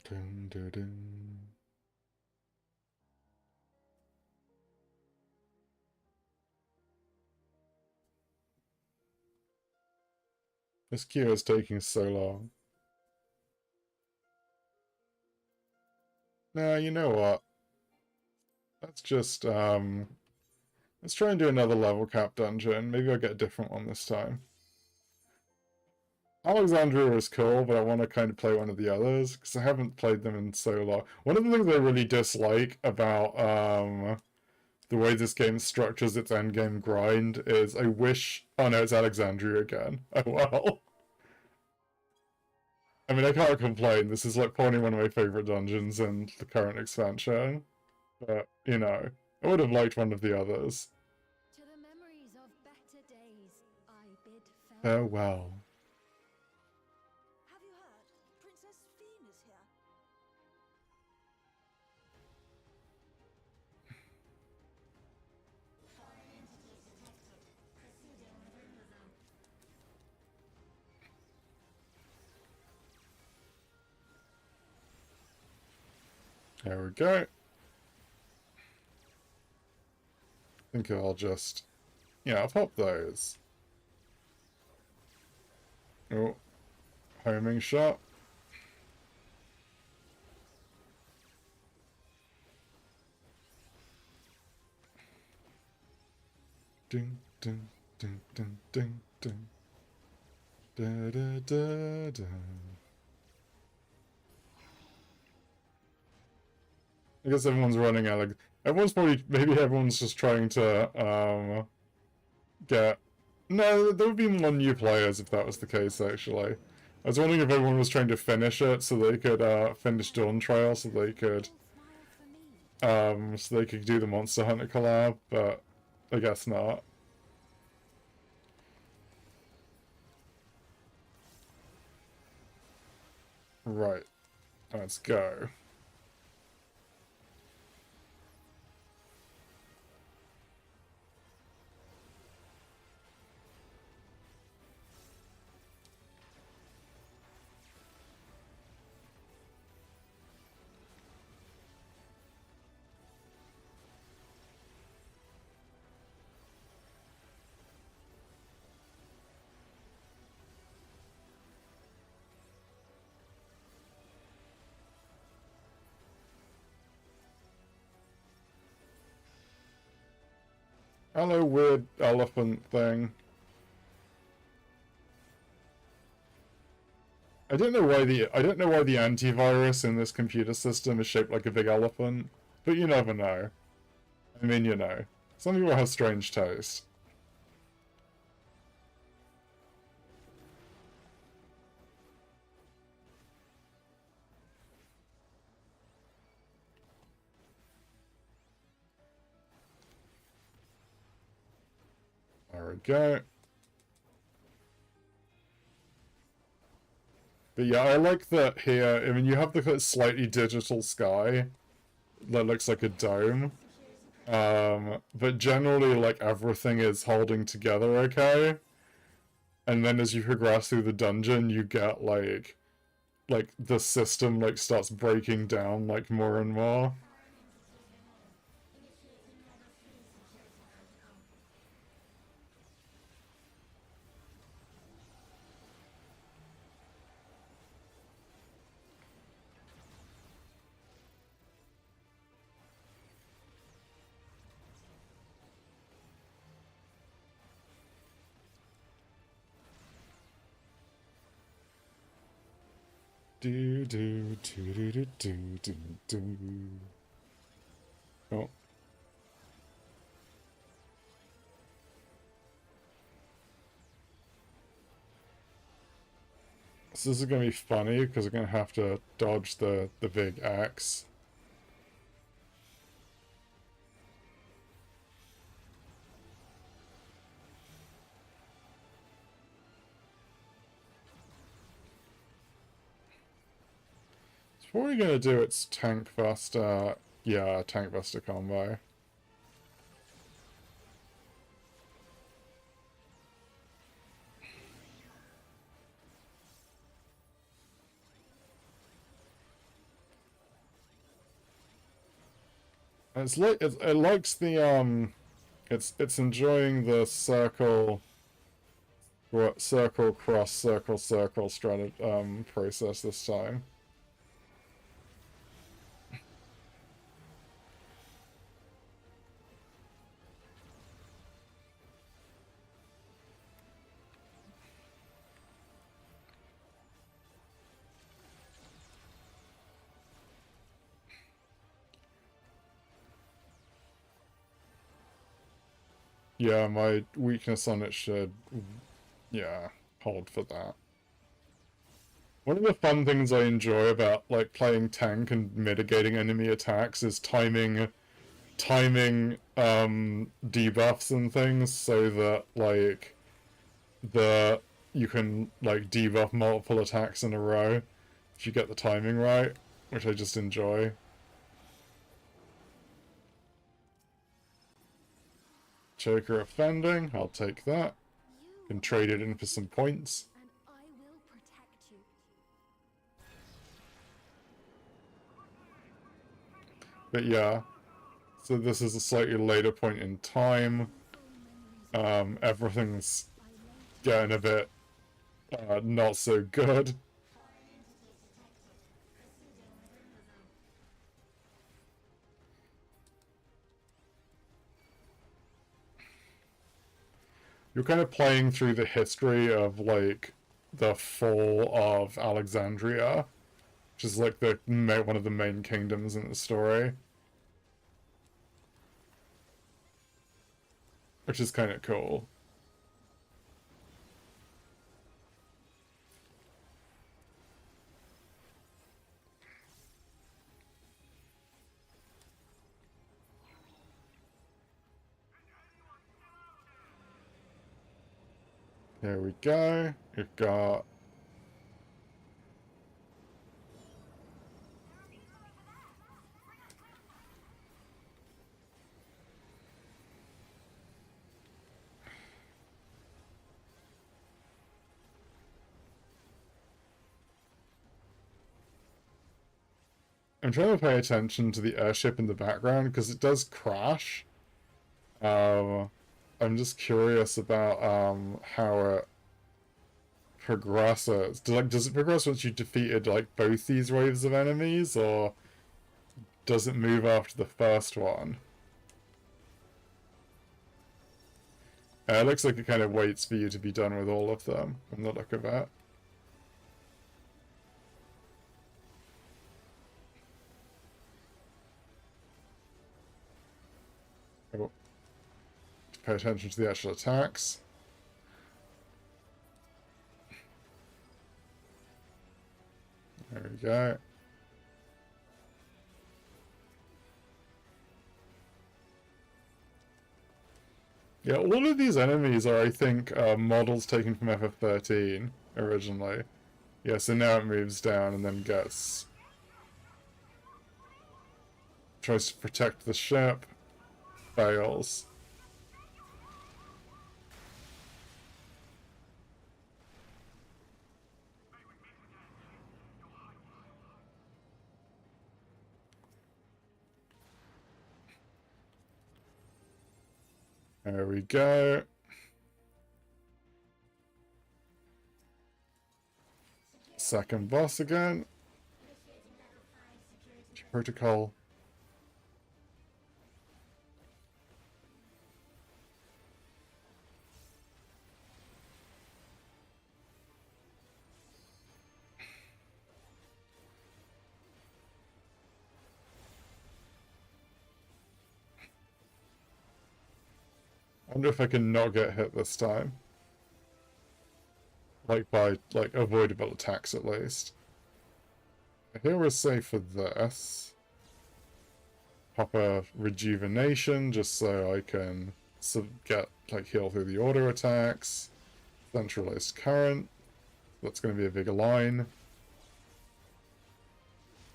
Dun, dun, dun. This queue is taking so long. Nah, you know what? Let's just let's try and do another level cap dungeon. Maybe I'll get a different one this time. Alexandria is cool, but I want to kind of play one of the others because I haven't played them in so long. One of the things I really dislike about the way this game structures its endgame grind is I wish. Oh no, it's Alexandria again. Oh well. I mean, I can't complain. This is like probably one of my favorite dungeons in the current expansion. But, you know, I would have liked one of the others. To the memories of better days, I bid farewell. Farewell. Have you heard? Princess Fiend is here. There we go. I think I'll just... Yeah, I'll pop those. Oh. Homing shot. Ding, ding, ding, ding, ding, ding. Da, da, da, da. I guess everyone's running out of... Everyone's probably... Maybe everyone's just trying to, get... No, there would be more new players if that was the case, actually. I was wondering if everyone was trying to finish it so they could, finish Dawn Trail so they could... Smile for me. So they could do the Monster Hunter collab, but I guess not. Right. Let's go. Hello, weird elephant thing. I don't know why the antivirus in this computer system is shaped like a big elephant, but you never know. I mean, you know, some people have strange taste. There we go. But yeah, I like that here. I mean, you have the slightly digital sky that looks like a dome. But generally, like, everything is holding together okay. And then as you progress through the dungeon, you get, like the system, like, starts breaking down, like, more and more. Do do do do do do do do. Oh. So this is gonna be funny because I'm gonna have to dodge the big axe. It's probably gonna do its tank buster. Yeah, tank buster combo. It's like it likes the it's enjoying the circle cross circle strategy process this time. Yeah, my weakness on it should, yeah, hold for that. One of the fun things I enjoy about, like, playing tank and mitigating enemy attacks is timing debuffs and things so that, like, you can, like, debuff multiple attacks in a row if you get the timing right, which I just enjoy. Choker offending, I'll take that. Can trade it in for some points. And I will protect you. But yeah, so this is a slightly later point in time. Everything's getting a bit not so good. You're kind of playing through the history of, like, the fall of Alexandria, which is, like, one of the main kingdoms in the story. Which is kind of cool. Here we go. We've got... I'm trying to pay attention to the airship in the background because it does crash. I'm just curious about how it progresses. Does it progress once you've defeated, like, both these waves of enemies, or does it move after the first one? It looks like it kind of waits for you to be done with all of them, from the look of it. Oh. Pay attention to the actual attacks. There we go. Yeah, all of these enemies are, I think, models taken from FF13 originally. Yeah, so now it moves down and then gets... tries to protect the ship. Fails. There we go. Second boss again. Protocol. I wonder if I can not get hit this time. Like by, like, avoidable attacks at least. Here we're safe for this. Pop a rejuvenation just so I can get, like, heal through the auto attacks. Centralized current. That's going to be a bigger line.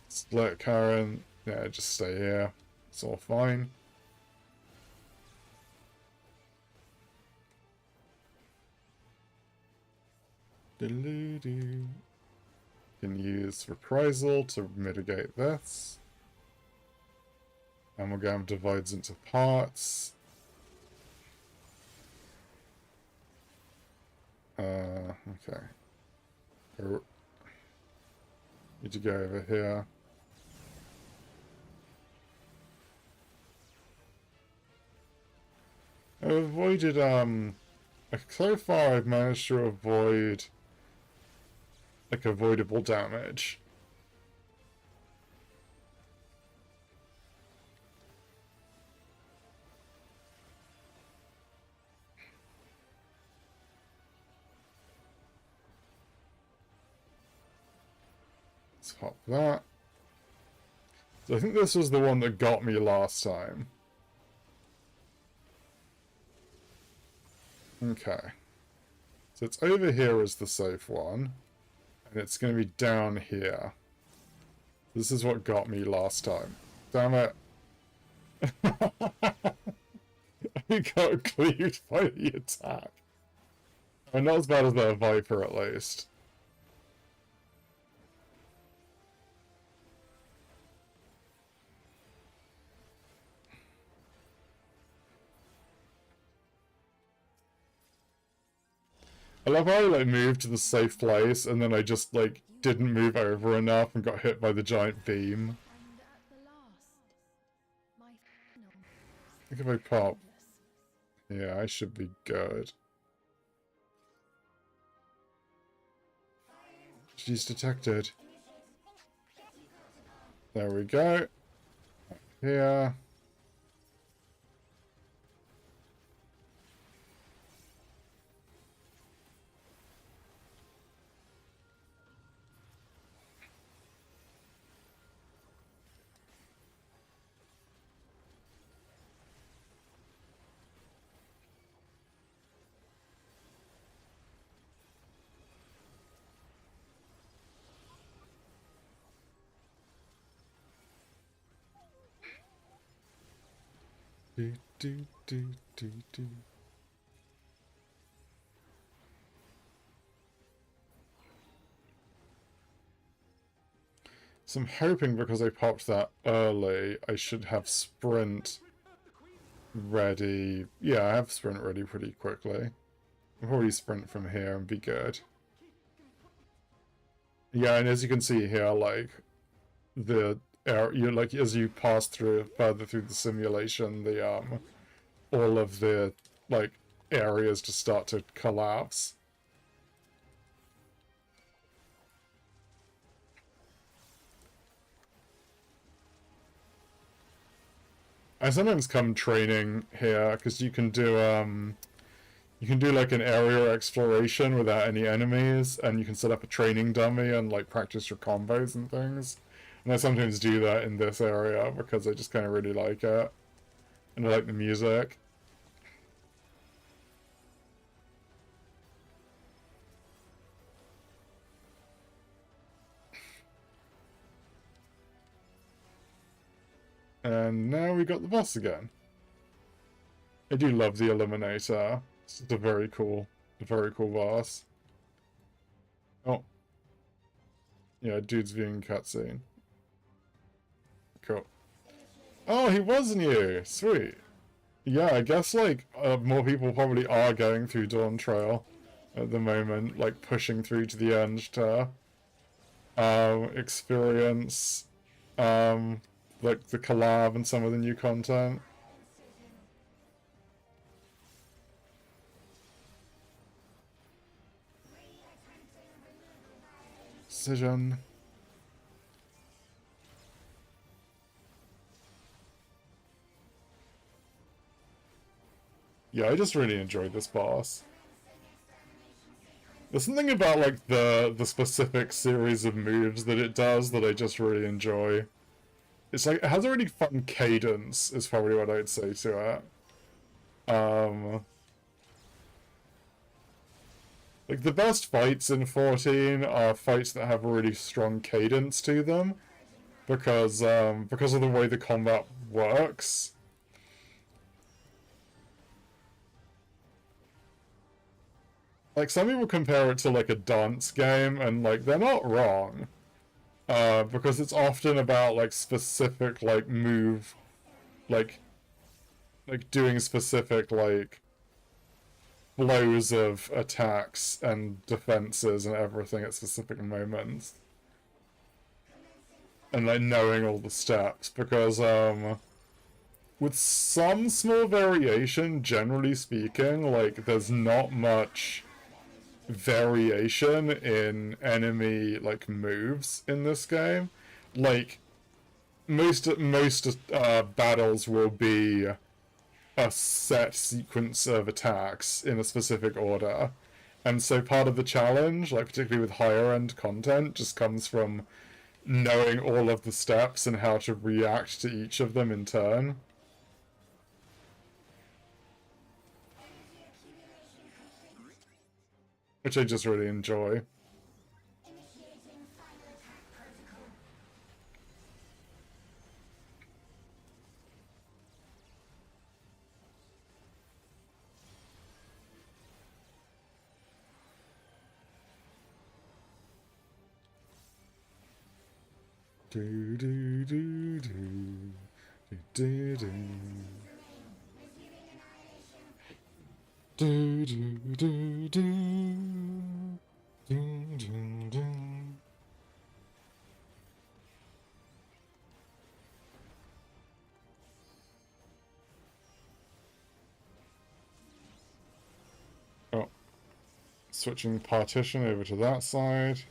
Split current. Yeah, just stay here. It's all fine. Can use reprisal to mitigate this. Amalgam divides into parts. Okay. Need to go over here. I've avoided, so far I've managed to avoid like avoidable damage. Let's hop that. So I think this was the one that got me last time. Okay. So it's over here as the safe one. And it's going to be down here. This is what got me last time. Damn it. I got cleaved by the attack. I mean, not as bad as that Viper, at least. I love how I, like, moved to the safe place, and then I just, like, didn't move over enough and got hit by the giant beam. And at the last, my final. I think if I pop... Yeah, I should be good. She's detected. There we go. Here. Do. So I'm hoping because I popped that early, I should have sprint ready. Yeah, I have sprint ready pretty quickly. I'll probably sprint from here and be good. Yeah, and as you can see here, like, the air, you like as you pass through further through the simulation, the all of the like areas just start to collapse. I sometimes come training here because you can do like an area exploration without any enemies, and you can set up a training dummy and like practice your combos and things. And I sometimes do that in this area because I just kind of really like it, and I like the music. And now we got the boss again. I do love the Eliminator. It's just a very cool boss. Oh. Yeah, dude's viewing cutscene. Cool. Oh, he was new! Sweet. Yeah, I guess, like, more people probably are going through Dawn Trail at the moment, like, pushing through to the end to, experience, like, the collab and some of the new content. Decision. Yeah, I just really enjoyed this boss. There's something about, like, the specific series of moves that it does that I just really enjoy. It's like, it has a really fun cadence, is probably what I'd say to it. Like, the best fights in 14 are fights that have a really strong cadence to them, because of the way the combat works. Like, some people compare it to, like, a dance game, and, like, they're not wrong. Because it's often about, like, specific, like, move, like doing specific, like, blows of attacks and defenses and everything at specific moments. And, like, knowing all the steps, because, with some small variation, generally speaking, like, there's not much variation in enemy, like, moves in this game. Like, most battles will be a set sequence of attacks in a specific order. And so part of the challenge, like particularly with higher end content, just comes from knowing all of the steps and how to react to each of them in turn. Which I just really enjoy. Do do do do do do do do do do do do do. Oh, switching partition over to that side.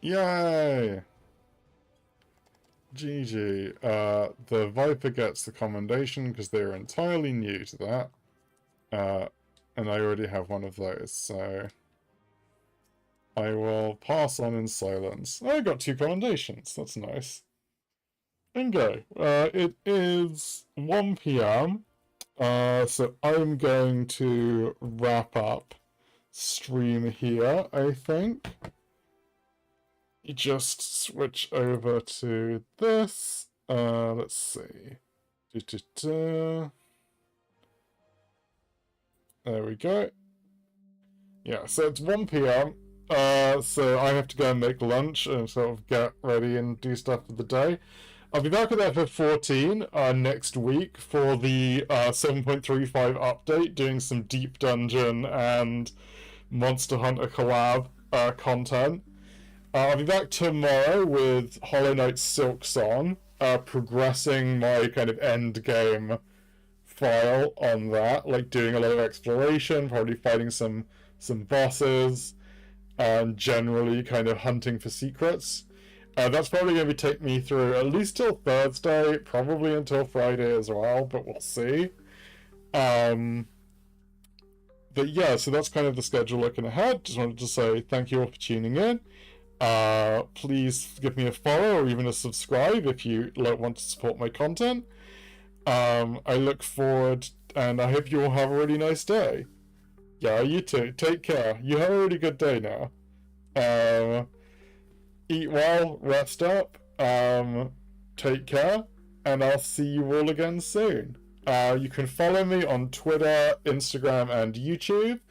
Yay! GG. The Viper gets the commendation because they're entirely new to that. And I already have one of those, so I will pass on in silence. I got 2 commendations, that's nice. And go. It is 1 PM, so I'm going to wrap up stream here, I think. You just switch over to this. Let's see. There we go. Yeah, so it's 1 p.m. So I have to go and make lunch and sort of get ready and do stuff for the day. I'll be back at FF14 next week for the 7.35 update, doing some Deep Dungeon and Monster Hunter collab content. I'll be back tomorrow with Hollow Knight Silksong, progressing my kind of end game file on that, like doing a lot of exploration, probably fighting some bosses, and generally kind of hunting for secrets. That's probably going to take me through at least till Thursday, probably until Friday as well, but we'll see. But yeah, so that's kind of the schedule looking ahead. Just wanted to say thank you all for tuning in. Please give me a follow or even a subscribe if you want to support my content. I look forward, and I hope you all have a really nice day. Yeah, you too. Take care. You have a really good day now. Eat well, rest up, take care, and I'll see you all again soon. You can follow me on Twitter, Instagram, and YouTube.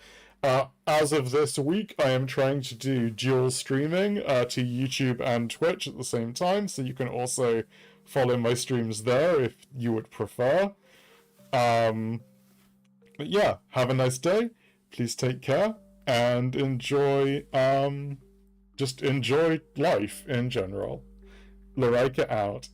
As of this week, I am trying to do dual streaming to YouTube and Twitch at the same time, so you can also follow my streams there if you would prefer. But yeah, have a nice day. Please take care and enjoy, just enjoy life in general. Larika out.